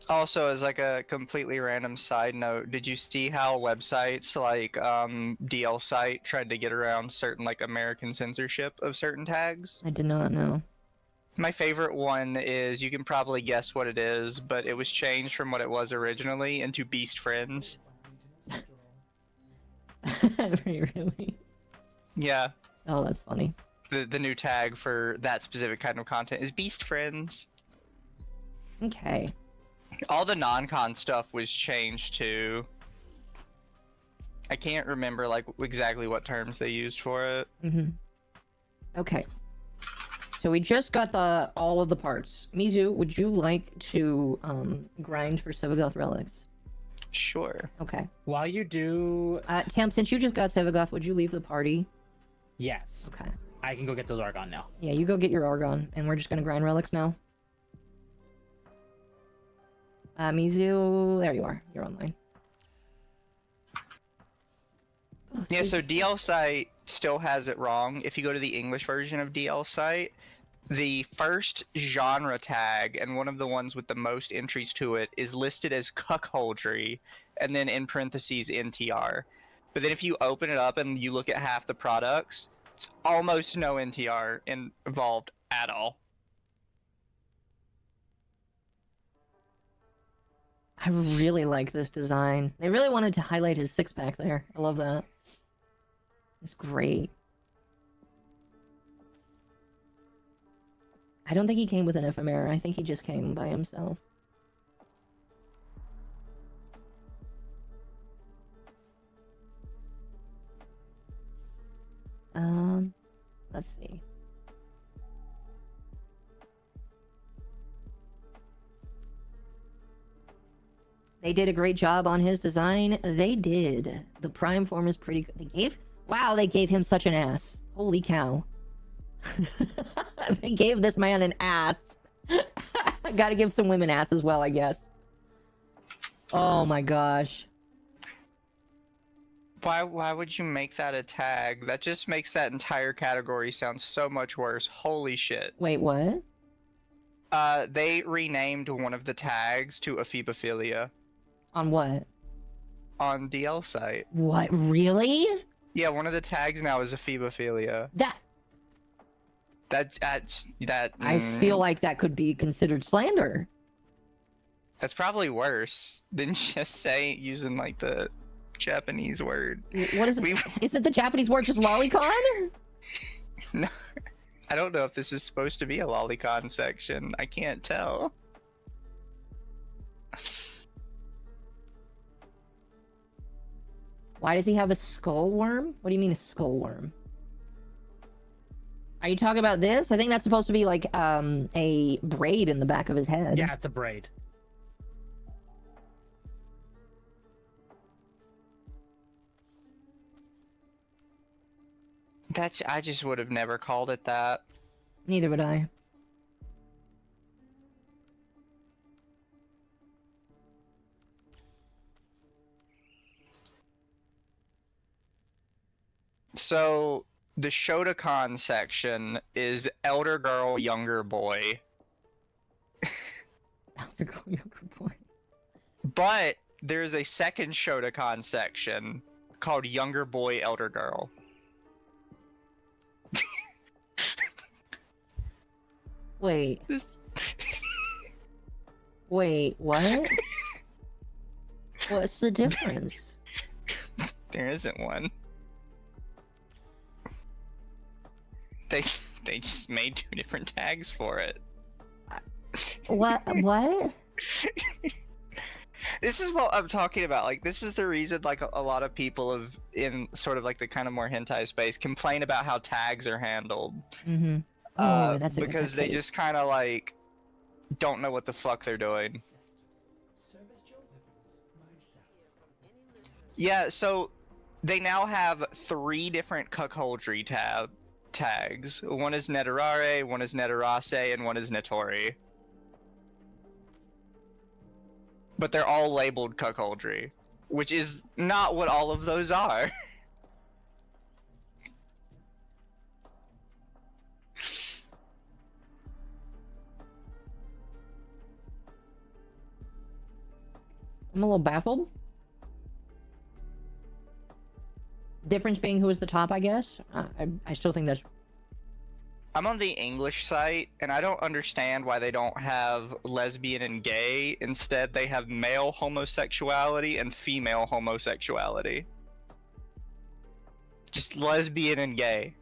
Also, as like a completely random side note, did you see how websites like DL Site tried to get around certain like American censorship of certain tags? I did not know. My favorite one is, you can probably guess what it is, but it was changed from what it was originally into Beast Friends. Really? Yeah. Oh, that's funny. The new tag for that specific kind of content is Beast Friends. Okay. All the non-con stuff was changed too. I can't remember like exactly what terms they used for it. Mm-hmm. Okay. So we just got all of the parts. Mizu, would you like to grind for Sevagoth relics? Sure. Okay. While you do... Tam, since you just got Sevagoth, would you leave the party? Yes. Okay. I can go get those Argon now. Yeah, you go get your Argon, and we're just gonna grind relics now. Mizu, there you are. You're online. Oh, yeah, so DL Site still has it wrong. If you go to the English version of DL Site, the first genre tag, and one of the ones with the most entries to it, is listed as cuckoldry, and then in parentheses NTR. But then if you open it up and you look at half the products, it's almost no NTR involved at all. I really like this design. They really wanted to highlight his six-pack there. I love that. It's great. I don't think he came with an ephemera. I think he just came by himself. Let's see. They did a great job on his design. They did. The Prime form is pretty good. They gave him such an ass. Holy cow. They gave this man an ass. Gotta give some women ass as well, I guess. Oh my gosh. Why would you make that a tag? That just makes that entire category sound so much worse. Holy shit. Wait, what? They renamed one of the tags to Ephebophilia. On what? On DL site. What, really? Yeah, one of the tags now is Ephebophilia. I feel like that could be considered slander. That's probably worse than just using like the Japanese word. What is it? Is it the Japanese word just lolicon? No, I don't know if this is supposed to be a lolicon section. I can't tell. Why does he have a skull worm? What do you mean a skull worm? Are you talking about this? I think that's supposed to be like a braid in the back of his head. Yeah, it's a braid. I just would have never called it that. Neither would I. So the Shotokan section is elder girl, younger boy. Elder girl, younger boy. But there's a second Shotokan section called younger boy, elder girl. Wait. Wait, what? What's the difference? There isn't one. They just made 2 different tags for it. What? This is what I'm talking about. Like, this is the reason, like, a lot of people in sort of like the kind of more hentai space complain about how tags are handled. Mm-hmm. Oh, that's a good because they case. just kind of like don't know what the fuck they're doing. Yeah, so they now have 3 different cuckoldry tags. One is Netarare, one is Netarase, and one is Netori. But they're all labeled cuckoldry, which is not what all of those are. I'm a little baffled. Difference being who is the top, I guess. I still think that's... I'm on the English site, and I don't understand why they don't have lesbian and gay. Instead, they have male homosexuality and female homosexuality. Just lesbian and gay.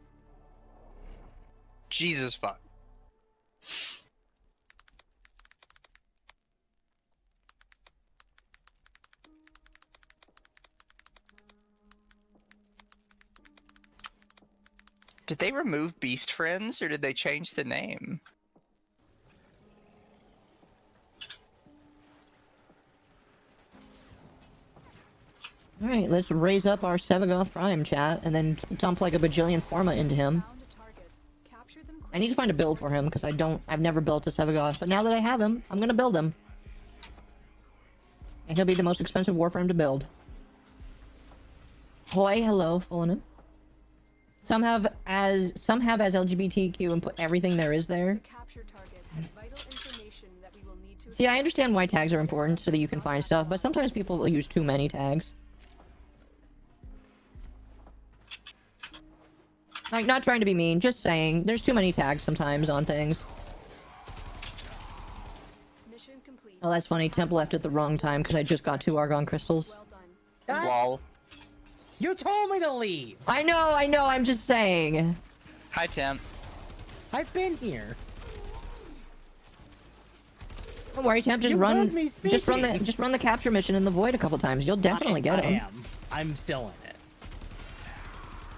Jesus fuck. Did they remove Beast Friends, or did they change the name? Alright, let's raise up our Sevagoth Prime chat, and then dump like a bajillion forma into him. I need to find a build for him, because I've never built a Sevagoth, but now that I have him, I'm gonna build him. And he'll be the most expensive Warframe to build. Hoi, hello, full in. Some have as LGBTQ and put everything there is there. See, I understand why tags are important so that you can find stuff, but sometimes people will use too many tags. Like, not trying to be mean, just saying, there's too many tags sometimes on things. Oh, that's funny. Temple left at the wrong time because I just got 2 Argon crystals. Lol. You told me to leave. I know. I'm just saying. Hi, Tim. I've been here. Don't worry, Temp. Just You run. heard me speaking. Just run the capture mission in the void a couple times. You'll definitely get him. I'm still in it.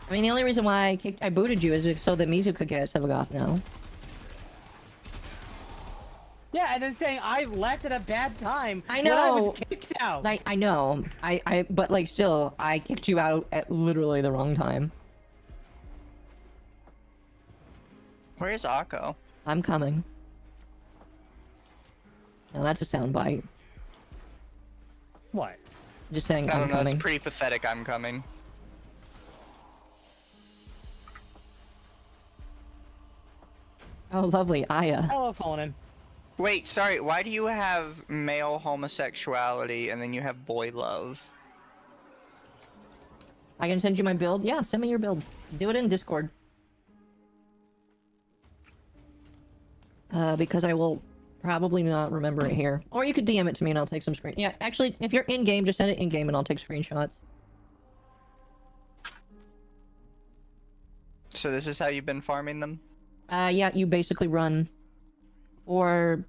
I mean, the only reason why I booted you is so that Mizu could get Sevagoth now. Yeah, and then saying I left at a bad time. I know. When I was kicked out. I know. But like, still, I kicked you out at literally the wrong time. Where's Occo? I'm coming. Now that's a soundbite. What? Just saying I I'm don't know, coming. it's pretty pathetic. I'm coming. Oh, lovely, Aya. Hello, Phonin. Wait, sorry. Why do you have male homosexuality and then you have boy love? I can send you my build? Yeah, send me your build. Do it in Discord. Because I will probably not remember it here. Or you could DM it to me and I'll take some screen. Yeah, actually, if you're in-game, just send it in-game and I'll take screenshots. So this is how you've been farming them? Yeah, you basically run for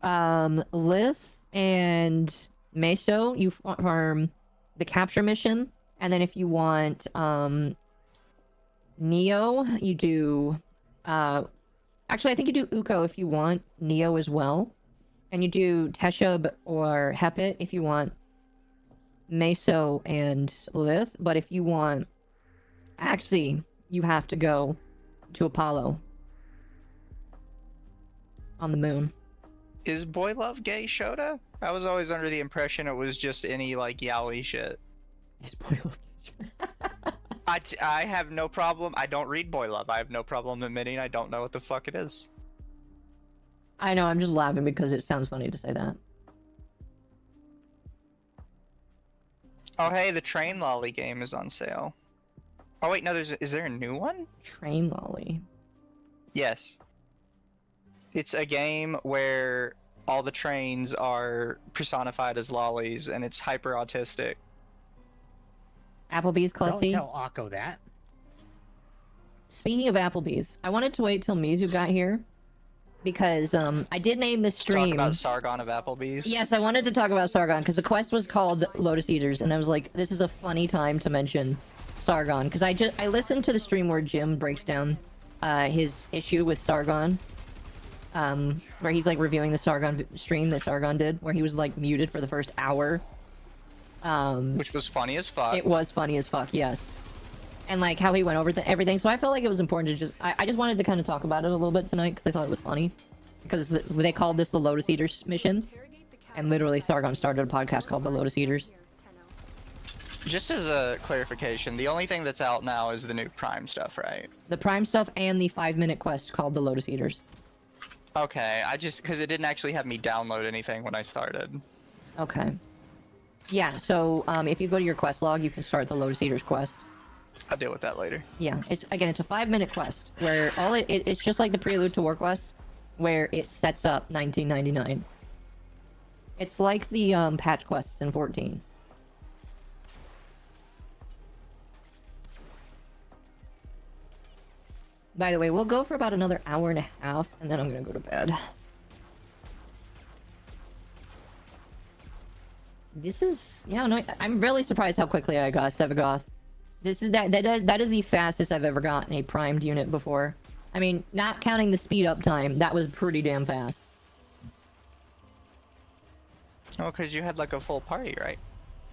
Lith and Meso, you farm the capture mission, and then if you want Neo, you do actually I think you do Uko if you want Neo as well, and you do Teshub or Hepit if you want Meso and Lith, but if you want Axie, you have to go to Apollo on the moon. Is boy love gay, Shota? I was always under the impression it was just any, like, yaoi shit. Is boy love gay? I have no problem. I don't read boy love. I have no problem admitting I don't know what the fuck it is. I know, I'm just laughing because it sounds funny to say that. Oh, hey, the Train Lolly game is on sale. Oh, wait, no, is there a new one? Train Lolly. Yes. It's a game where all the trains are personified as lollies, and it's hyper autistic. Applebees, Don't Clussy. tell Occo that. Speaking of Applebees, I wanted to wait till Mizu got here because I did name this Talk stream. about Sargon of Applebees. Yes, I wanted to talk about Sargon because the quest was called Lotus Eaters, and I was like, this is a funny time to mention Sargon because I listened to the stream where Jim breaks down his issue with Sargon, where he's like reviewing the Sargon stream that Sargon did, where he was like muted for the first hour. Which was funny as fuck. It was funny as fuck, yes. And like how he went over everything, so I felt like it was important to just I just wanted to kind of talk about it a little bit tonight because I thought it was funny, because they called this the Lotus Eaters mission, and literally Sargon started a podcast called the Lotus Eaters. Just as a clarification, the only thing that's out now is the new Prime stuff, right? The Prime stuff and the 5-minute quest called the Lotus Eaters. Okay, because it didn't actually have me download anything when I started. Okay. Yeah, so if you go to your quest log, you can start the Lotus Eaters quest. I'll deal with that later. Yeah, it's a 5-minute quest where it's just like the Prelude to War quest, where it sets up 1999. It's like the patch quests in 14. By the way, we'll go for about another hour and a half, and then I'm gonna go to bed. This is, yeah, no, I'm really surprised how quickly I got Sevagoth. This is that is the fastest I've ever gotten a primed unit before. I mean, not counting the speed up time, that was pretty damn fast. Oh, because you had like a full party, right?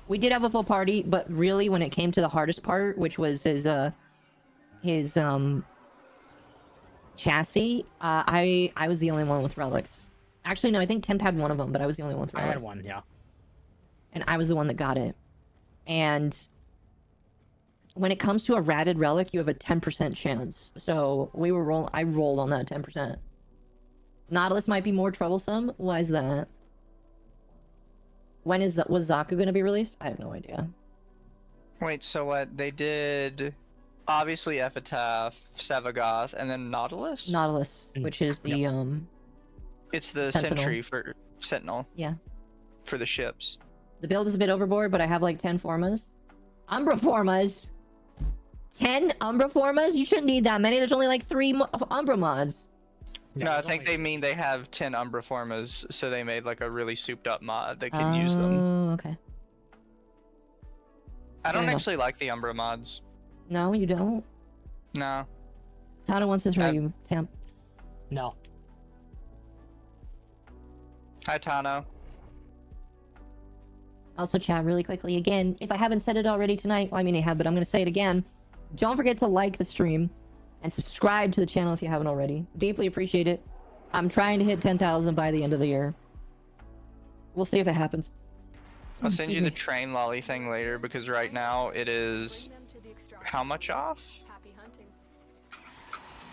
We did have a full party, but really when it came to the hardest part, which was his chassis, I was the only one with relics. Actually, no, I think Temp had one of them, but I was the only one with relics. I had one, yeah. And I was the one that got it. And when it comes to a ratted relic, you have a 10% chance. So I rolled on that 10%. Nautilus might be more troublesome. Why is that? Was Zaku going to be released? I have no idea. Wait, so what? They did obviously Epitaph, Sevagoth, and then Nautilus? Nautilus, which is the It's the Sentinel. Sentry for Sentinel. Yeah. For the ships. The build is a bit overboard, but I have like 10 formas. Umbra Formas. 10 Umbra Formas? You shouldn't need that many. There's only like 3 Umbra mods. No, I think they mean they have 10 Umbra Formas, so they made like a really souped up mod that can use them. Oh, okay. I don't Fair enough. actually like the Umbra mods. No, you don't? No. Tana wants to throw you, Tam. No. Hi, Tano. Also, chat really quickly again. If I haven't said it already tonight, well, I mean I have, but I'm going to say it again. Don't forget to like the stream and subscribe to the channel if you haven't already. Deeply appreciate it. I'm trying to hit 10,000 by the end of the year. We'll see if it happens. I'll send you the train lolly thing later because right now it is how much off?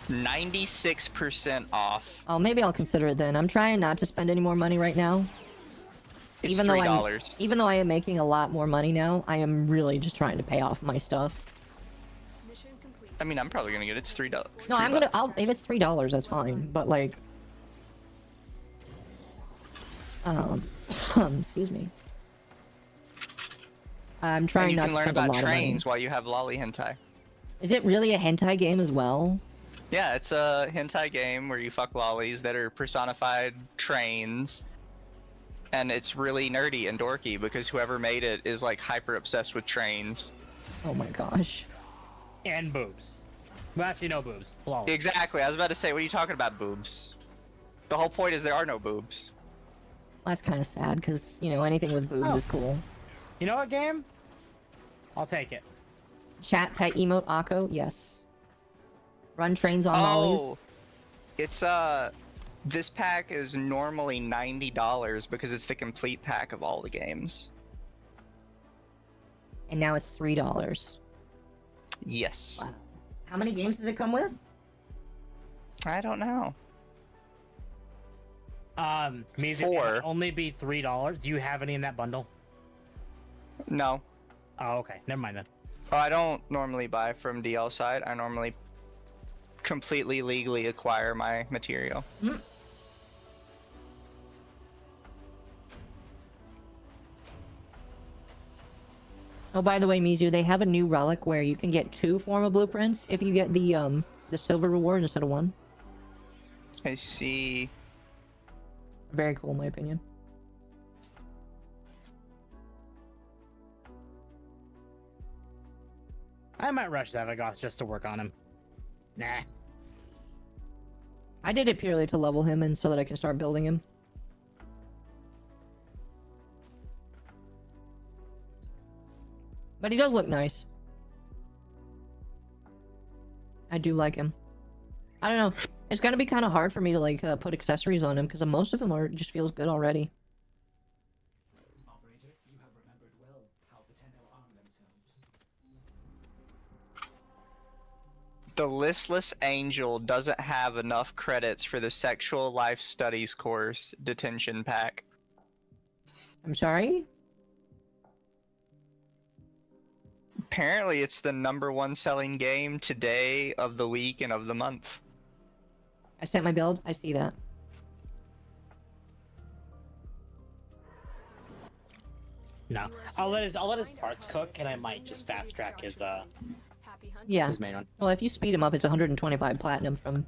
96% off. Oh, maybe I'll consider it then. I'm trying not to spend any more money right now. It's even $3. Even though I am making a lot more money now, I am really just trying to pay off my stuff. I mean, I'm probably gonna get it. It's $3. No, I'm gonna. If it's $3, that's fine. But like, excuse me. I'm trying not to spend a lot of money. You can learn about trains while you have lolly hentai. Is it really a hentai game as well? Yeah, it's a hentai game where you fuck lollies that are personified trains. And it's really nerdy and dorky because whoever made it is like hyper obsessed with trains. Oh my gosh. And boobs. Well, actually, no boobs. Lol. Exactly. I was about to say, what are you talking about, boobs? The whole point is there are no boobs. That's kind of sad because, you know, anything with boobs is cool. You know what game? I'll take it. Chat pet emote Occo? Yes. Run trains on mollies? It's this pack is normally $90 because it's the complete pack of all the games. And now it's $3. Yes. Wow. How many games does it come with? I don't know. Means 4. it only be $3. Do you have any in that bundle? No. Oh, okay. Never mind then. Oh, I don't normally buy from DL side. I normally completely legally acquire my material. Oh, by the way, Mizu, they have a new relic where you can get 2 formal blueprints if you get the silver reward instead of 1. I see. Very cool, in my opinion. I might rush Sevagoth just to work on him. Nah. I did it purely to level him and so that I can start building him. But he does look nice. I do like him. I don't know. It's gonna be kind of hard for me to like put accessories on him because most of them are just feels good already. Operator, you have remembered well how the Tenno arm themselves. The Listless Angel doesn't have enough credits for the Sexual Life Studies course detention pack. I'm sorry? Apparently it's the #1 selling game today, of the week, and of the month. I sent my build. I see that. No. I'll let his parts cook and I might just fast track his Yeah. his main one. Well, if you speed him up, it's 125 platinum from...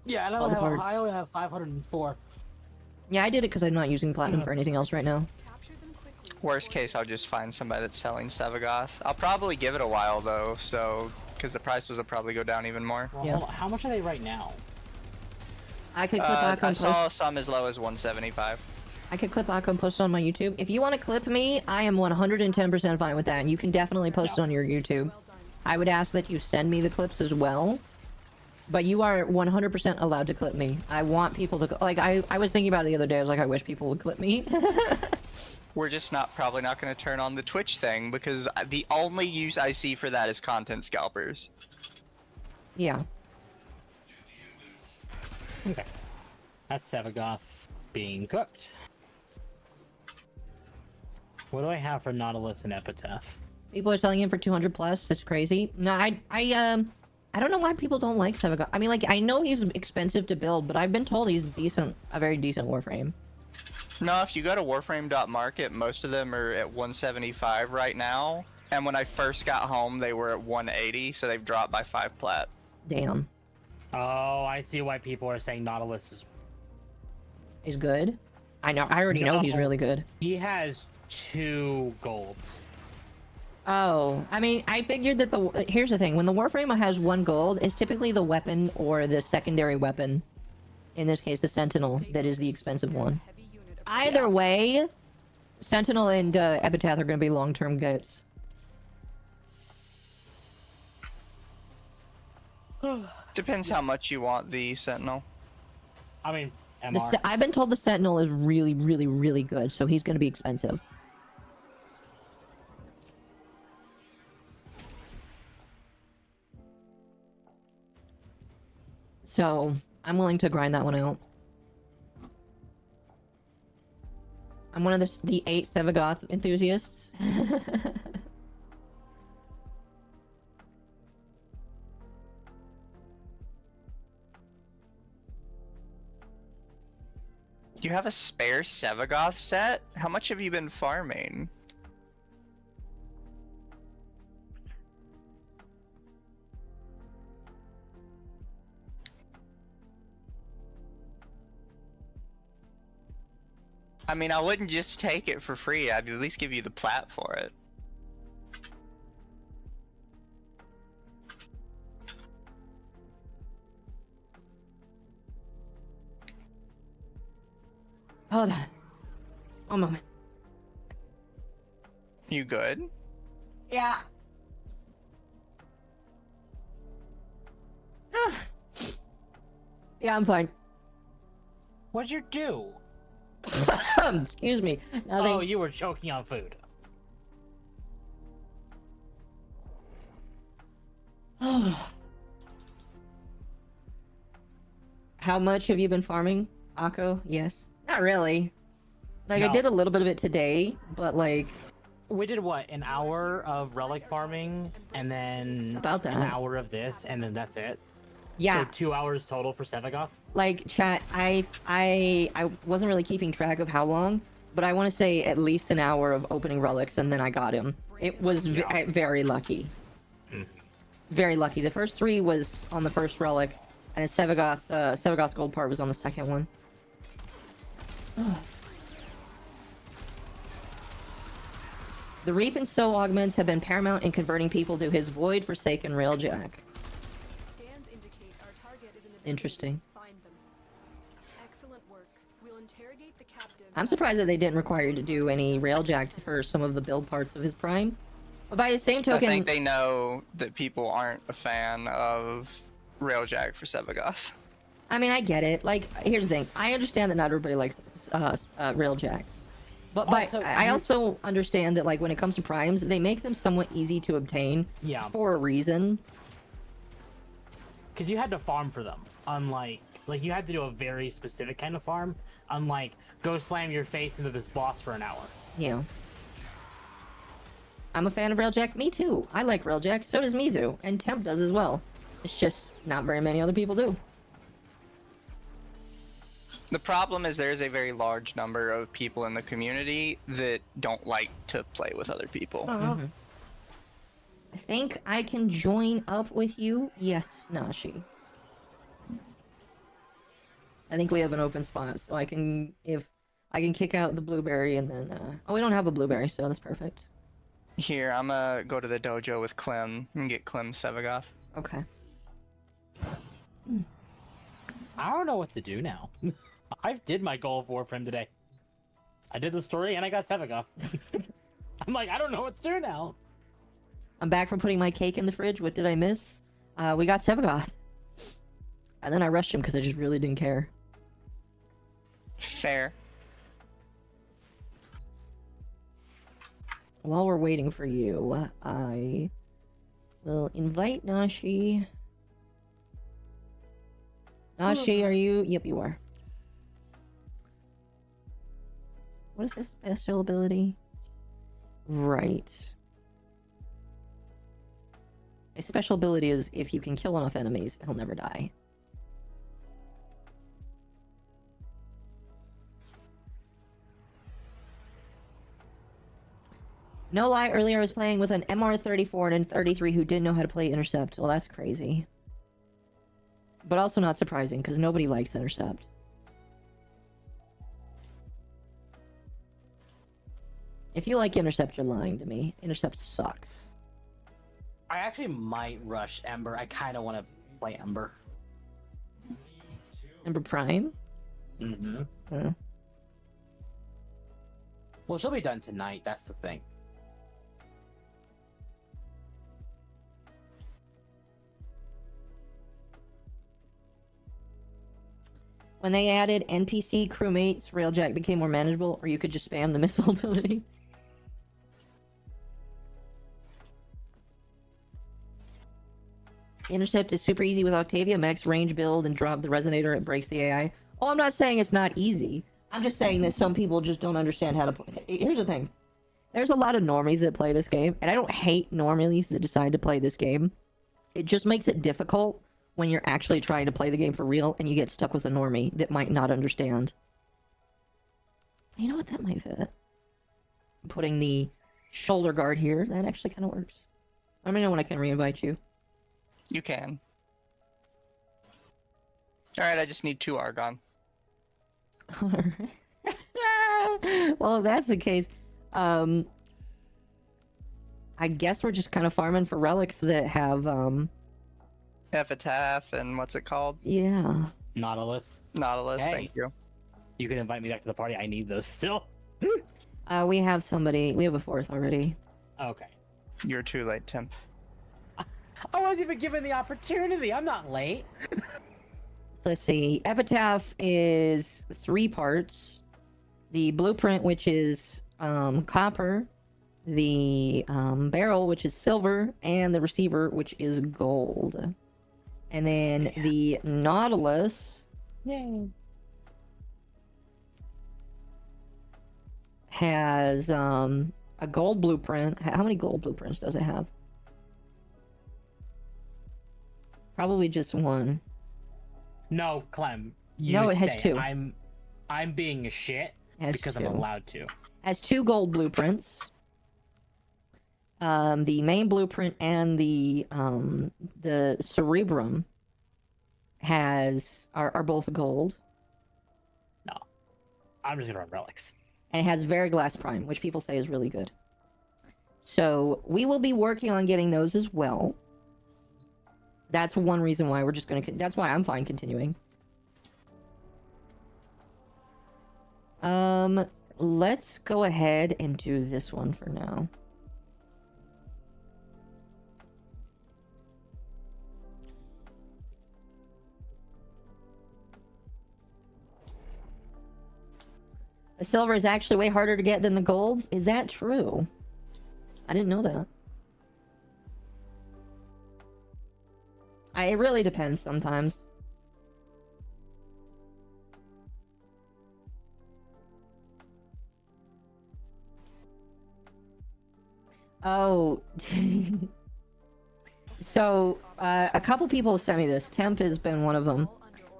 Yeah, all the parts. I only have 504. Yeah, I did it because I'm not using platinum for anything else right now. Worst case, I'll just find somebody that's selling Sevagoth. I'll probably give it a while though, so because the prices will probably go down even more. Well, Yeah. hold on. How much are they right now? I could clip Occo I and saw post. some as low as 175. I could clip Occo and post on my YouTube. If you want to clip me, I am 110% fine with that. And you can definitely post it on your YouTube. I would ask that you send me the clips as well. But you are 100% allowed to clip me. I want people to... Like, I was thinking about it the other day. I was like, I wish people would clip me. We're just probably not going to turn on the Twitch thing because the only use I see for that is content scalpers. Yeah. Okay. That's Sevagoth being cooked. What do I have for Nautilus and Epitaph? People are selling him for 200 plus. That's crazy. No, I don't know why people don't like Sevagoth. I mean, like, I know he's expensive to build, but I've been told he's decent, a very decent Warframe. No, if you go to warframe.market, most of them are at 175 right now. And when I first got home, they were at 180, so they've dropped by 5 plat. Damn. Oh, I see why people are saying Nautilus He's good? I know. I already know he's really good. He has 2 golds. Oh, I mean, I figured that here's the thing. When the Warframe has 1 gold, it's typically the weapon or the secondary weapon. In this case, the Sentinel, that is the expensive one. Either way, Sentinel and Epitaph are going to be long-term gets. Depends how much you want the Sentinel. I mean, MR. I've been told the Sentinel is really, really, really good, so he's going to be expensive. So, I'm willing to grind that one out. I'm one of the 8 Sevagoth enthusiasts. You have a spare Sevagoth set? How much have you been farming? I mean, I wouldn't just take it for free. I'd at least give you the plat for it. Hold on. One moment. You good? Yeah. Yeah, I'm fine. What'd you do? Excuse me. Nothing. Oh, you were choking on food. How much have you been farming, Occo? Yes. Not really. Like, No. I did a little bit of it today, but like... We did what? An hour of relic farming, and then About that. an hour of this, and then that's it. Yeah. So 2 hours total for Sevagoth. Like, chat, I wasn't really keeping track of how long, but I want to say at least an hour of opening relics, and then I got him. It was very lucky. Very lucky. The first 3 was on the first relic, and Sevagoth's gold part was on the second one. The Reap and Sow augments have been paramount in converting people to his Void Forsaken Railjack. Scans indicate our target is in the vicinity. Interesting. Find them. Excellent work. We'll interrogate the captive. I'm surprised that they didn't require you to do any Railjack for some of the build parts of his Prime. But by the same token... I think they know that people aren't a fan of Railjack for Sevagoth. I mean, I get it. Like, here's the thing. I understand that not everybody likes Railjack. But I also understand that, like, when it comes to primes, they make them somewhat easy to obtain for a reason. Because you had to farm for them. Unlike, like, you had to do a very specific kind of farm. Unlike, go slam your face into this boss for an hour. Yeah. I'm a fan of Railjack. Me too. I like Railjack. So does Mizu. And Temp does as well. It's just not very many other people do. The problem is there's a very large number of people in the community that don't like to play with other people. I think I can join up with you. Yes, Nashi. I think we have an open spot, so I can kick out the blueberry and then oh, we don't have a blueberry, so that's perfect. Here, I'm gonna go to the dojo with Clem and get Clem Sevagoth. Okay. I don't know what to do now. I did my goal of Warframe today. I did the story and I got Sevagoth. I'm like, I don't know what to do now. I'm back from putting my cake in the fridge. What did I miss? We got Sevagoth. And then I rushed him because I just really didn't care. Fair. While we're waiting for you, I will invite Nashi. Nashi, are you? Yep, you are. What is this special ability? Right. A special ability is if you can kill enough enemies, he'll never die. No lie, earlier I was playing with an MR34 and an 33 who didn't know how to play Intercept. Well, that's crazy. But also not surprising, because nobody likes Intercept. If you like Intercept, you're lying to me. Intercept sucks. I actually might rush Ember. I kind of want to play Ember. Ember Prime? Mm-hmm. Huh. Well, she'll be done tonight. That's the thing. When they added NPC crewmates, Railjack became more manageable, or you could just spam the missile ability. Intercept is super easy with Octavia. Max range build and drop the resonator. It breaks the AI. Oh, I'm not saying it's not easy. I'm just saying that some people just don't understand how to play. Here's the thing. There's a lot of normies that play this game, and I don't hate normies that decide to play this game. It just makes it difficult when you're actually trying to play the game for real, and you get stuck with a normie that might not understand. You know what? That might fit. Putting the shoulder guard here, that actually kind of works. Let me know when I can reinvite you. You can. Alright, I just need 2 Argon. Well, if that's the case, I guess we're just kind of farming for relics that have, Epitaph and what's it called? Yeah. Nautilus. Nautilus, Hey. thank you. You can invite me back to the party. I need those still. We have somebody. We have a 4th already. Okay. You're too late, Tim. I wasn't even given the opportunity. I'm not late. Let's see. Epitaph is 3 parts. The blueprint, which is copper. The barrel, which is silver. And the receiver, which is gold. And then the Nautilus has a gold blueprint. How many gold blueprints does it have? Probably just 1. No, Clem. No, it has 2. I'm being a shit because 2. I'm allowed to. Has 2 gold blueprints. The main blueprint and the cerebrum are both gold. No. I'm just gonna run relics. And it has Veriglass Prime, which people say is really good. So we will be working on getting those as well. That's one reason why we're just gonna... That's why I'm fine continuing. Let's go ahead and do this one for now. The silver is actually way harder to get than the golds? Is that true? I didn't know that. It really depends sometimes. Oh. So, a couple people have sent me this. Temp has been one of them.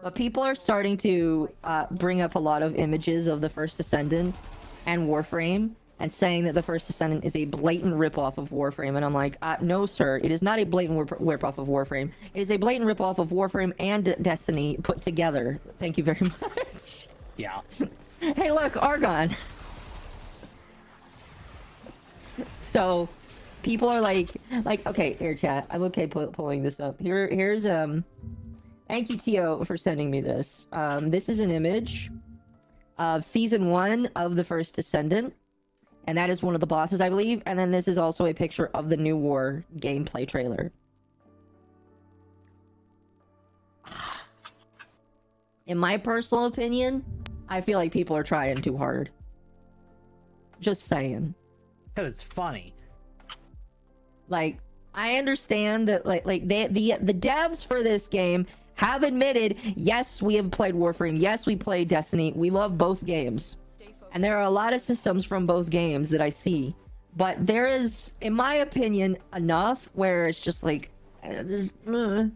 But people are starting to bring up a lot of images of the First Descendant and Warframe, and saying that the First Descendant is a blatant ripoff of Warframe, and I'm like, no sir, it is not a blatant ripoff of Warframe. It is a blatant ripoff of Warframe and Destiny put together. Thank you very much. Yeah. Hey look, Argon! So, people are like, okay, here chat, I'm okay pulling this up. Here's, thank you, Tio, for sending me this. This is an image of Season 1 of the First Descendant. And that is one of the bosses, I believe. And then this is also a picture of the New War gameplay trailer. In my personal opinion, I feel like people are trying too hard. Just saying. Because it's funny. Like, I understand that, the devs for this game have admitted, yes, we have played Warframe, yes, we played Destiny, we love both games. And there are a lot of systems from both games that I see. But there is, in my opinion, enough where it's just like... Woman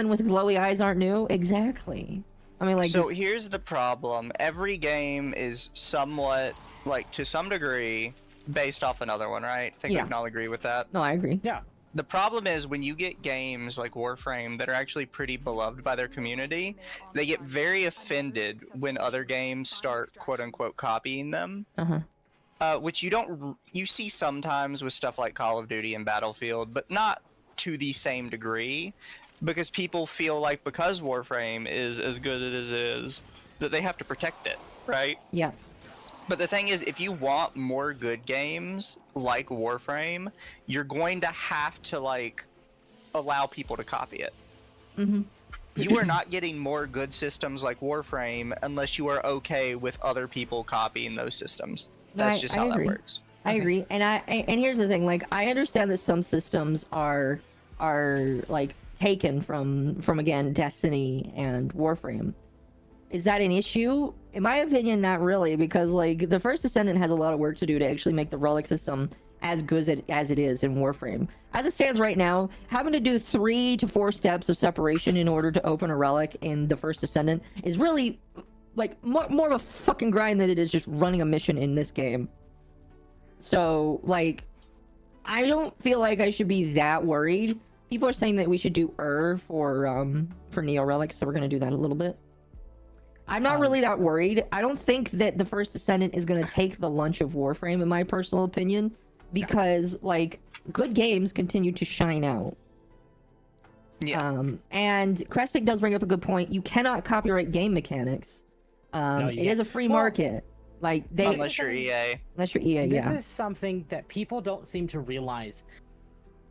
with glowy eyes aren't new? Exactly. I mean, like... So here's the problem. Every game is somewhat, like, to some degree, based off another one, right? I think Yeah. we can all agree with that. No, I agree. Yeah. The problem is when you get games like Warframe that are actually pretty beloved by their community, they get very offended when other games start quote-unquote copying them. Which you see sometimes with stuff like Call of Duty and Battlefield, but not to the same degree, because people feel like because Warframe is as good as it is, that they have to protect it, right? Yeah. But the thing is, if you want more good games like Warframe, you're going to have to, like, allow people to copy it. You are not getting more good systems like Warframe unless you are okay with other people copying those systems. That's just how that works. I agree. And here's the thing, like, I understand that some systems are like taken from again Destiny and Warframe. Is that an issue? In my opinion, not really, because like the First Descendant has a lot of work to do to actually make the relic system as good as it is in Warframe. As it stands right now, having to do 3 to 4 steps of separation in order to open a relic in the First Descendant is really like more of a fucking grind than it is just running a mission in this game. So like, I don't feel like I should be that worried. People are saying that we should do for Neo Relics, so we're gonna do that a little bit. I'm not really that worried. I don't think that the First Descendant is gonna take the lunch of Warframe, in my personal opinion, because like good games continue to shine out. Yeah. And Krestic does bring up a good point. You cannot copyright game mechanics. It is a free market. Like unless you're EA. Unless you're EA, This is something that people don't seem to realize.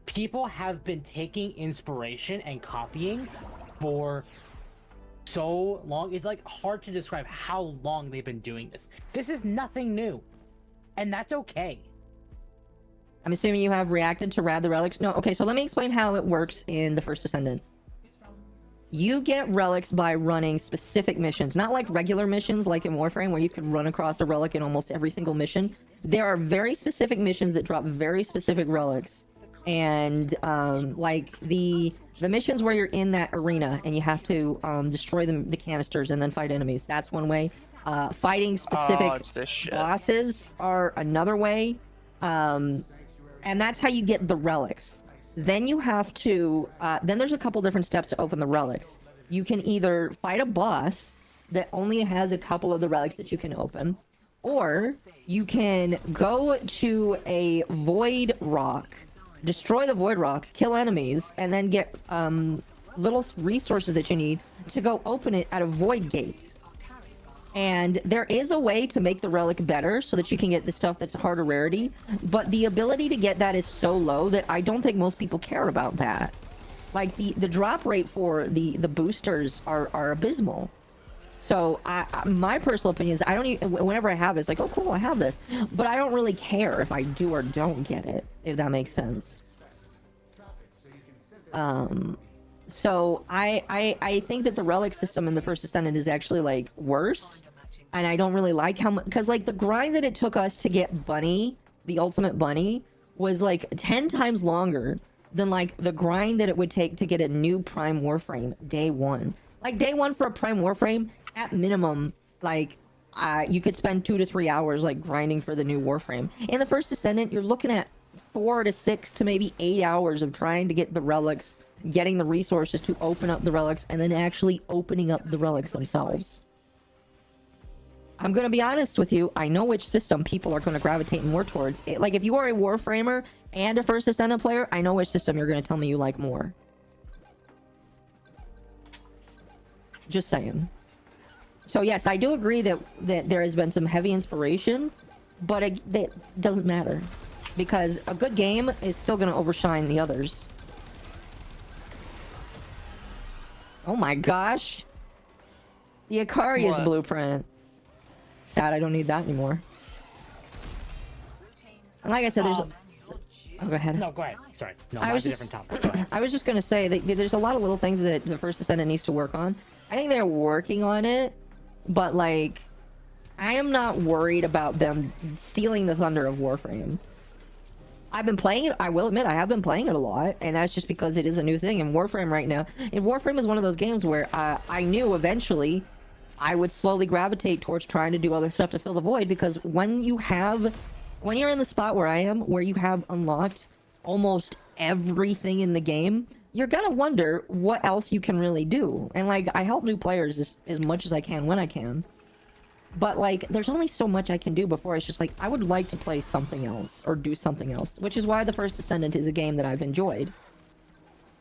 People have been taking inspiration and copying for so long. It's like hard to describe how long they've been doing this. This is nothing new. And that's okay. I'm assuming you have reacted to Rad the Relics. No, okay, so let me explain how it works in the First Descendant. You get relics by running specific missions, not like regular missions like in Warframe where you can run across a relic in almost every single mission. There are very specific missions that drop very specific relics. And like the missions where you're in that arena and you have to destroy the canisters and then fight enemies. That's one way. Fighting specific bosses are another way. And that's how you get the relics. Then you have to, then there's a couple different steps to open the relics. You can either fight a boss that only has a couple of the relics that you can open, or you can go to a void rock, destroy the void rock, kill enemies, and then get little resources that you need to go open it at a void gate. And there is a way to make the relic better so that you can get the stuff that's harder rarity, but the ability to get that is so low that I don't think most people care about that. Like the drop rate for the boosters are abysmal. So my personal opinion is I don't even, whenever I have this, like, oh cool, I have this, but I don't really care if I do or don't get it, if that makes sense. So I think that the relic system in the First Descendant is actually like worse, and I don't really like how much, because like the grind that it took us to get Bunny, the ultimate Bunny, was like 10 times longer than like the grind that it would take to get a new Prime Warframe day one. Like day one for a Prime Warframe, at minimum, like you could spend 2 to 3 hours like grinding for the new Warframe. In the First Descendant, you're looking at 4 to 6 to maybe 8 hours of trying to get the relics, getting the resources to open up the relics, and then actually opening up the relics themselves. I'm gonna be honest with you, I know which system people are gonna gravitate more towards. Like, if you are a Warframer and a First Descendant player, I know which system you're gonna tell me you like more. Just saying. So yes, I do agree that there has been some heavy inspiration, but that doesn't matter. Because a good game is still gonna overshine the others. Oh my gosh. The Icarius blueprint. Sad I don't need that anymore. And like I said, there's... Oh, go ahead. No, go ahead. Sorry. No, that's a different topic. Go ahead. I was just gonna say that there's a lot of little things that the First Descendant needs to work on. I think they're working on it, but like, I am not worried about them stealing the thunder of Warframe. I've been playing it, I will admit, I have been playing it a lot, and that's just because it is a new thing. And Warframe right now, and Warframe is one of those games where I knew eventually I would slowly gravitate towards trying to do other stuff to fill the void, because when you have when you're in the spot where I am, where you have unlocked almost everything in the game, you're gonna wonder what else you can really do. And like, I help new players as much as I can when I can. But like, there's only so much I can do before it's just like, I would like to play something else or do something else. Which is why The First Descendant is a game that I've enjoyed.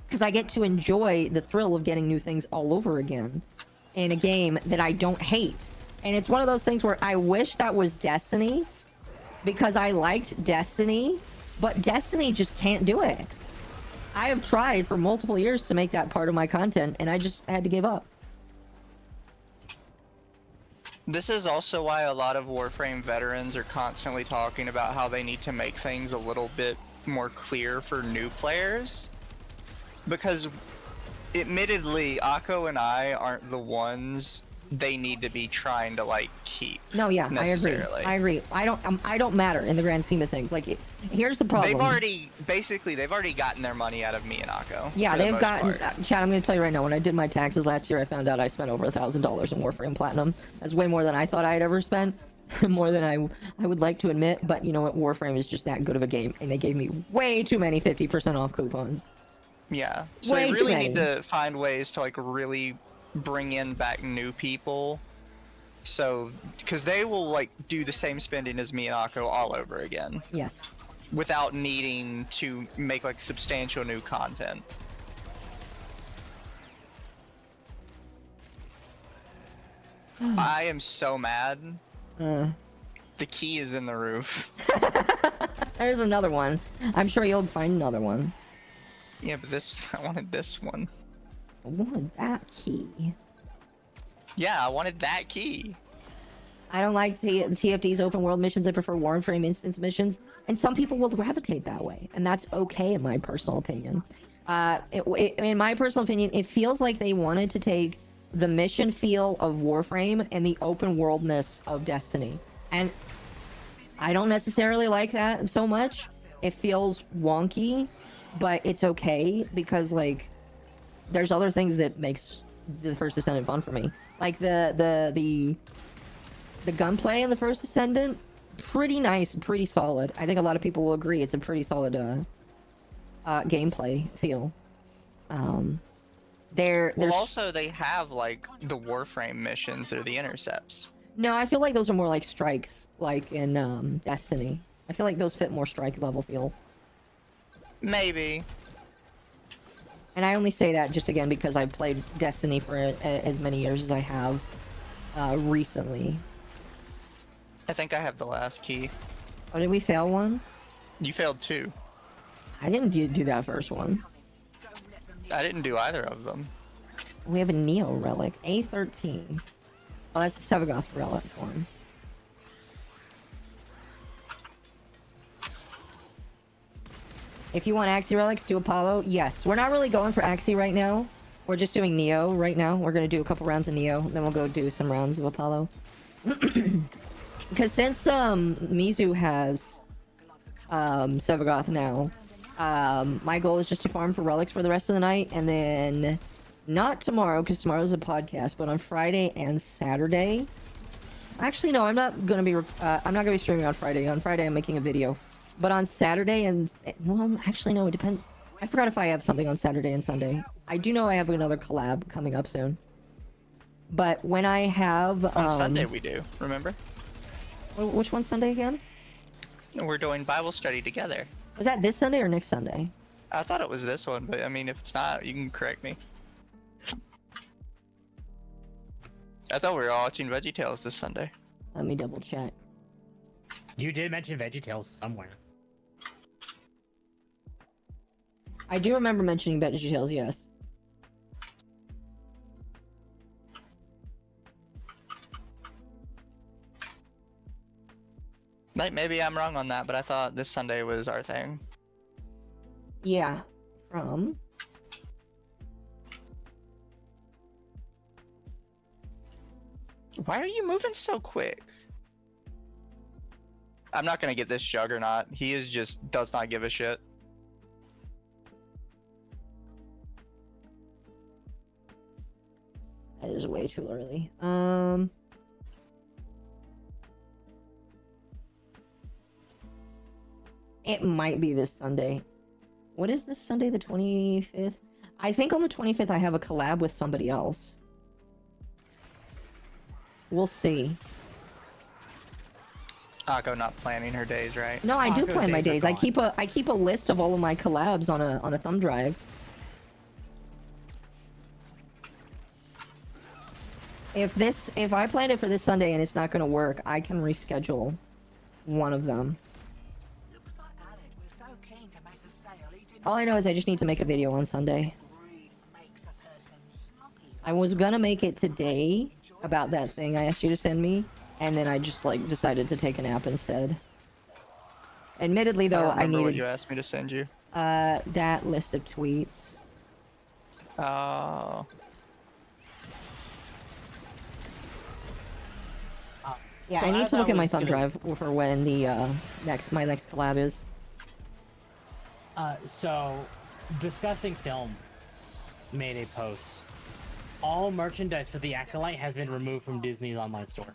Because I get to enjoy the thrill of getting new things all over again in a game that I don't hate. And it's one of those things where I wish that was Destiny, because I liked Destiny, but Destiny just can't do it. I have tried for multiple years to make that part of my content, and I just had to give up. This is also why a lot of Warframe veterans are constantly talking about how they need to make things a little bit more clear for new players. Because, admittedly, Occo and I aren't the ones they need to be trying to, like, keep. No, yeah, I agree. I don't matter in the grand scheme of things. Like, here's the problem. They've already gotten their money out of me and Occo. Yeah, they've gotten... Chad, I'm going to tell you right now, when I did my taxes last year, I found out I spent over $1,000 in Warframe Platinum. That's way more than I thought I'd ever spent. More than I would like to admit, but you know what? Warframe is just that good of a game, and they gave me way too many 50% off coupons. Yeah, so they really need to find ways to, like, really bring in back new people. So, because they will, like, do the same spending as me and Occo all over again. Yes. Without needing to make, like, substantial new content. I am so mad. The key is in the roof. There's another one. I'm sure you'll find another one. Yeah, but I wanted this one. I wanted that key. Yeah, I wanted that key. I don't like TFD's open world missions. I prefer Warframe instance missions. And some people will gravitate that way. And that's okay in my personal opinion. In my personal opinion, it feels like they wanted to take the mission feel of Warframe and the open worldness of Destiny. And I don't necessarily like that so much. It feels wonky. But it's okay, because, like, there's other things that makes The First Descendant fun for me. Like, the gunplay in The First Descendant, pretty nice, pretty solid. I think a lot of people will agree it's a pretty solid, gameplay feel. Well, also, they have, like, the Warframe missions that are the intercepts. No, I feel like those are more like strikes, like in, Destiny. I feel like those fit more strike level feel. Maybe. And I only say that just again because I've played Destiny for as many years as I have recently. I think I have the last key. Oh, did we fail one? You failed 2. I didn't do that first one. I didn't do either of them. We have a Neo relic. A13. Oh, that's a Sevagoth relic one. If you want Axie relics, do Apollo. Yes, we're not really going for Axie right now. We're just doing Neo right now. We're going to do a couple rounds of Neo, then we'll go do some rounds of Apollo. Because since Mizu has Sevagoth now, my goal is just to farm for relics for the rest of the night, and then not tomorrow because tomorrow's a podcast, but on Friday and Saturday. Actually, no, I'm not gonna be streaming on Friday. On Friday, I'm making a video, but on Saturday and well, actually no, it depends. I forgot if I have something on Saturday and Sunday. I do know I have another collab coming up soon. But when I have on Sunday we do. Remember? Which one's Sunday again? We're doing Bible study together. Was that this Sunday or next Sunday? I thought it was this one, but I mean, if it's not, you can correct me. I thought we were all watching VeggieTales this Sunday. Let me double check. You did mention VeggieTales somewhere. I do remember mentioning VeggieTales, yes. Like, maybe I'm wrong on that, but I thought this Sunday was our thing. Yeah. From... Why are you moving so quick? I'm not gonna get this Juggernaut. He is just does not give a shit. That is way too early. It might be this Sunday. What is this Sunday, the 25th? I think on the 25th I have a collab with somebody else. We'll see. Occo not planning her days, right? No, I do Occo plan my days days. are I keep a list of all of my collabs on a thumb drive. If I planned it for this Sunday and it's not gonna work, I can reschedule one of them. All I know is I just need to make a video on Sunday. I was gonna make it today about that thing I asked you to send me, and then I just like decided to take a nap instead. Admittedly, though, I remember what needed you asked me to send you. that list of tweets. Oh. Yeah, So I need as to look I at my was thumb gonna- drive for when the my next collab is. So, Discussing Film made a post. All merchandise for the Acolyte has been removed from Disney's online store.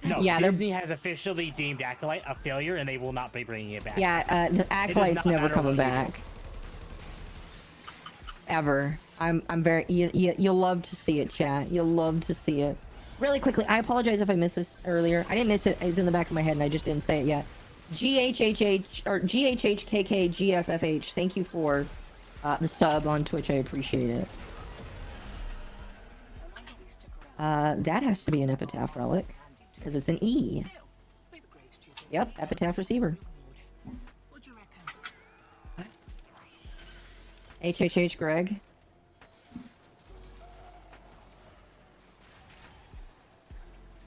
No, Yeah, they're- Disney has officially deemed Acolyte a failure, and they will not be bringing it back. Yeah, the Acolyte's not never matter coming what you do. back. Ever. I'm very. You'll love to see it, chat. You'll love to see it. Really quickly, I apologize if I missed this earlier. I didn't miss it. It was in the back of my head, and I just didn't say it yet. GHHH or GHHKKGFFH. Thank you for the sub on Twitch. I appreciate it. That has to be an epitaph relic because it's an E. Yep, epitaph receiver. HHH Greg.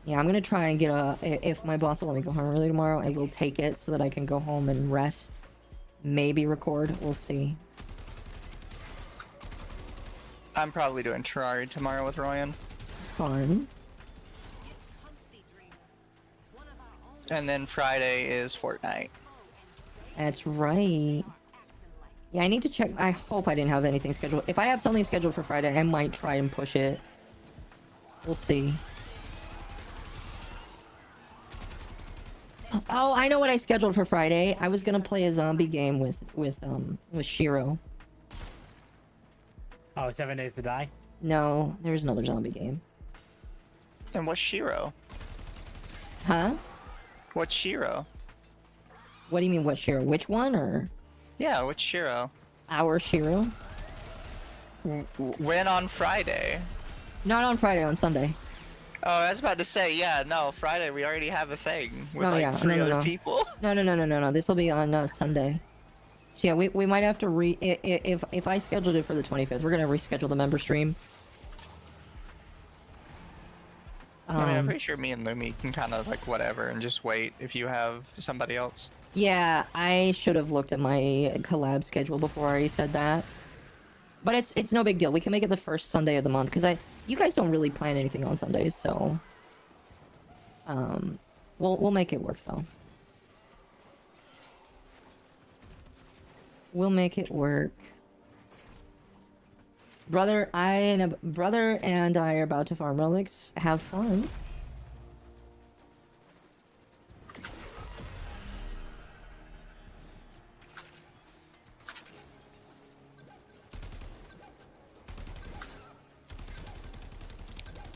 Yeah, I'm gonna try and get if my boss will let me go home early tomorrow, I will take it so that I can go home and rest. Maybe record. We'll see. I'm probably doing Terraria tomorrow with Ryan. Fun. And then Friday is Fortnite. That's right. Yeah, I need to check. I hope I didn't have anything scheduled. If I have something scheduled for Friday, I might try and push it. We'll see. Oh, I know what I scheduled for Friday. I was gonna play a zombie game with Shiro. Oh, 7 Days to Die? No, there's another zombie game. And what's Shiro? Huh? What's Shiro? What do you mean, what Shiro? Which one, or Yeah, what's Shiro? our Shiro? When on Friday? Not on Friday, on Sunday. Oh, I was about to say, yeah, no, Friday we already have a thing with Oh, like yeah, three no, other no. people. No. This will be on Sunday. So yeah, we might have to if I scheduled it for the 25th, we're gonna reschedule the member stream. I mean, I'm pretty sure me and Lumi can kind of like whatever and just wait if you have somebody else. Yeah, I should have looked at my collab schedule before I said that. But it's no big deal. We can make it the first Sunday of the month because you guys don't really plan anything on Sundays, so we'll make it work though. We'll make it work. Brother and I are about to farm relics. Have fun.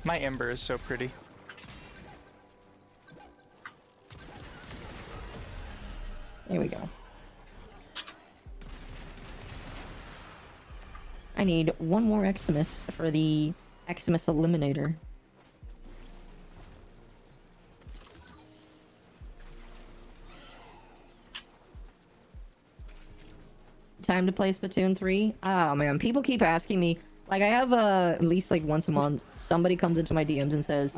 My Ember is so pretty. There we go. I need one more Eximus for the Eximus Eliminator. Time to play Splatoon 3? Oh man, people keep asking me. Like I have at least like once a month, somebody comes into my DMs and says,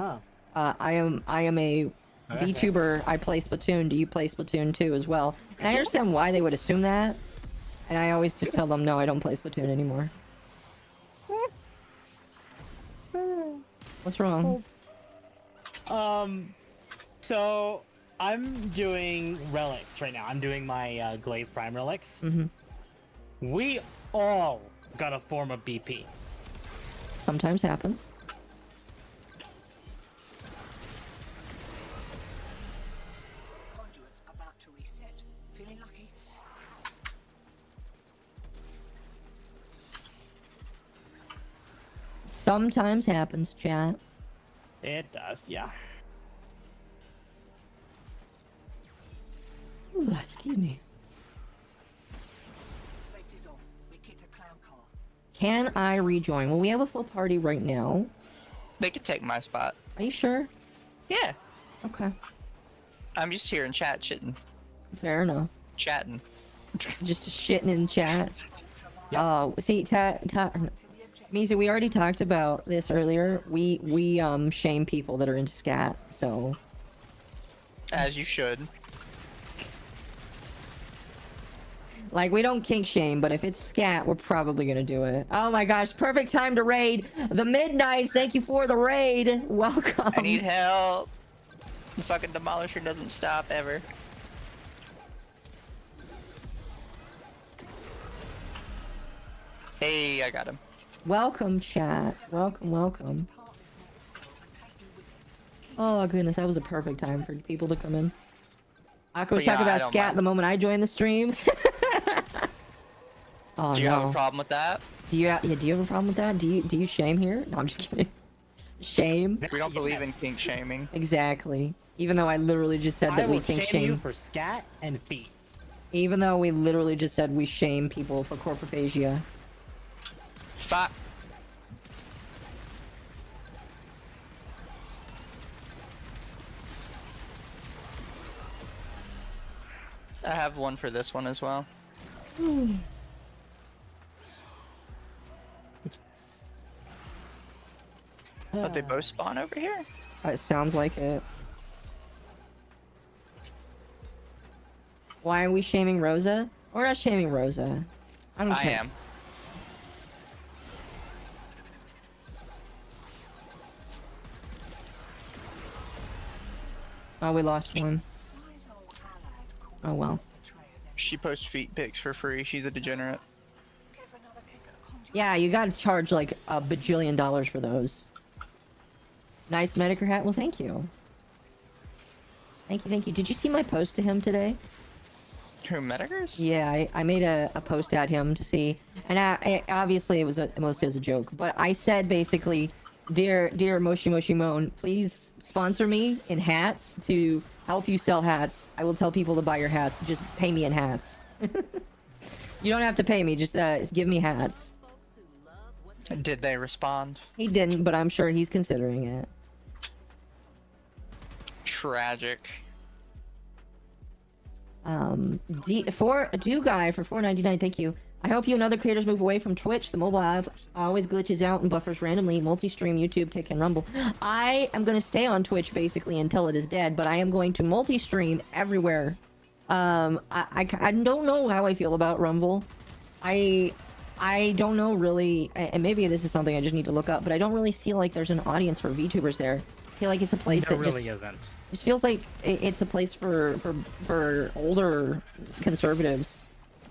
I am a VTuber, I play Splatoon, do you play Splatoon 2 as well? And I understand why they would assume that, and I always just tell them, no, I don't play Splatoon anymore. What's wrong? So I'm doing relics right now. I'm doing my Glaive Prime relics. Mm-hmm. We all got a form of BP. Sometimes happens. sometimes happens, chat. It does, yeah. Ooh, excuse me. Can I rejoin? Well, we have a full party right now. They could take my spot. Are you sure? Yeah. Okay. I'm just here in chat chitting. Fair enough. Chatting. Just shitting in chat. Oh, see, Mizu, we already talked about this earlier. We shame people that are into scat, so. As you should. Like, we don't kink shame, but if it's scat, we're probably gonna do it. Oh my gosh, perfect time to raid! The Midnights, thank you for the raid! Welcome! I need help! The fucking Demolisher doesn't stop ever. Hey, I got him. Welcome, chat. Welcome, welcome. Oh goodness, that was a perfect time for people to come in. Occo was talking about scat the moment I joined the stream. Oh, do you have a problem with that? Do you have a problem with that? Do you shame here? No, I'm just kidding. Shame? We don't believe in kink shaming. Exactly. Even though I literally just said that we think shame you for scat and feet. Even though we literally just said we shame people for corpophagia. Fuck. I have one for this one as well. But they both spawn over here? It sounds like it. Why are we shaming Rosa? We're not shaming Rosa. I don't care. I am. Oh, we lost one. Oh well. She posts feet pics for free. She's a degenerate. Yeah, you gotta charge like a bajillion dollars for those. Nice Medicare hat. Well, thank you. Thank you, thank you. Did you see my post to him today? Who, Medicars? Yeah, I made a post at him to see, and obviously it was mostly as a joke, but I said basically, dear Moshi Moshi Moan, please sponsor me in hats to help you sell hats. I will tell people to buy your hats. Just pay me in hats. You don't have to pay me, just give me hats. Did they respond? He didn't, but I'm sure he's considering it. Tragic. For guy for $4.99, thank you. I hope you and other creators move away from Twitch. The mobile app always glitches out and buffers randomly. Multi-stream, YouTube, Kick, and Rumble. I am going to stay on Twitch basically until it is dead, but I am going to multi-stream everywhere. I don't know how I feel about Rumble. I don't know really, and maybe this is something I just need to look up, but I don't really feel like there's an audience for VTubers there. I feel like it's a place that really isn't. It feels like it's a place for older conservatives.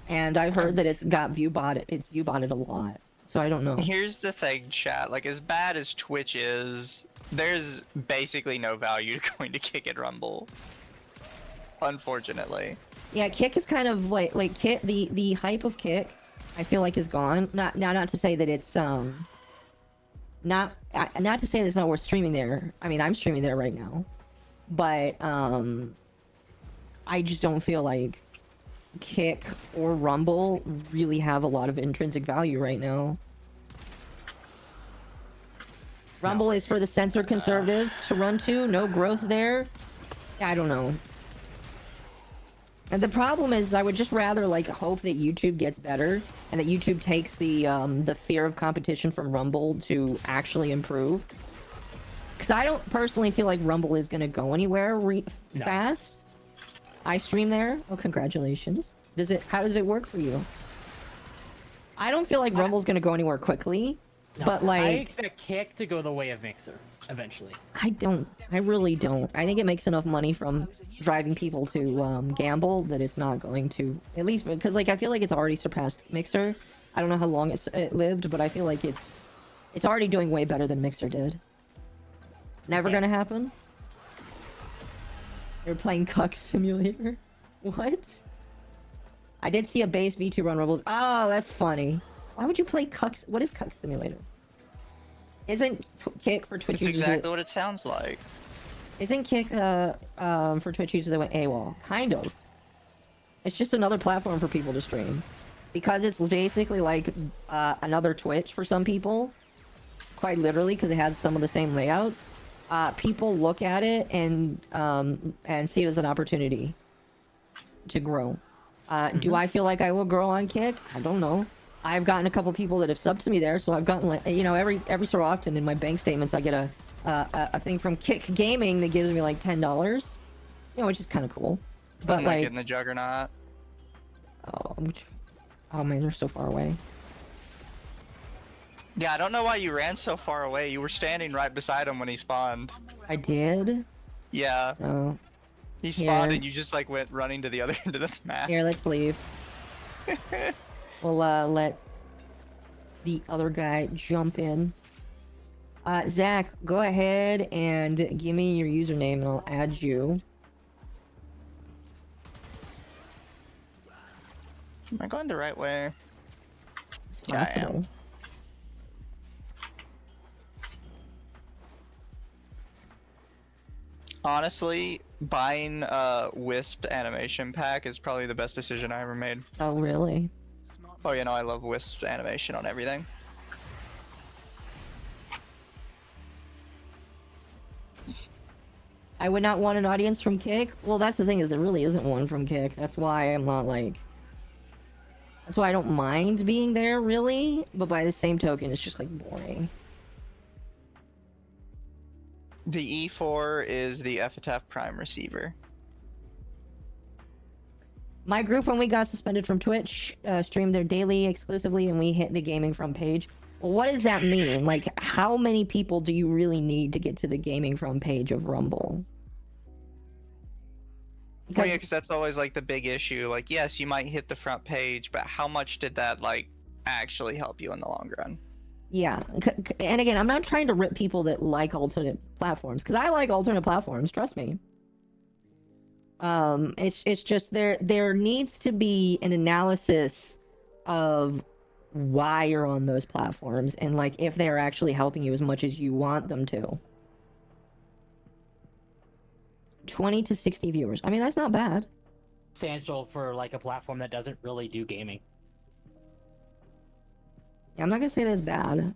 And I've heard that it's viewbotted a lot. So I don't know. Here's the thing, chat. Like, as bad as Twitch is, there's basically no value to going to Kick and Rumble. Unfortunately. Yeah, Kick is kind of like Kick, the hype of Kick, I feel like is gone. Not to say that it's not to say that it's not worth streaming there. I mean, I'm streaming there right now. But I just don't feel like Kick or Rumble really have a lot of intrinsic value right now. Rumble is for the censored conservatives to run to. No growth there. I don't know. And the problem is, I would just rather like hope that YouTube gets better and that YouTube takes the fear of competition from Rumble to actually improve. Because I don't personally feel like Rumble is gonna go anywhere fast. I stream there. Oh, congratulations. How does it work for you? I don't feel like Rumble's gonna go anywhere quickly, but like... I expect Kick to go the way of Mixer, eventually. I really don't. I think it makes enough money from driving people to gamble that it's not going to... At least, because like I feel like it's already surpassed Mixer. I don't know how long it lived, but I feel like it's already doing way better than Mixer did. Never gonna happen? You're playing Cuck Simulator? What? I did see a base V2 run Rumble. Oh, that's funny. Why would you play Cuck? What is Cuck Simulator? Isn't Kick for Twitch It's users? exactly what it sounds like. Isn't Kick for Twitch users that went AWOL? Kind of. It's just another platform for people to stream, because it's basically like another Twitch for some people. Quite literally, because it has some of the same layouts. People look at it and see it as an opportunity to grow. Do I feel like I will grow on Kick? I don't know. I've gotten a couple people that have subbed to me there, so I've gotten, you know, every so often in my bank statements I get a thing from Kick Gaming that gives me like $10, you know, which is kind of cool. But I'm like in the Juggernaut. Oh man, they're so far away. Yeah, I don't know why you ran so far away. You were standing right beside him when he spawned. I did? Yeah. Oh. He spawned Here. and you just like went running to the other end of the map. Here, let's leave. We'll let the other guy jump in. Zach, go ahead and give me your username and I'll add you. Am I going the right way? It's Yeah, I am. possible. Honestly, buying a Wisp animation pack is probably the best decision I ever made. Oh, really? Oh, you know, I love Wisp animation on everything. I would not want an audience from Kick. Well, that's the thing, is there really isn't one from Kick. That's why I'm not like... That's why I don't mind being there, really. But by the same token, it's just like boring. The E4 is the Epitaph Prime receiver. My group, when we got suspended from Twitch, streamed there daily exclusively, and we hit the gaming from page. Well, what does that mean? Like, how many people do you really need to get to the gaming from page of Rumble? Well, yeah, because that's always like the big issue. Like, yes, you might hit the front page, but how much did that like actually help you in the long run? Yeah, and again, I'm not trying to rip people that like alternate platforms, because I like alternate platforms, trust me. It's just there needs to be an analysis of why you're on those platforms, and like if they're actually helping you as much as you want them to. 20 to 60 viewers. I mean, that's not bad. Substantial for like a platform that doesn't really do gaming. Yeah, I'm not gonna say that's bad.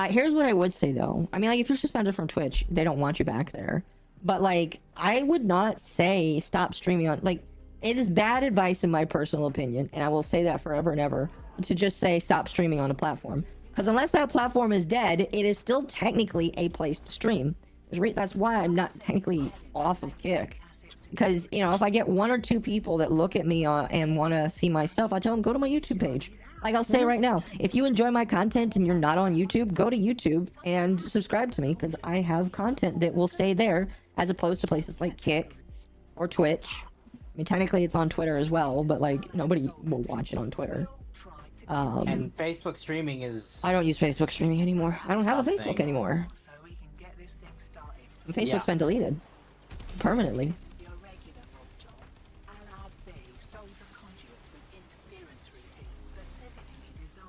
Here's what I would say though. I mean, like, if you're suspended from Twitch, they don't want you back there. But like, I would not say stop streaming on, like, it is bad advice in my personal opinion, and I will say that forever and ever, to just say stop streaming on a platform. Because unless that platform is dead, it is still technically a place to stream. That's why I'm not technically off of Kick. Because, you know, if I get 1 or 2 people that look at me and want to see my stuff, I tell them, go to my YouTube page. Like, I'll say right now, if you enjoy my content and you're not on YouTube, go to YouTube and subscribe to me, because I have content that will stay there, as opposed to places like Kick or Twitch. I mean, technically it's on Twitter as well, but, like, nobody will watch it on Twitter. And Facebook streaming is... I don't use Facebook streaming anymore. I don't have a Facebook anymore. Facebook's been deleted. Permanently.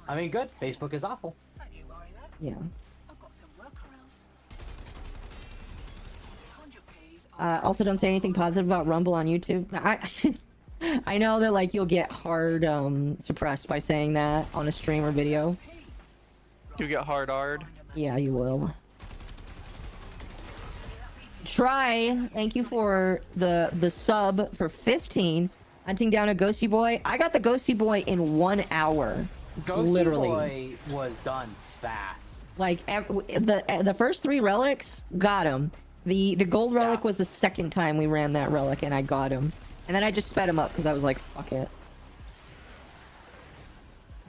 I mean, good. Facebook is awful. Yeah. Also, don't say anything positive about Rumble on YouTube. I know that, like, you'll get hard suppressed by saying that on a stream or video. You get hard-ard? Yeah, you will. Try, thank you for the sub for 15. Hunting down a Ghosty Boy. I got the Ghosty Boy in 1 hour. Ghosty Literally. Boy was done fast. Like, the first 3 relics, got him. The gold relic was the second time we ran that relic, and I got him. And then I just sped him up, because I was like, fuck it.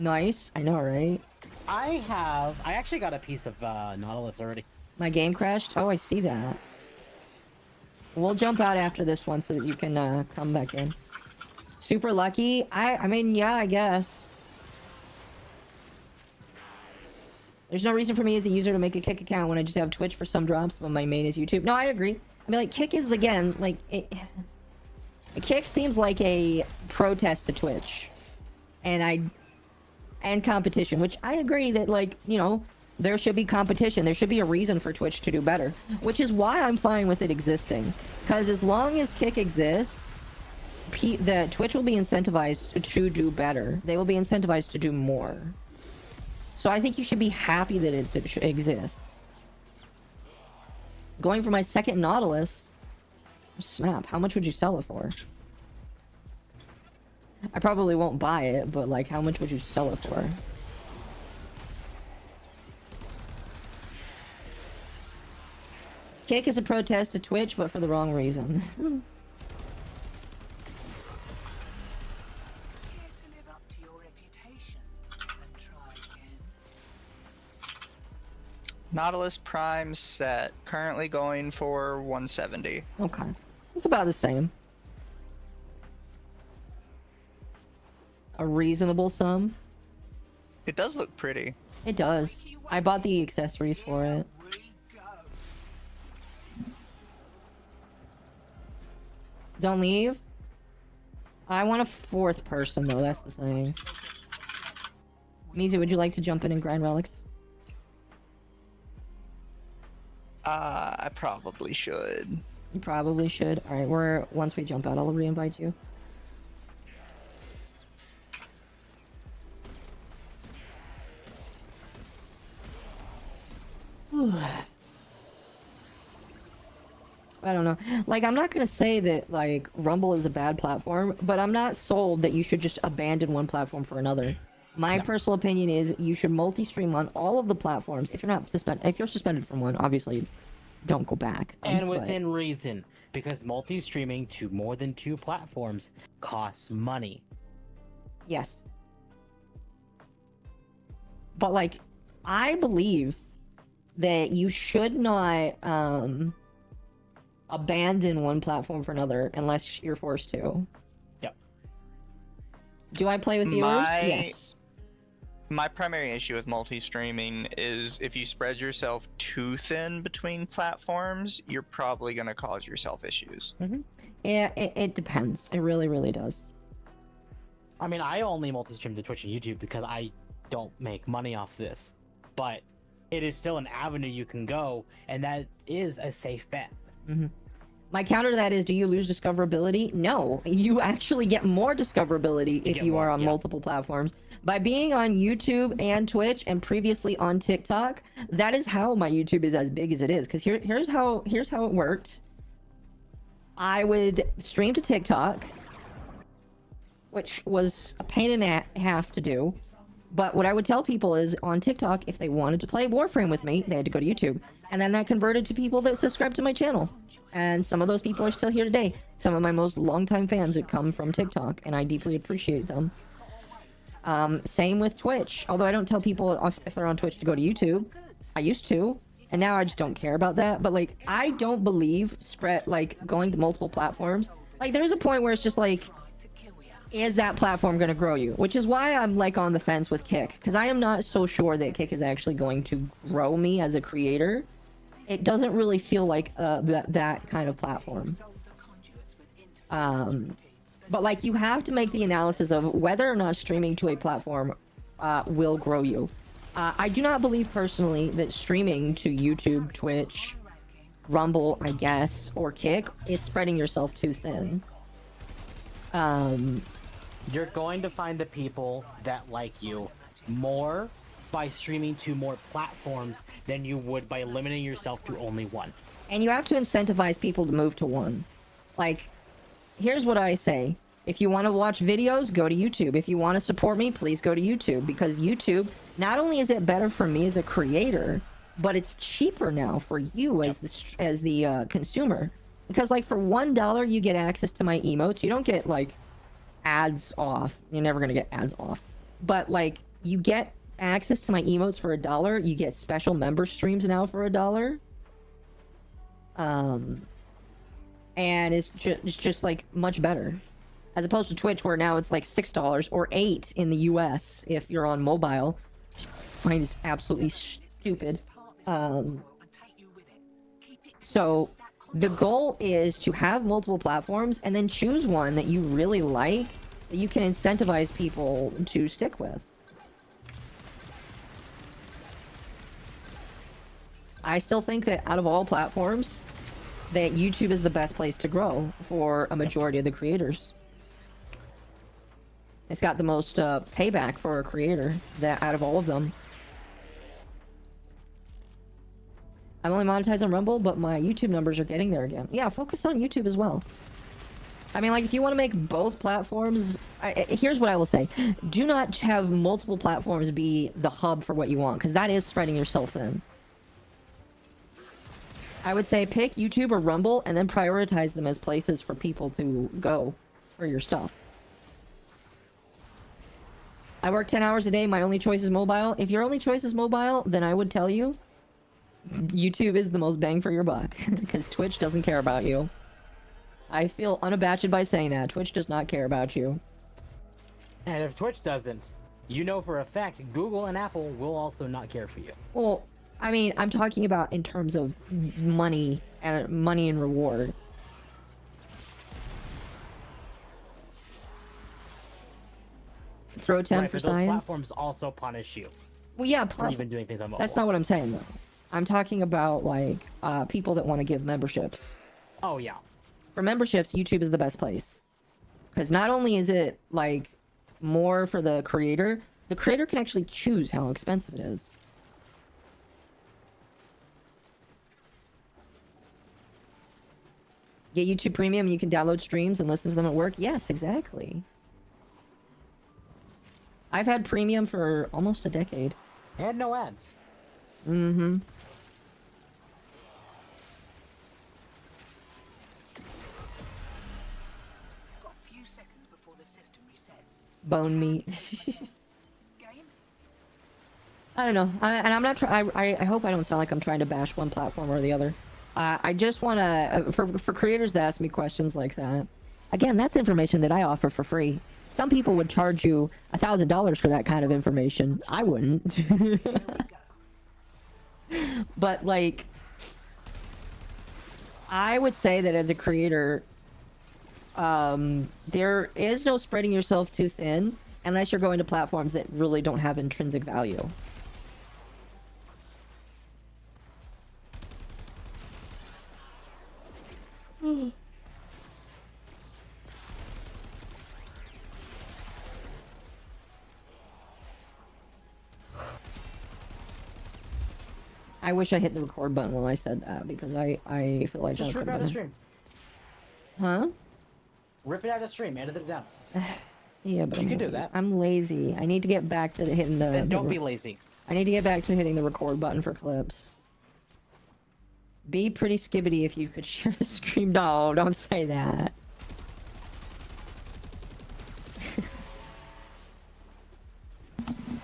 Nice. I know, right? I actually got a piece of Nautilus already. My game crashed? Oh, I see that. We'll jump out after this one so that you can come back in. Super lucky? I mean, yeah, I guess. There's no reason for me as a user to make a Kick account when I just have Twitch for some drops, but my main is YouTube. No, I agree. I mean, like, Kick is, again, like, Kick seems like a protest to Twitch. And competition, which I agree that, like, you know, There should be competition. There should be a reason for Twitch to do better, which is why I'm fine with it existing. Because as long as Kick exists, the Twitch will be incentivized to do better. They will be incentivized to do more. So I think you should be happy that it exists. Going for my second Nautilus. Snap, how much would you sell it for? I probably won't buy it, but like, how much would you sell it for? Kick is a protest to Twitch, but for the wrong reason. Nautilus Prime set, currently going for 170. Okay. It's about the same. A reasonable sum. It does look pretty. It does. I bought the accessories for it. Don't leave. I want a fourth person though, that's the thing. Mizu, would you like to jump in and grind relics? I probably should. You probably should. Alright, once we jump out, I'll re-invite you. I don't know. Like, I'm not gonna say that, like, Rumble is a bad platform, but I'm not sold that you should just abandon one platform for another. My personal opinion is you should multi-stream on all of the platforms. If you're suspended from one, obviously don't go back. And within reason, because multi-streaming to more than 2 platforms costs money. Yes. But, like, I believe that you should not, abandon one platform for another unless you're forced to. Yep. Do I play with viewers? Yes. My primary issue with multi-streaming is if you spread yourself too thin between platforms, you're probably going to cause yourself issues. Mm-hmm. Yeah, it depends. It really, really does. I mean, I only multi-stream to Twitch and YouTube because I don't make money off this. But it is still an avenue you can go, and that is a safe bet. Mm-hmm. My counter to that is, do you lose discoverability? No, you actually get more discoverability if you are on multiple platforms. By being on YouTube and Twitch and previously on TikTok, that is how my YouTube is as big as it is. Because here's how it worked. I would stream to TikTok, which was a pain in the half to do. But what I would tell people is, on TikTok, if they wanted to play Warframe with me, they had to go to YouTube. And then that converted to people that subscribed to my channel. And some of those people are still here today. Some of my most longtime fans that come from TikTok, and I deeply appreciate them. Same with Twitch. Although I don't tell people if they're on Twitch to go to YouTube. I used to, and now I just don't care about that. But, like, I don't believe going to multiple platforms. Like, there's a point where it's just like, is that platform going to grow you? Which is why I'm, like, on the fence with Kick. Because I am not so sure that Kick is actually going to grow me as a creator. It doesn't really feel like that kind of platform. But, like, you have to make the analysis of whether or not streaming to a platform will grow you. I do not believe personally that streaming to YouTube, Twitch, Rumble, I guess, or Kick is spreading yourself too thin. You're going to find the people that like you more by streaming to more platforms than you would by limiting yourself to only one. And you have to incentivize people to move to one. Like, here's what I say. If you want to watch videos, go to YouTube. If you want to support me, please go to YouTube. Because YouTube, not only is it better for me as a creator, but it's cheaper now for you as the consumer. Because, like, for $1, you get access to my emotes. You don't get, like, ads off. You're never going to get ads off. But, like, you get access to my emotes for $1. You get special member streams now for $1. And it's just like much better, as opposed to Twitch, where now it's like $6 or $8 in the US if you're on mobile. I find it's absolutely stupid. So the goal is to have multiple platforms and then choose one that you really like, that you can incentivize people to stick with. I still think that out of all platforms, that YouTube is the best place to grow for a majority of the creators. It's got the most payback for a creator that out of all of them. I'm only monetized on Rumble, but my YouTube numbers are getting there again. Yeah, focus on YouTube as well. I mean, like, if you want to make both platforms... here's what I will say. Do not have multiple platforms be the hub for what you want, because that is spreading yourself thin. I would say pick YouTube or Rumble, and then prioritize them as places for people to go for your stuff. I work 10 hours a day, my only choice is mobile. If your only choice is mobile, then I would tell you YouTube is the most bang for your buck, because Twitch doesn't care about you. I feel unabashed by saying that. Twitch does not care about you. And if Twitch doesn't, you know for a fact Google and Apple will also not care for you. Well, I mean, I'm talking about in terms of money and reward. Throw 10 right, for but those science. platforms also punish you. Well, yeah, for even doing things on mobile. That's not what I'm saying though. I'm talking about like people that want to give memberships. Oh yeah. For memberships, YouTube is the best place. Because not only is it like more for the creator can actually choose how expensive it is. Get YouTube Premium and you can download streams and listen to them at work? Yes, exactly. I've had Premium for almost a decade. And no ads. Mm-hmm. Got a few seconds before the system resets. Bone meat. I don't know. And I'm not trying. I hope I don't sound like I'm trying to bash one platform or the other. I just want to, for creators that ask me questions like that, again, that's information that I offer for free. Some people would charge you $1,000 for that kind of information. I wouldn't. But, like, I would say that as a creator, there is no spreading yourself too thin unless you're going to platforms that really don't have intrinsic value. I wish I hit the record button when I said that, because I feel like just rip it out of stream. Huh? Rip it out of stream, edit it down. Yeah, but you can do that. I'm lazy. I need to get back to hitting the... Then don't be lazy. I need to get back to hitting the record button for clips. Be pretty skibbity if you could share the stream. No, don't say that.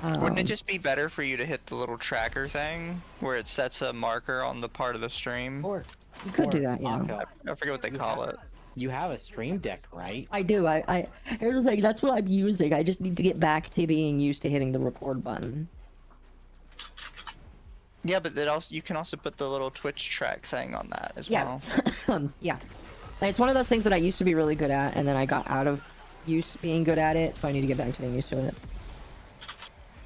Wouldn't it just be better for you to hit the little tracker thing where it sets a marker on the part of the stream? Or you could do that, yeah. I forget what they call it. You have a stream deck, right? I do. Here's the thing. That's what I'm using. I just need to get back to being used to hitting the record button. Yeah, but you can also put the little Twitch track thing on that as well. Yeah. It's one of those things that I used to be really good at, and then I got out of use being good at it, so I need to get back to being used to it.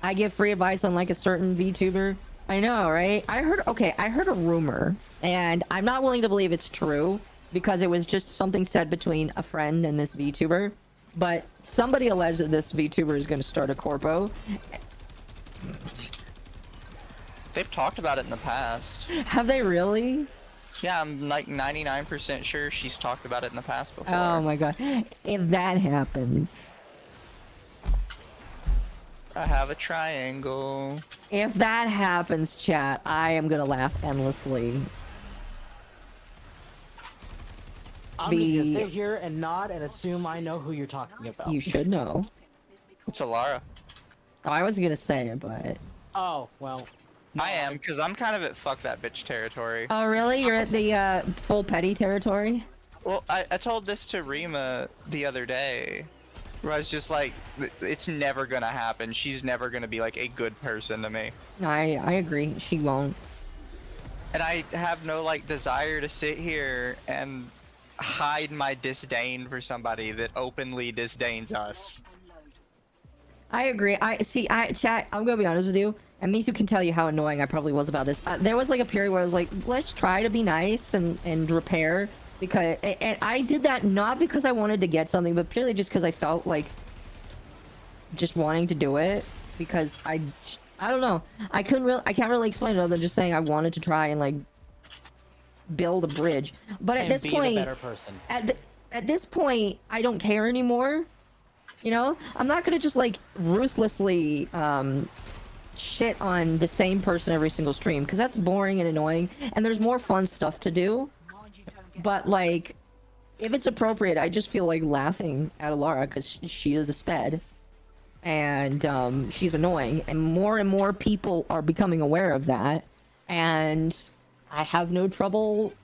I give free advice on like a certain VTuber. I know, right? I heard a rumor, and I'm not willing to believe it's true because it was just something said between a friend and this VTuber. But somebody alleged that this VTuber is going to start a corpo. They've talked about it in the past. Have they really? Yeah, I'm like 99% sure she's talked about it in the past before. Oh my god. If that happens... I have a triangle. If that happens, chat, I am gonna laugh endlessly. I'm just gonna sit here and nod and assume I know who you're talking about. You should know. It's Alara. Oh, I was gonna say it, but... Oh, well... No, I am, because I'm kind of at fuck that bitch territory. Oh, really? You're at the, full petty territory? Well, I told this to Rima the other day. Where I was just like, it's never gonna happen. She's never gonna be like a good person to me. I agree. She won't. And I have no like desire to sit here and hide my disdain for somebody that openly disdains us. I agree. Chat, I'm gonna be honest with you, and Mizu can tell you how annoying I probably was about this. There was like a period where I was like, let's try to be nice and repair, because, and I did that not because I wanted to get something, but purely just because I felt like just wanting to do it, because I don't know. I can't really explain it other than just saying I wanted to try and like build a bridge. But at this point, better person. At this point, I don't care anymore. You know, I'm not gonna just like ruthlessly shit on the same person every single stream, because that's boring and annoying, and there's more fun stuff to do. But like, if it's appropriate, I just feel like laughing at Alara because she is a sped, and she's annoying, and more people are becoming aware of that, and I have no trouble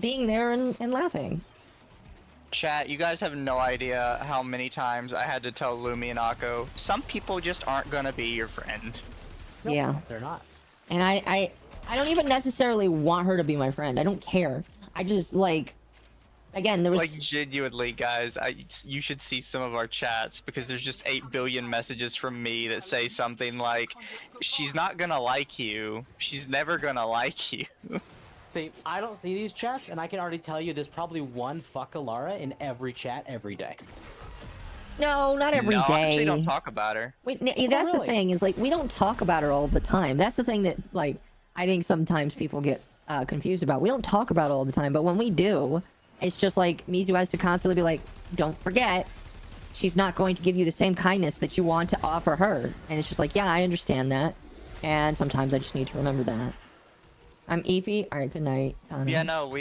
being there and laughing. Chat, you guys have no idea how many times I had to tell LuminousCove, some people just aren't gonna be your friend. Nope, yeah, they're not. And I don't even necessarily want her to be my friend. I don't care. I just like, again, there was like genuinely, guys. You should see some of our chats, because there's just 8 billion messages from me that say something like, "She's not gonna like you. She's never gonna like you." See, I don't see these chats, and I can already tell you there's probably one fuck Alara in every chat every day. No, not every no, day. I actually don't talk about her. Wait, that's the thing, is like, we don't talk about her all the time. That's the thing that, like, I think sometimes people get confused about. We don't talk about it all the time, but when we do, it's just like, Mizu has to constantly be like, don't forget, she's not going to give you the same kindness that you want to offer her. And it's just like, yeah, I understand that. And sometimes I just need to remember that. I'm Eepy. Alright, good night. Yeah, no,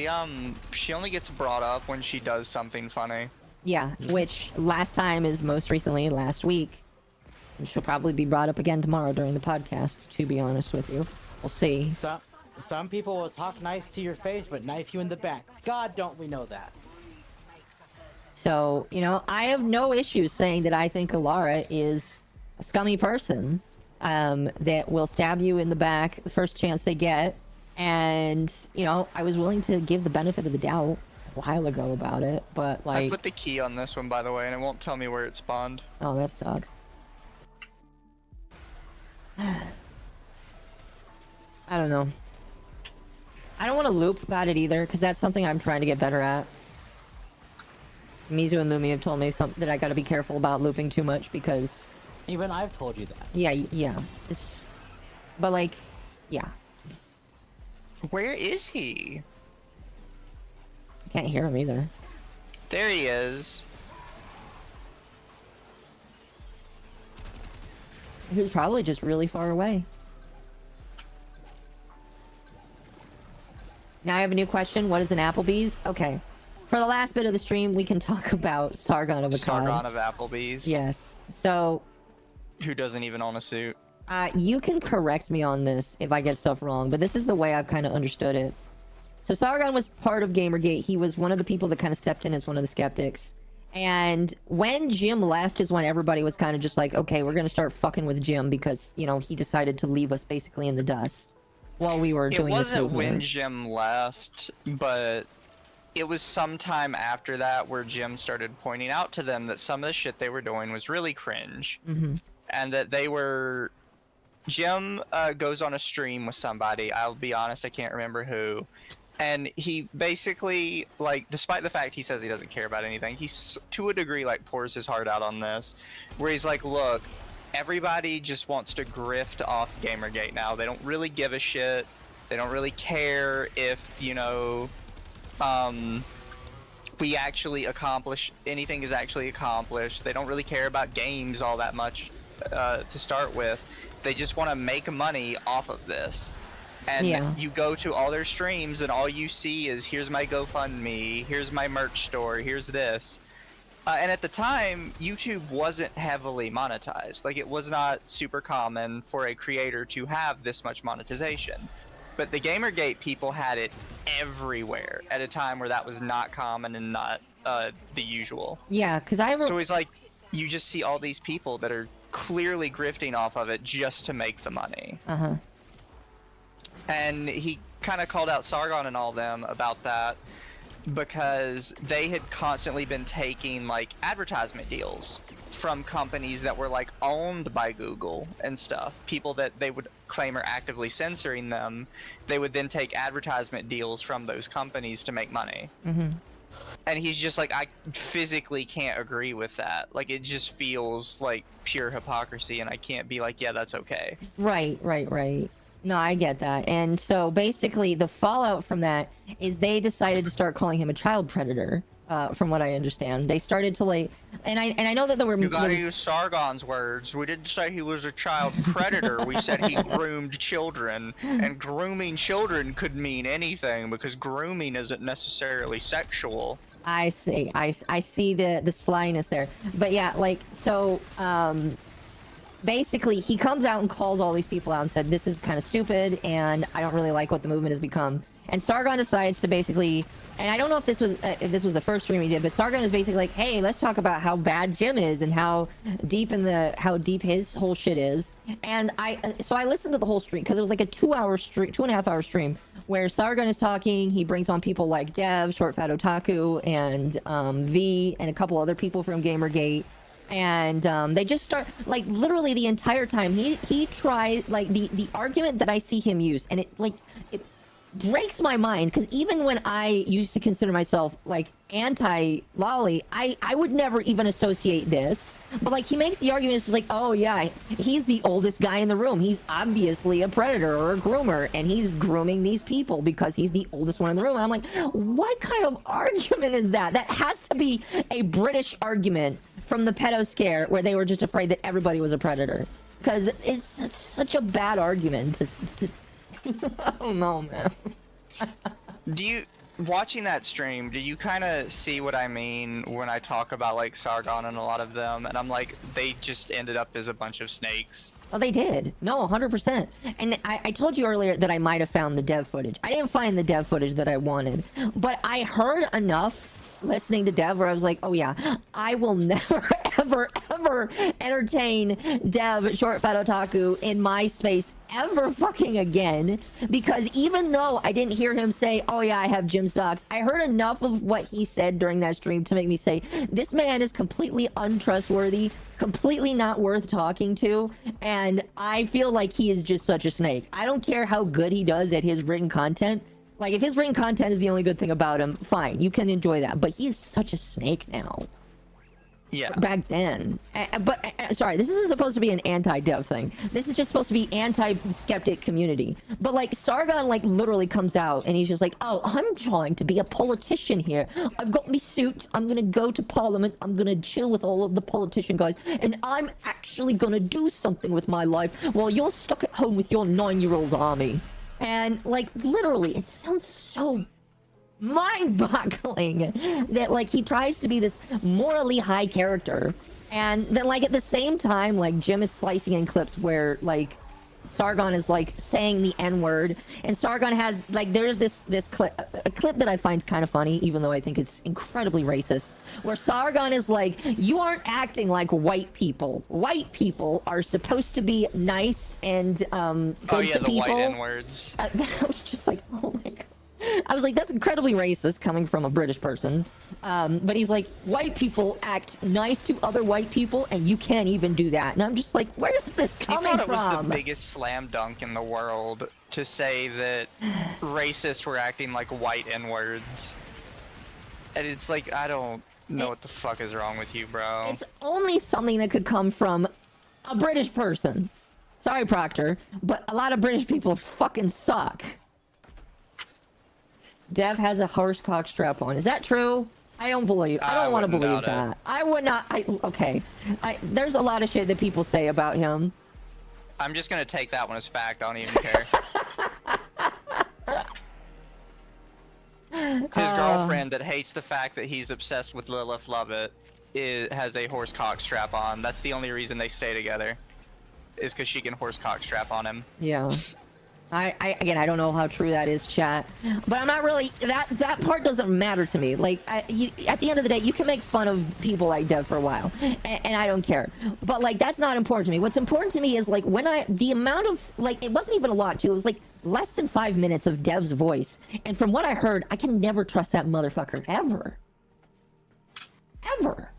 she only gets brought up when she does something funny. Yeah, which last time is most recently last week. And she'll probably be brought up again tomorrow during the podcast, to be honest with you. We'll see. Some people will talk nice to your face, but knife you in the back. God, don't we know that? So, you know, I have no issues saying that I think Alara is a scummy person that will stab you in the back the first chance they get. And, you know, I was willing to give the benefit of the doubt a while ago about it, but like... I put the key on this one, by the way, and it won't tell me where it spawned. Oh, that sucks. I don't know. I don't want to loop about it either, because that's something I'm trying to get better at. Mizu and Lumi have told me that I gotta be careful about looping too much, because... Even I've told you that. Yeah. But like, yeah. Where is he? I can't hear him either. There he is. He was probably just really far away. Now I have a new question. What is an Applebees? Okay. For the last bit of the stream, we can talk about Sargon of Akkad. Sargon of Applebees. Yes. So... Who doesn't even own a suit? You can correct me on this if I get stuff wrong, but this is the way I've kind of understood it. So Sargon was part of Gamergate. He was one of the people that kind of stepped in as one of the skeptics. And when Jim left is when everybody was kind of just like, okay, we're going to start fucking with Jim because, you know, he decided to leave us basically in the dust while we were doing this. It wasn't when Jim left, but it was sometime after that where Jim started pointing out to them that some of the shit they were doing was really cringe. Mm-hmm. And that they were... Jim goes on a stream with somebody, I'll be honest, I can't remember who, and he basically, like, despite the fact he says he doesn't care about anything, he's, to a degree, like, pours his heart out on this, where he's like, look, everybody just wants to grift off Gamergate now, they don't really give a shit, they don't really care if, you know, we actually accomplish, anything is actually accomplished, they don't really care about games all that much, to start with. They just want to make money off of this. And you go to all their streams and all you see is, here's my GoFundMe, here's my merch store, here's this. And at the time, YouTube wasn't heavily monetized. Like, it was not super common for a creator to have this much monetization. But the Gamergate people had it everywhere at a time where that was not common and not the usual. Yeah, because So it's like, you just see all these people that are clearly grifting off of it just to make the money. Uh-huh. And he kind of called out Sargon and all them about that because they had constantly been taking, like, advertisement deals from companies that were like owned by Google and stuff. People that they would claim are actively censoring them, they would then take advertisement deals from those companies to make money. And he's just like, I physically can't agree with that. Like, it just feels like pure hypocrisy, and I can't be like, yeah, that's okay. Right. No, I get that. And so basically the fallout from that is they decided to start calling him a child predator. From what I understand, they started to like, and I know that there were. You gotta use Sargon's words. We didn't say he was a child predator. We said he groomed children, and grooming children could mean anything because grooming isn't necessarily sexual. I see. I see the slyness there, but yeah, like so. Basically, he comes out and calls all these people out and said, "This is kind of stupid, and I don't really like what the movement has become." And Sargon decides to basically, and I don't know if this was the first stream he did, but Sargon is basically like, "Hey, let's talk about how bad Jim is and how deep his whole shit is." And I listened to the whole stream because it was like a 2.5 hour stream where Sargon is talking. He brings on people like Dev, Short Fat Otaku, and V, and a couple other people from Gamergate. And they just start, like, literally the entire time he tried, like, the argument that I see him use, and it breaks my mind, because even when I used to consider myself like anti-lolly, I would never even associate this, but like he makes the argument, it's just like, oh yeah, he's the oldest guy in the room, he's obviously a predator or a groomer, and he's grooming these people because he's the oldest one in the room. And I'm like, what kind of argument is that? That has to be a British argument from the pedo scare where they were just afraid that everybody was a predator, because it's such a bad argument to I don't know, man. Watching that stream, do you kind of see what I mean when I talk about like Sargon and a lot of them, and I'm like, they just ended up as a bunch of snakes? Oh, they did. No, 100%. And I told you earlier that I might have found the dev footage. I didn't find the dev footage that I wanted, but I heard enough listening to Dev where I was like, oh yeah, I will never ever entertain Dev, Short Fat Otaku, in my space ever fucking again, because even though I didn't hear him say, oh yeah, I have gym stocks, I heard enough of what he said during that stream to make me say, this man is completely untrustworthy, completely not worth talking to, and I feel like he is just such a snake. I don't care how good he does at his written content. Like, if his written content is the only good thing about him, fine, you can enjoy that. But he is such a snake now. Yeah. Back then. Sorry, this isn't supposed to be an anti-dev thing. This is just supposed to be anti-skeptic community. But, like, Sargon, like, literally comes out, and he's just like, oh, I'm trying to be a politician here. I've got me suit. I'm gonna go to Parliament. I'm gonna chill with all of the politician guys. And I'm actually gonna do something with my life while you're stuck at home with your 9-year-old army. And, like, literally, it sounds so mind-boggling that, like, he tries to be this morally high character, and then, like, at the same time, like, Jim is splicing in clips where, like, Sargon is, like, saying the N-word, and Sargon has, like, there's this clip, a clip that I find kind of funny, even though I think it's incredibly racist, where Sargon is like, you aren't acting like white people. White people are supposed to be nice and, good oh yeah, to the people. white N-words. I was just like, oh my god. I was like, that's incredibly racist coming from a British person. But he's like, white people act nice to other white people, and you can't even do that. And I'm just like, where is this coming from? He thought it was the biggest slam dunk in the world to say that racists were acting like white N-words. And it's like, I don't know what the fuck is wrong with you, bro. It's only something that could come from a British person. Sorry, Proctor, but a lot of British people fucking suck. Dev has a horse cock strap on. Is that true? I don't want to believe that. I would not. Okay. There's a lot of shit that people say about him. I'm just gonna take that one as fact. I don't even care. His girlfriend that hates the fact that he's obsessed with Lilith Lovett has a horse cock strap on. That's the only reason they stay together. Is because she can horse cock strap on him. Yeah. Again, I don't know how true that is, chat, but I'm not really, that part doesn't matter to me. Like, at the end of the day, you can make fun of people like Dev for a while, and I don't care. But, like, that's not important to me. What's important to me is, like, the amount of, like, it wasn't even a lot, too. It was, like, less than 5 minutes of Dev's voice. And from what I heard, I can never trust that motherfucker, ever. Ever.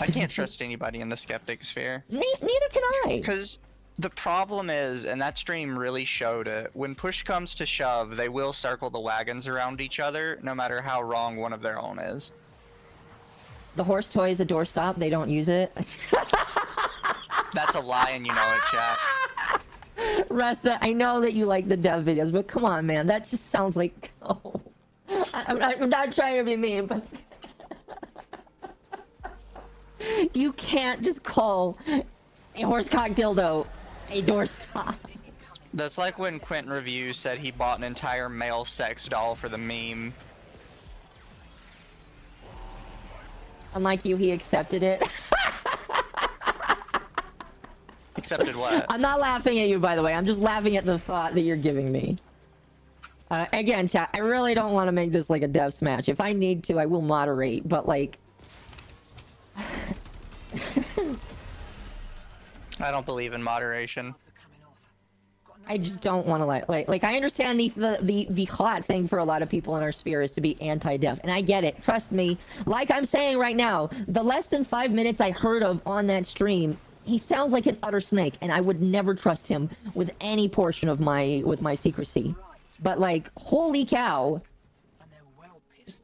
I can't trust anybody in the skeptic sphere. Neither can I. Because the problem is, and that stream really showed it, when push comes to shove, they will circle the wagons around each other, no matter how wrong one of their own is. The horse toy is a doorstop. They don't use it. That's a lie, and you know it, chat. Ressa, I know that you like the dev videos, but come on, man. That just sounds like... Oh. I'm not trying to be mean, but... You can't just call a horsecock dildo a doorstop. That's like when Quentin Reviews said he bought an entire male sex doll for the meme. Unlike you, he accepted it. Accepted what? I'm not laughing at you, by the way. I'm just laughing at the thought that you're giving me. Again, chat, I really don't want to make this like a dev smash. If I need to, I will moderate, but like... I don't believe in moderation. I just don't want to like I understand the hot thing for a lot of people in our sphere is to be anti-dev, and I get it. Trust me. Like I'm saying right now, the less than 5 minutes I heard of on that stream, he sounds like an utter snake, and I would never trust him with any portion of my secrecy. But like, holy cow! Just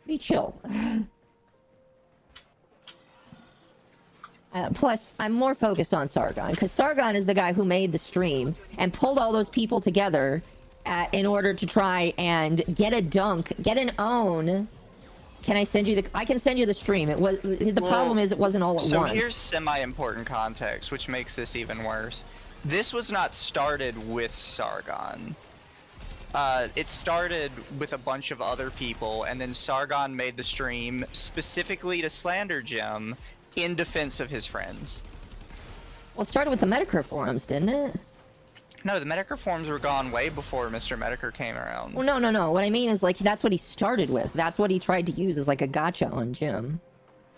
be chill. Plus, I'm more focused on Sargon, because Sargon is the guy who made the stream and pulled all those people together in order to try and get a dunk, get an own. Can I send you the... I can send you the stream. It was... The problem is it wasn't all at once. So here's semi-important context, which makes this even worse. This was not started with Sargon. It started with a bunch of other people, and then Sargon made the stream specifically to slander Jim in defense of his friends. Well, it started with the Medicare forums, didn't it? No, the Medicare forums were gone way before Mr. Medicare came around. Well, no. What I mean is, like, that's what he started with. That's what he tried to use as, like, a gotcha on Jim.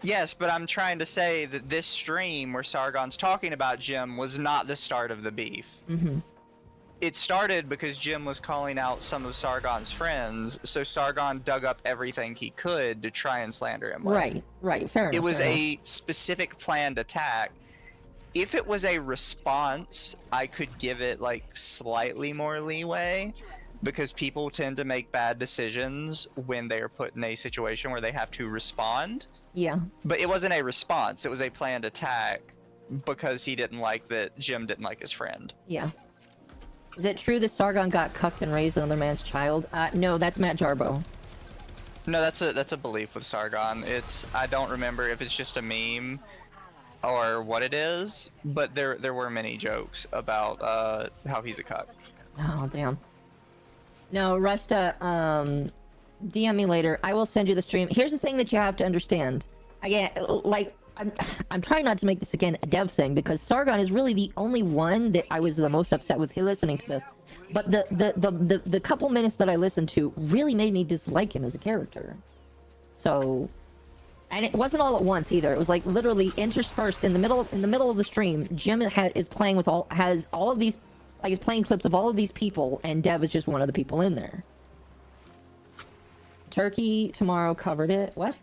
Yes, but I'm trying to say that this stream where Sargon's talking about Jim was not the start of the beef. Mm-hmm. It started because Jim was calling out some of Sargon's friends, so Sargon dug up everything he could to try and slander him with. Right, fair enough. It was a specific planned attack. If it was a response, I could give it, like, slightly more leeway, because people tend to make bad decisions when they are put in a situation where they have to respond. Yeah. But it wasn't a response, it was a planned attack, because he didn't like that Jim didn't like his friend. Yeah. Is it true that Sargon got cucked and raised another man's child? No, that's Matt Jarbo. No, that's a belief with Sargon. I don't remember if it's just a meme or what it is, but there were many jokes about how he's a cuck. Oh, damn. No, Resta, DM me later. I will send you the stream. Here's the thing that you have to understand. Again, like, I'm trying not to make this again a dev thing, because Sargon is really the only one that I was the most upset with listening to this. But the couple minutes that I listened to really made me dislike him as a character. So, and it wasn't all at once either. It was like literally interspersed in the middle of the stream. Jim is playing with has all of these, like, he's playing clips of all of these people, and Dev is just one of the people in there. Turkey tomorrow covered it. What?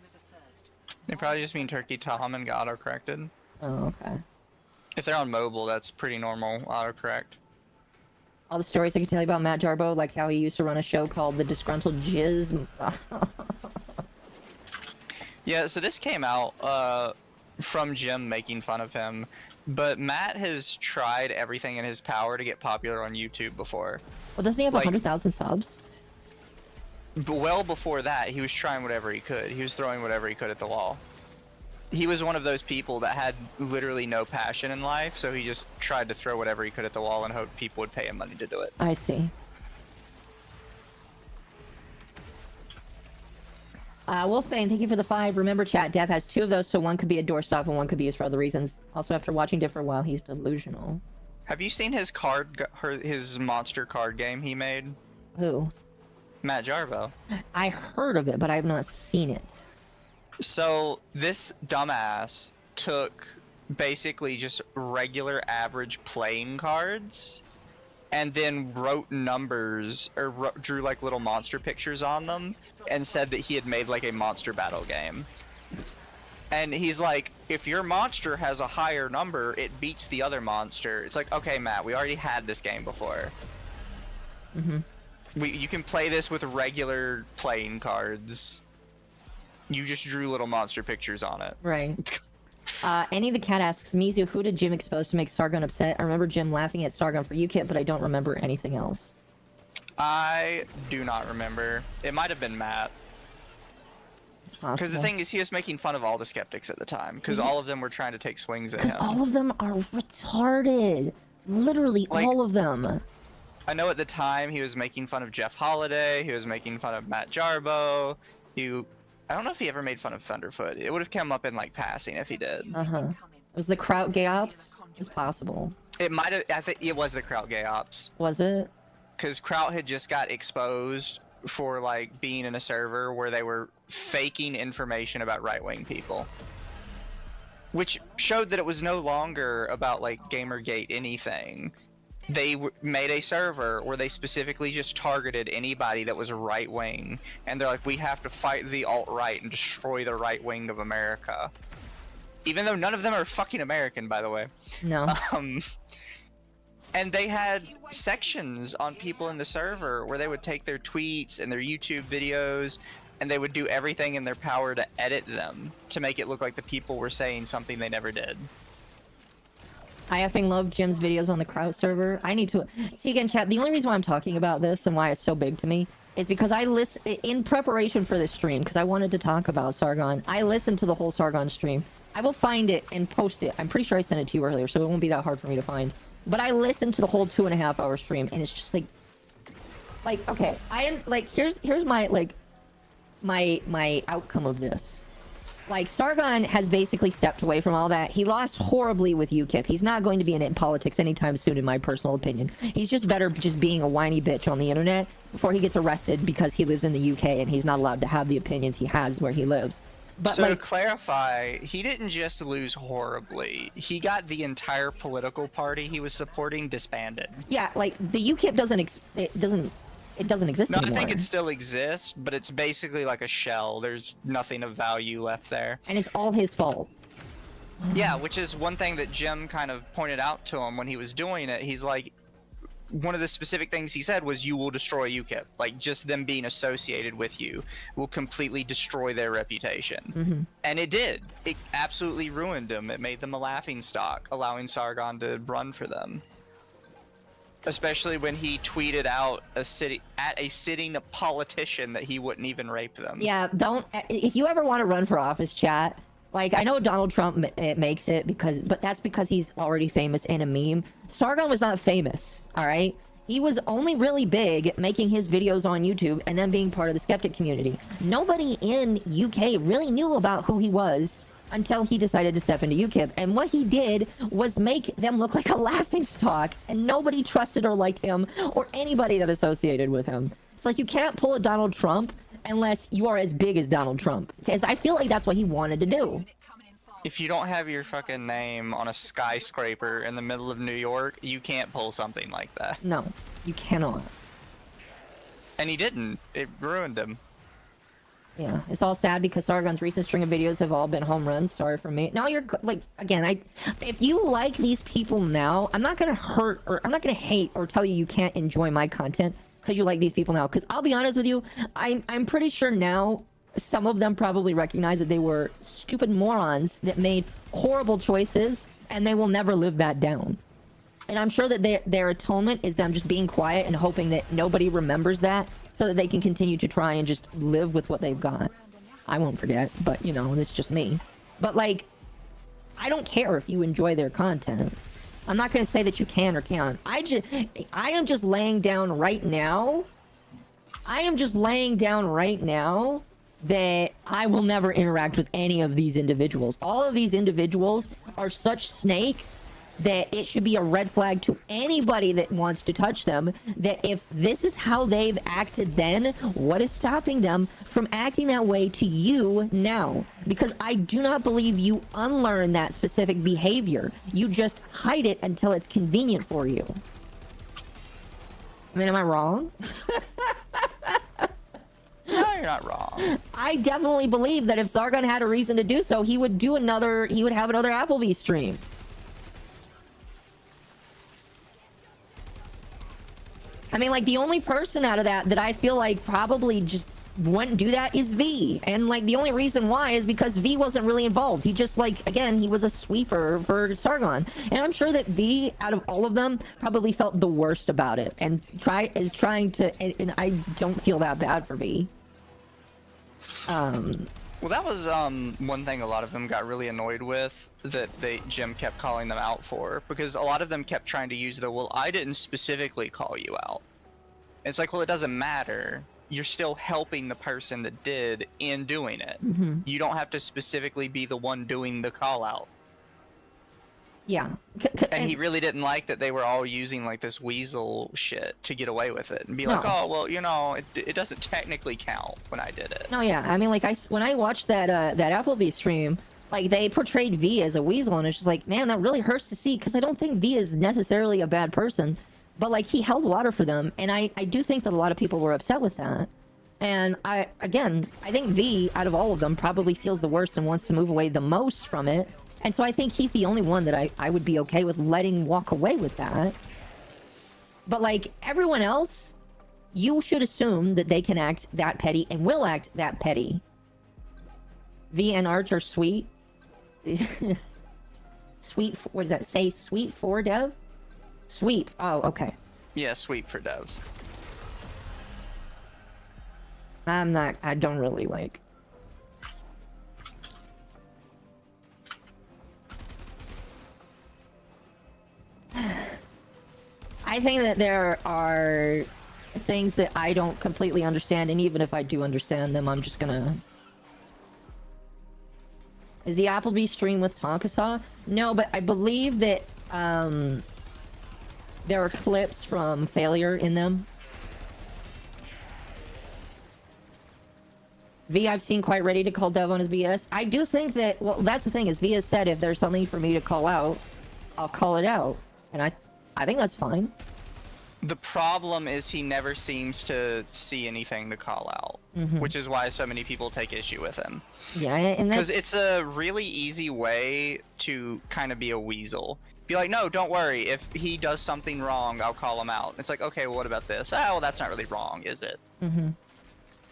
They probably just mean Turkey Tom and got auto-corrected. Oh, okay. If they're on mobile, that's pretty normal autocorrect. All the stories I can tell you about Matt Jarbo, like how he used to run a show called The Disgruntled Jizz. Yeah, so this came out from Jim making fun of him, but Matt has tried everything in his power to get popular on YouTube before. Well, doesn't he have 100,000 subs? But well before that, he was trying whatever he could. He was throwing whatever he could at the wall. He was one of those people that had literally no passion in life, so he just tried to throw whatever he could at the wall and hoped people would pay him money to do it. I see. Wolfbane, thank you for the 5. Remember, chat, Dev has 2 of those, so one could be a doorstop and one could be used for other reasons. Also, after watching Diff for a while, he's delusional. Have you seen his his monster card game he made? Who? Matt Jarbo. I heard of it, but I have not seen it. So, this dumbass took basically just regular average playing cards and then wrote numbers, or drew like little monster pictures on them, and said that he had made like a monster battle game. And he's like, if your monster has a higher number, it beats the other monster. It's like, okay, Matt, we already had this game before. You can play this with regular playing cards. You just drew little monster pictures on it. Right. Any of the cat asks, Mizu, who did Jim expose to make Sargon upset? I remember Jim laughing at Sargon for UKIP, but I don't remember anything else. I do not remember. It might have been Matt. Because the thing is, he was making fun of all the skeptics at the time, because all of them were trying to take swings at him. All of them are retarded. Literally, like, all of them. I know at the time he was making fun of Jeff Holiday, he was making fun of Matt Jarbo, I don't know if he ever made fun of Thunderfoot. It would have come up in, like, passing if he did. Was the Kraut Gay Ops? It's possible. It might have, I think it was the Kraut Gay Ops. Was it? Because Kraut had just got exposed for, like, being in a server where they were faking information about right-wing people. Which showed that it was no longer about, like, Gamergate anything. They made a server where they specifically just targeted anybody that was right-wing. And they're like, we have to fight the alt-right and destroy the right-wing of America. Even though none of them are fucking American, by the way. No. And they had sections on people in the server where they would take their tweets and their YouTube videos and they would do everything in their power to edit them to make it look like the people were saying something they never did. I effing love Jim's videos on the Kraut server. I need to... See, again, chat, the only reason why I'm talking about this and why it's so big to me is because I in preparation for this stream, because I wanted to talk about Sargon, I listened to the whole Sargon stream. I will find it and post it. I'm pretty sure I sent it to you earlier, so it won't be that hard for me to find. But I listened to the whole 2.5-hour stream, and it's just like, okay, here's my, like, my outcome of this. Like, Sargon has basically stepped away from all that. He lost horribly with UKIP. He's not going to be in politics anytime soon, in my personal opinion. He's just better just being a whiny bitch on the internet before he gets arrested because he lives in the UK and he's not allowed to have the opinions he has where he lives. But, so to clarify, he didn't just lose horribly. He got the entire political party he was supporting disbanded. Yeah, like, the UKIP doesn't exist no, anymore. I think it still exists, but it's basically like a shell. There's nothing of value left there. And it's all his fault. Yeah, which is one thing that Jim kind of pointed out to him when he was doing it. He's like, one of the specific things he said was, you will destroy UKIP. Like, just them being associated with you will completely destroy their reputation. And it did. It absolutely ruined them. It made them a laughingstock, allowing Sargon to run for them. Especially when he tweeted out a sitting politician that he wouldn't even rape them. Yeah, if you ever want to run for office, chat, like, I know Donald Trump makes it but that's because he's already famous and a meme. Sargon was not famous, all right? He was only really big making his videos on YouTube and then being part of the skeptic community. Nobody in UK really knew about who he was until he decided to step into UKIP. And what he did was make them look like a laughingstock, and nobody trusted or liked him or anybody that associated with him. It's like, you can't pull a Donald Trump unless you are as big as Donald Trump. Because I feel like that's what he wanted to do. If you don't have your fucking name on a skyscraper in the middle of New York, you can't pull something like that. No, you cannot. And he didn't. It ruined him. Yeah, it's all sad because Sargon's recent string of videos have all been home runs. Sorry for me. Now you're like, again, if you like these people now, I'm not gonna I'm not gonna hate or tell you can't enjoy my content because you like these people now. Because I'll be honest with you, I'm pretty sure now some of them probably recognize that they were stupid morons that made horrible choices, and they will never live that down. And I'm sure that their atonement is them just being quiet and hoping that nobody remembers that, so that they can continue to try and just live with what they've got. I won't forget, but, you know, it's just me. But, like, I don't care if you enjoy their content. I'm not going to say that you can or can't. I am just laying down right now. That I will never interact with any of these individuals. All of these individuals are such snakes that it should be a red flag to anybody that wants to touch them, that if this is how they've acted then, what is stopping them from acting that way to you now? Because I do not believe you unlearn that specific behavior. You just hide it until it's convenient for you. I mean, am I wrong? No, you're not wrong. I definitely believe that if Sargon had a reason to do so, he would have another Applebee's stream. I mean, like, the only person out of that I feel like probably just wouldn't do that is V. And, like, the only reason why is because V wasn't really involved. He just, like, again, he was a sweeper for Sargon. And I'm sure that V, out of all of them, probably felt the worst about it. And trying to... And I don't feel that bad for V. Well, that was one thing a lot of them got really annoyed with, that Jim kept calling them out for, because a lot of them kept trying to use the, well, I didn't specifically call you out. It's like, well, it doesn't matter. You're still helping the person that did in doing it. You don't have to specifically be the one doing the call out. Yeah. And he really didn't like that they were all using like this weasel shit to get away with it and be like, oh, well, you know, it doesn't technically count when I did it. No, yeah. I mean, like, when I watched that Applebee's stream, like, they portrayed V as a weasel, and it's just like, man, that really hurts to see, because I don't think V is necessarily a bad person, but, like, he held water for them, and I do think that a lot of people were upset with that. And I think V, out of all of them, probably feels the worst and wants to move away the most from it. And so I think he's the only one that I would be okay with letting walk away with that. But, like, everyone else, you should assume that they can act that petty and will act that petty. V and Arch are sweet. Sweet, what does that say? Sweet for Dev? Sweep. Oh, okay. Yeah, sweep for Dev. I don't really like... I think that there are things that I don't completely understand, and even if I do understand them, I'm just gonna... Is the Applebee stream with Tonkasaw? No, but I believe that there are clips from Failure in them. V, I've seen quite ready to call Dev on his BS. I do think that, well, that's the thing, is V has said if there's something for me to call out, I'll call it out. And I think that's fine. The problem is he never seems to see anything to call out, which is why so many people take issue with him. Yeah, and that's... Because it's a really easy way to kind of be a weasel. Be like, no, don't worry. If he does something wrong, I'll call him out. It's like, okay, well, what about this? Oh, well, that's not really wrong, is it?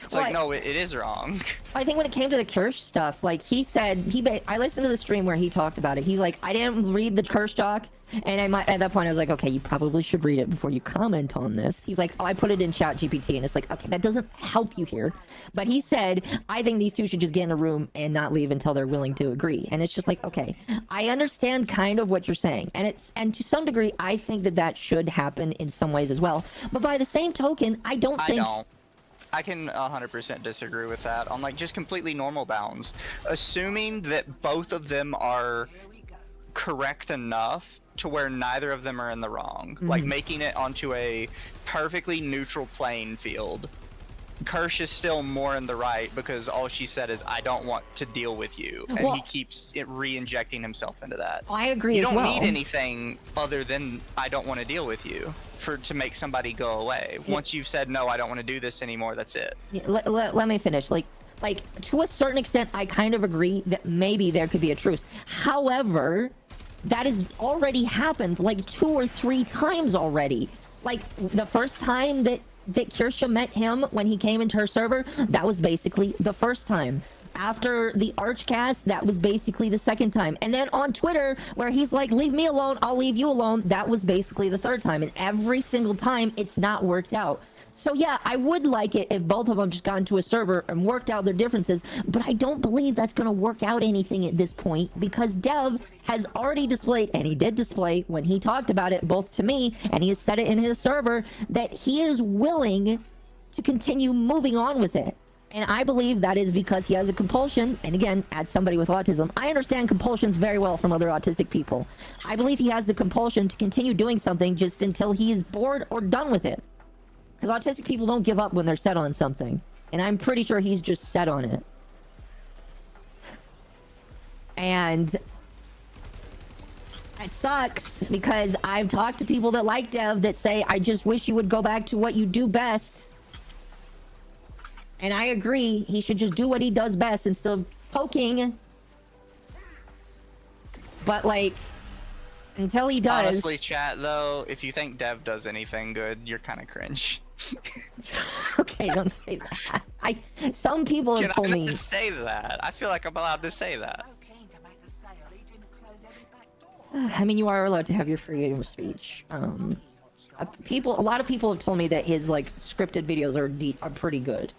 It's like, no, it is wrong. I think when it came to the curse stuff, like, he said, I listened to the stream where he talked about it. He's like, I didn't read the curse doc, and at that point I was like, okay, you probably should read it before you comment on this. He's like, oh, I put it in ChatGPT, and it's like, okay, that doesn't help you here. But he said, I think these two should just get in a room and not leave until they're willing to agree. And it's just like, okay, I understand kind of what you're saying, and to some degree, I think that should happen in some ways as well. But by the same token, I don't. I can 100% disagree with that on, like, just completely normal bounds. Assuming that both of them are correct enough to where neither of them are in the wrong. Like, making it onto a perfectly neutral playing field. Kirsch is still more in the right because all she said is, I don't want to deal with you. And he keeps re-injecting himself into that. I agree as well. You don't need anything other than, I don't want to deal with you, to make somebody go away. Once you've said, no, I don't want to do this anymore, that's it. Yeah, let me finish. Like, to a certain extent, I kind of agree that maybe there could be a truce. However, that has already happened, like, 2 or 3 times already. Like, the first time that Kirsha met him when he came into her server, that was basically the first time. After the Archcast, that was basically the second time. And then on Twitter, where he's like, leave me alone, I'll leave you alone, that was basically the third time. And every single time, it's not worked out. So yeah, I would like it if both of them just got into a server and worked out their differences, but I don't believe that's going to work out anything at this point, because Dev has already displayed, and he did display when he talked about it both to me, and he has said it in his server, that he is willing to continue moving on with it. And I believe that is because he has a compulsion, and again, as somebody with autism, I understand compulsions very well from other autistic people. I believe he has the compulsion to continue doing something just until he is bored or done with it. Because autistic people don't give up when they're set on something. And I'm pretty sure he's just set on it. And it sucks because I've talked to people that like Dev that say, I just wish you would go back to what you do best. And I agree, he should just do what he does best instead of poking. But, like, until he does... Honestly, chat, though, if you think Dev does anything good, you're kind of cringe. Okay, don't say that. Some people have told me... Can I not say that? I feel like I'm allowed to say that. I mean, you are allowed to have your freedom of speech. A lot of people have told me that his, like, scripted videos are pretty good.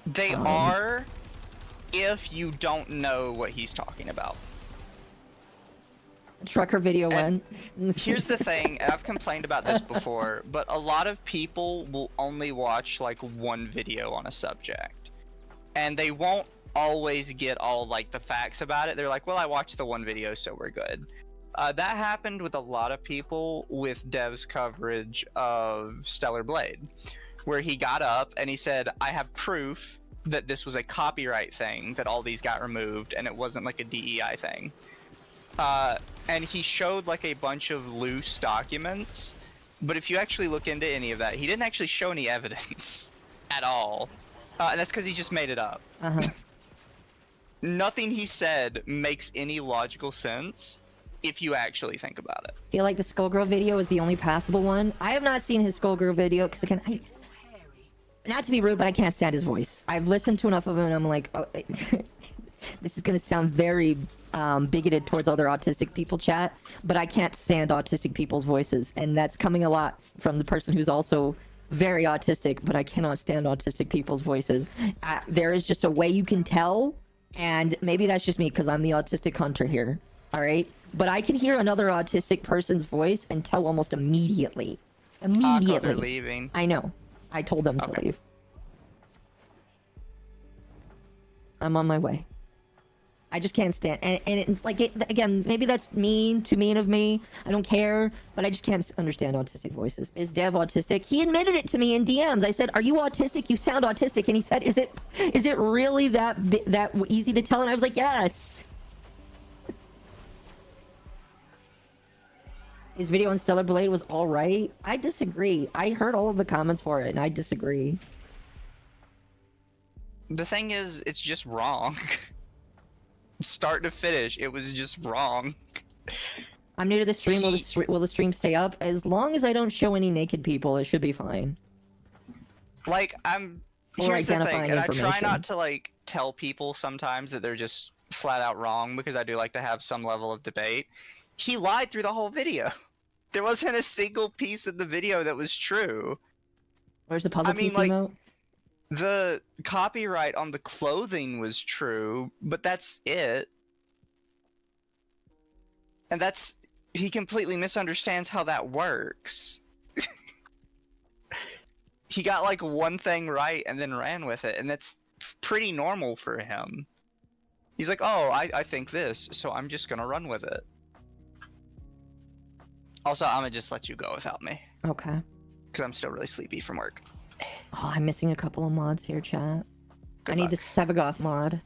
They are, if you don't know what he's talking about. Trucker video one. Here's the thing, and I've complained about this before, but a lot of people will only watch like one video on a subject. And they won't always get all like the facts about it. They're like, well, I watched the one video, so we're good. That happened with a lot of people with Dev's coverage of Stellar Blade, where he got up and he said, I have proof that this was a copyright thing, that all these got removed, and it wasn't like a DEI thing. And he showed like a bunch of loose documents, but if you actually look into any of that, he didn't actually show any evidence at all. And that's because he just made it up. Nothing he said makes any logical sense if you actually think about it. I feel like the Skullgirl video is the only passable one. I have not seen his Skullgirl video because, again, not to be rude, but I can't stand his voice. I've listened to enough of him and I'm like, oh, this is going to sound very bigoted towards other autistic people, chat, but I can't stand autistic people's voices, and that's coming a lot from the person who's also very autistic, but I cannot stand autistic people's voices. There is just a way you can tell, and maybe that's just me because I'm the autistic hunter here, all right? But I can hear another autistic person's voice and tell almost immediately. Immediately. They're leaving. I know. I told them to leave. I'm on my way. I just can't stand, and it's like, again, maybe that's too mean of me. I don't care, but I just can't understand autistic voices. Is Dev autistic? He admitted it to me in DMs. I said, "Are you autistic? You sound autistic." And he said, "Is it really that easy to tell?" And I was like, "Yes." His video on Stellar Blade was all right. I disagree. I heard all of the comments for it, and I disagree. The thing is, it's just wrong. Start to finish, it was just wrong. I'm new to the stream. Will the stream stay up? As long as I don't show any naked people, it should be fine. Like, here's the thing, and I try not to, like, tell people sometimes that they're just flat out wrong, because I do like to have some level of debate. He lied through the whole video. There wasn't a single piece of the video that was true. Where's the puzzle piece emote? The copyright on the clothing was true, but that's it. And he completely misunderstands how that works. He got like one thing right and then ran with it, and that's pretty normal for him. He's like, oh, I think this, so I'm just gonna run with it. Also, I'm gonna just let you go without me. Okay. Because I'm still really sleepy from work. Oh, I'm missing a couple of mods here, chat. Good I need luck. the Sevagoth mod.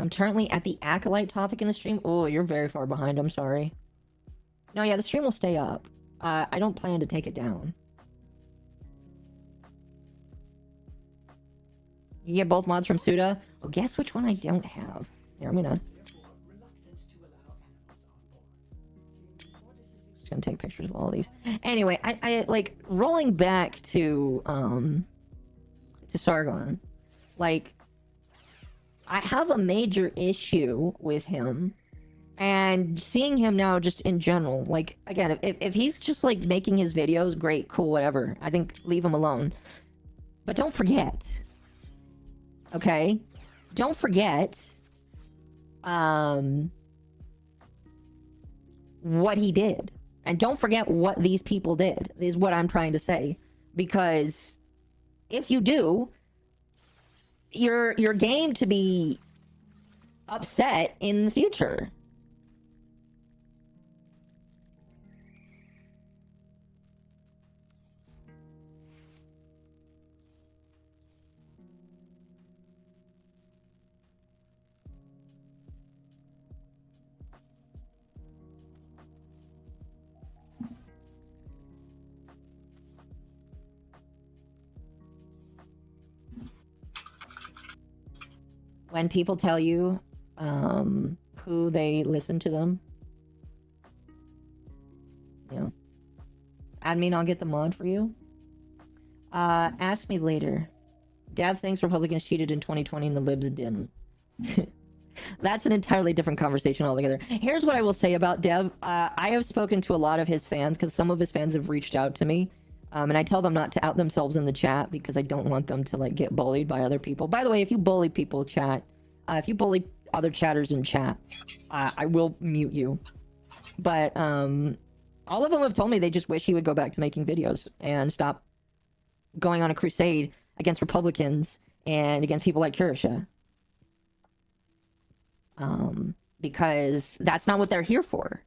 I'm currently at the Acolyte topic in the stream. Oh, you're very far behind. I'm sorry. No, yeah, the stream will stay up. I don't plan to take it down. You get both mods from Suda? Well, guess which one I don't have. Here, I'm gonna take pictures of all of these. Anyway, I like rolling back to Sargon. Like, I have a major issue with him, and seeing him now just in general. Like, again, if he's just like making his videos, great, cool, whatever. I think leave him alone. But don't forget, okay? Don't forget, what he did. And don't forget what these people did, is what I'm trying to say. Because if you do, you're game to be upset in the future. when people tell you who they listen to them, you know, admin, I'll get the mod for you. Ask me later. Dev thinks Republicans cheated in 2020 and the libs didn't. That's an entirely different conversation altogether. Here's what I will say about Dev. I have spoken to a lot of his fans because some of his fans have reached out to me. And I tell them not to out themselves in the chat because I don't want them to like get bullied by other people. By the way, if you bully people chat, if you bully other chatters in chat, I will mute you. But all of them have told me they just wish he would go back to making videos and stop going on a crusade against Republicans and against people like Kurisha. Because that's not what they're here for.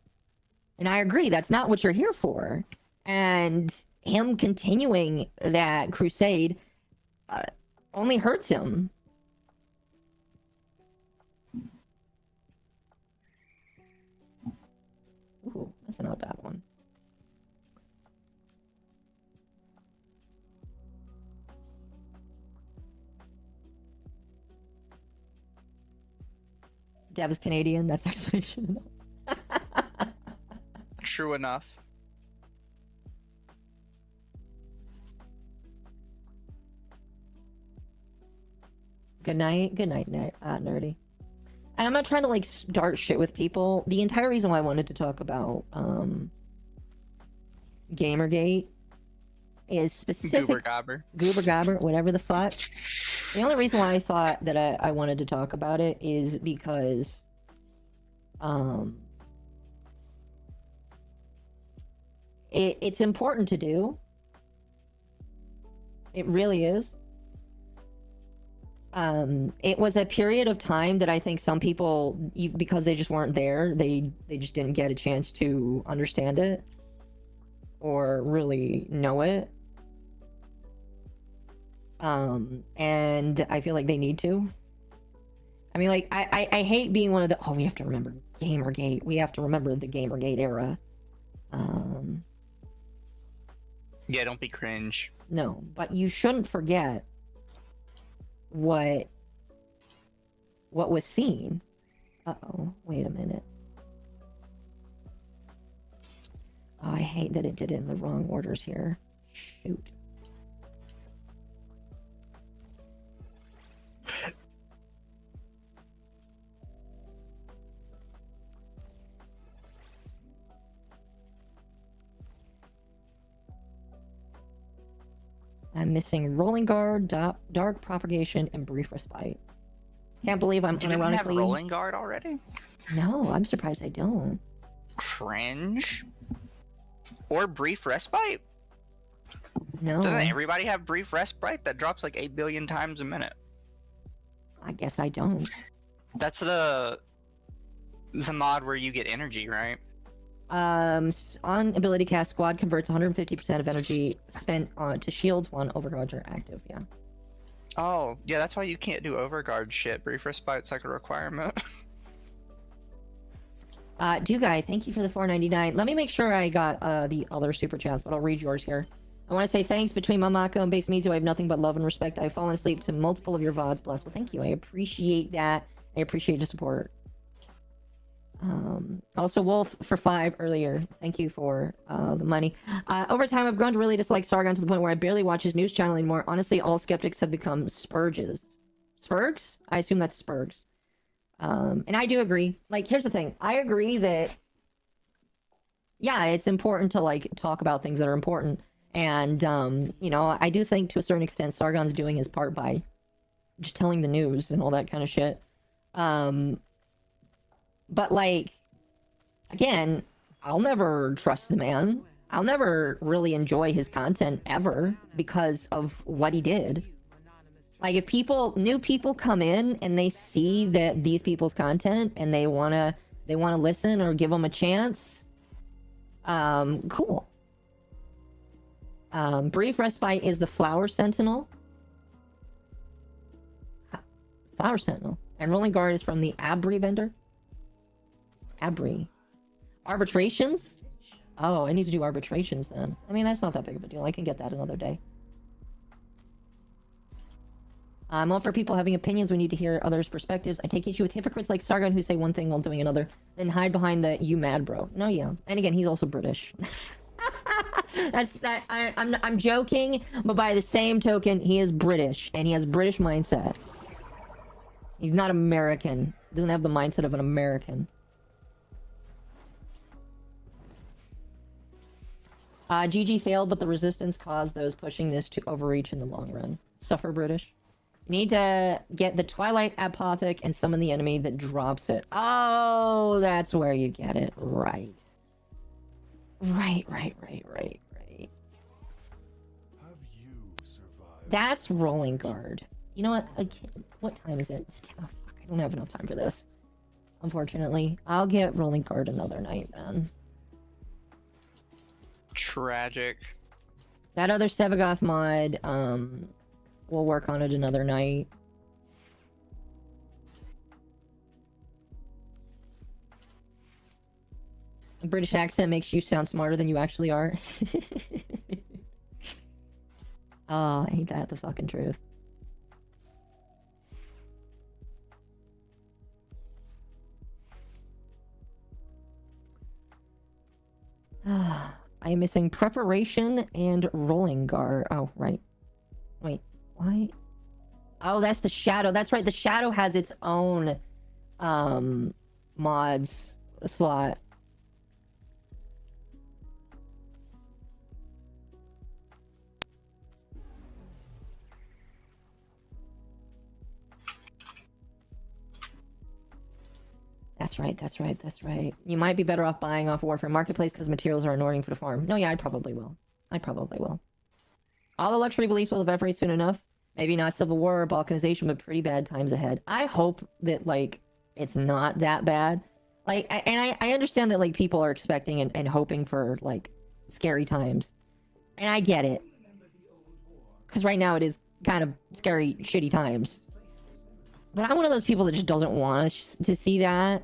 And I agree, that's not what you're here for. And him continuing that crusade only hurts him. Ooh, that's not a bad one. Dev's Canadian, that's explanation. True enough. Good night, nerdy. And I'm not trying to like start shit with people. The entire reason why I wanted to talk about Gamergate is specific. Goober Gobber, whatever the fuck. The only reason why I thought that I wanted to talk about it is because it's important to do. It really is. It was a period of time that I think some people, because they just weren't there, they just didn't get a chance to understand it or really know it. And I feel like they need to. I mean, like, I hate being one of the, we have to remember Gamergate. We have to remember the Gamergate era. Yeah, don't be cringe. No, but you shouldn't forget what was seen. Uh-oh, wait a minute. Oh, I hate that it did it in the wrong orders here. Shoot. I'm missing Rolling Guard, Dark Propagation, and Brief Respite. Can't believe I'm unironically... You have Rolling Guard already? No, I'm surprised I don't. Cringe? Or Brief Respite? No. Doesn't everybody have Brief Respite? That drops like 8 billion times a minute. I guess I don't. That's the mod where you get energy, right? On ability cast, squad converts 150% of energy spent to shields when overguards are active. Yeah. Oh, yeah, that's why you can't do overguard shit. Brief Respite's like a requirement. Guy, thank you for the $4.99. Let me make sure I got the other super chats, but I'll read yours here. I want to say thanks. Between MommaOcco and Base Mizu, I have nothing but love and respect. I've fallen asleep to multiple of your VODs. Bless. Well, thank you. I appreciate that. I appreciate the support. Also Wolf for 5 earlier. Thank you for the money. Over time, I've grown to really dislike Sargon to the point where I barely watch his news channel anymore. Honestly, all skeptics have become Spurges. Spurgs? I assume that's Spurgs. And I do agree. Like, here's the thing. I agree that, yeah, it's important to, like, talk about things that are important. And, you know, I do think to a certain extent Sargon's doing his part by just telling the news and all that kind of shit. But, like, again, I'll never trust the man. I'll never really enjoy his content ever because of what he did. Like, if new people come in and they see that these people's content and they wanna listen or give them a chance, cool. Brief Respite is the Flower Sentinel. Flower Sentinel. And Rolling Guard is from the Abri vendor. Abri. Arbitrations? Oh, I need to do arbitrations then. I mean, that's not that big of a deal. I can get that another day. I'm all for people having opinions. We need to hear others' perspectives. I take issue with hypocrites like Sargon who say one thing while doing another, then hide behind the "you mad, bro." No, yeah. And again, he's also British. I'm joking, but by the same token, he is British and he has British mindset. He's not American. Doesn't have the mindset of an American. GG failed, but the resistance caused those pushing this to overreach in the long run. Suffer, British. You need to get the Twilight Apothec and summon the enemy that drops it. Oh, that's where you get it. Right. Right. That's Rolling Guard. You know what? What time is it? It's 10. Oh, fuck. I don't have enough time for this. Unfortunately. I'll get Rolling Guard another night, then. Tragic. That other Sevagoth mod, we'll work on it another night. A British accent makes you sound smarter than you actually are. Oh, ain't that the fucking truth. I am missing preparation and rolling guard. Oh, right. Wait, why? Oh, that's the shadow. That's right. The shadow has its own mods slot. That's right. You might be better off buying off Warframe Marketplace because materials are annoying for the farm. No, yeah, I probably will. All the luxury beliefs will evaporate soon enough. Maybe not civil war or balkanization, but pretty bad times ahead. I hope that, like, it's not that bad. Like, I understand that, like, people are expecting and hoping for, like, scary times. And I get it. Because right now it is kind of scary, shitty times. But I'm one of those people that just doesn't want to see that.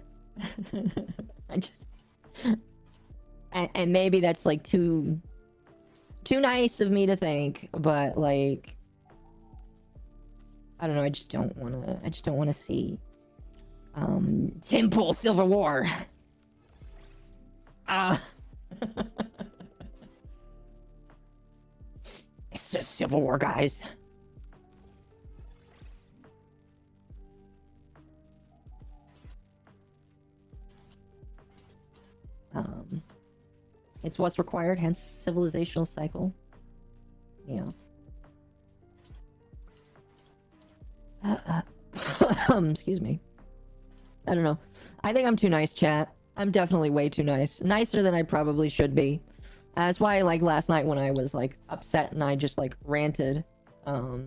And maybe that's like too nice of me to think, but like I don't know, I just don't want to see Temple Civil War. It's just Civil War, guys. It's what's required, hence civilizational cycle. Yeah. Excuse me. I don't know. I think I'm too nice, chat. I'm definitely way too nice. Nicer than I probably should be. That's why, like, last night when I was, like, upset and I just, like, ranted, I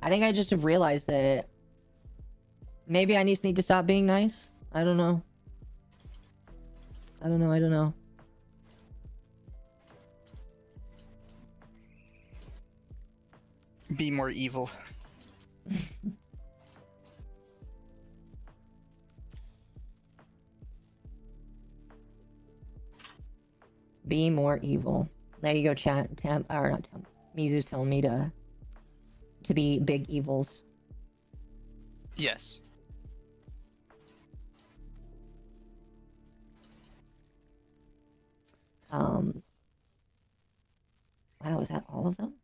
think I just have realized that maybe I just need to stop being nice. I don't know. Be more evil. Be more evil. There you go, chat. Mizu's telling me to be big evils. Yes. Wow, is that all of them?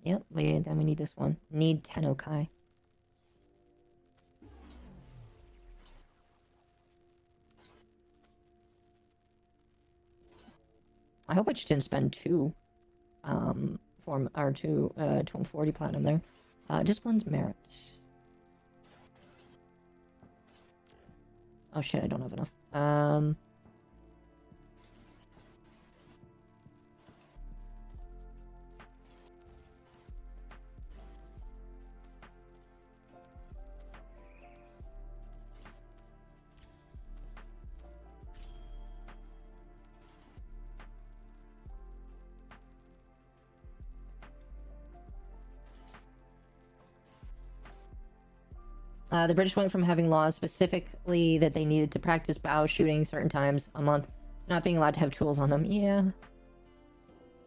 Yep, then we need this one. Need Tenokai. I hope I just didn't spend 240 platinum there. Just one's merits. Oh shit, I don't have enough. The British went from having laws specifically that they needed to practice bow shooting certain times a month to not being allowed to have tools on them. Yeah.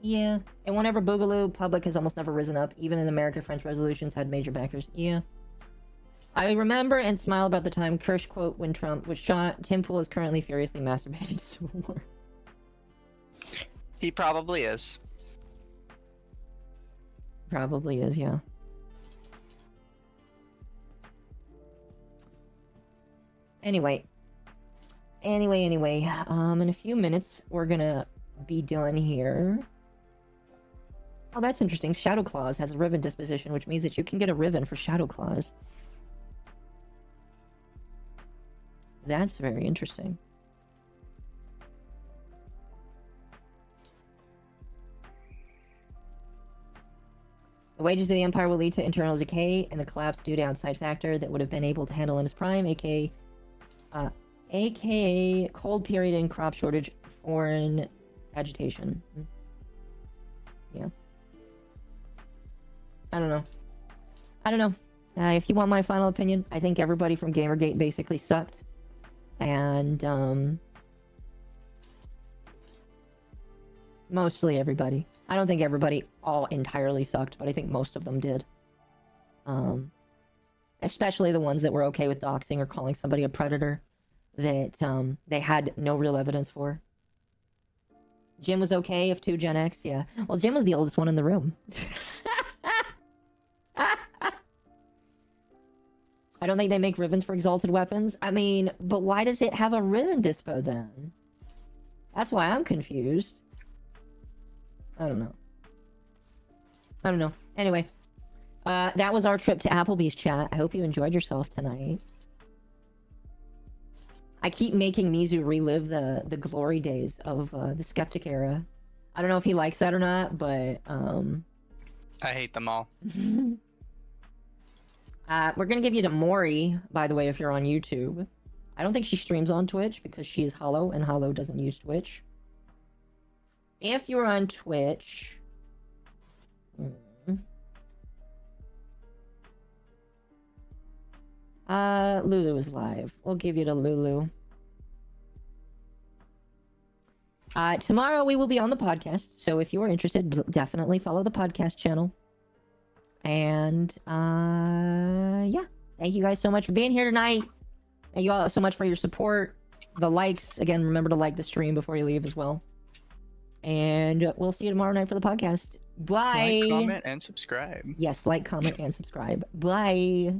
Yeah. And whenever Boogaloo, public has almost never risen up. Even in America, French resolutions had major backers. Yeah. I remember and smile about the time Kirsch quote when Trump was shot. Tim Pool is currently furiously masturbating to Civil War. He probably is. Probably is, yeah. Anyway. In a few minutes, we're gonna be done here. Oh, that's interesting. Shadow Claws has a Riven disposition, which means that you can get a Riven for Shadow Claws. That's very interesting. The wages of the Empire will lead to internal decay and the collapse due to outside factor that would have been able to handle in his prime, aka cold period and crop shortage, foreign agitation. Yeah. I don't know. If you want my final opinion, I think everybody from Gamergate basically sucked. And, mostly everybody. I don't think everybody all entirely sucked, but I think most of them did. Especially the ones that were okay with doxing or calling somebody a predator that, they had no real evidence for. Jim was okay if 2 Gen X, yeah. Well, Jim was the oldest one in the room. I don't think they make Rivens for exalted weapons. I mean, but why does it have a Riven dispo then? That's why I'm confused. I don't know. Anyway, that was our trip to Applebee's, chat. I hope you enjoyed yourself tonight. I keep making Mizu relive the glory days of the Skeptic era. I don't know if he likes that or not, but I hate them all. We're gonna give you to Mori, by the way, if you're on YouTube. I don't think she streams on Twitch because she is Hollow, and Hollow doesn't use Twitch. If you're on Twitch... Lulu is live. We'll give you to Lulu. Tomorrow we will be on the podcast, so if you are interested, definitely follow the podcast channel. And, yeah. Thank you guys so much for being here tonight. Thank you all so much for your support. The likes. Again, remember to like the stream before you leave as well. And we'll see you tomorrow night for the podcast. Bye! Like, comment, and subscribe. Yes, like, comment, and subscribe. Bye!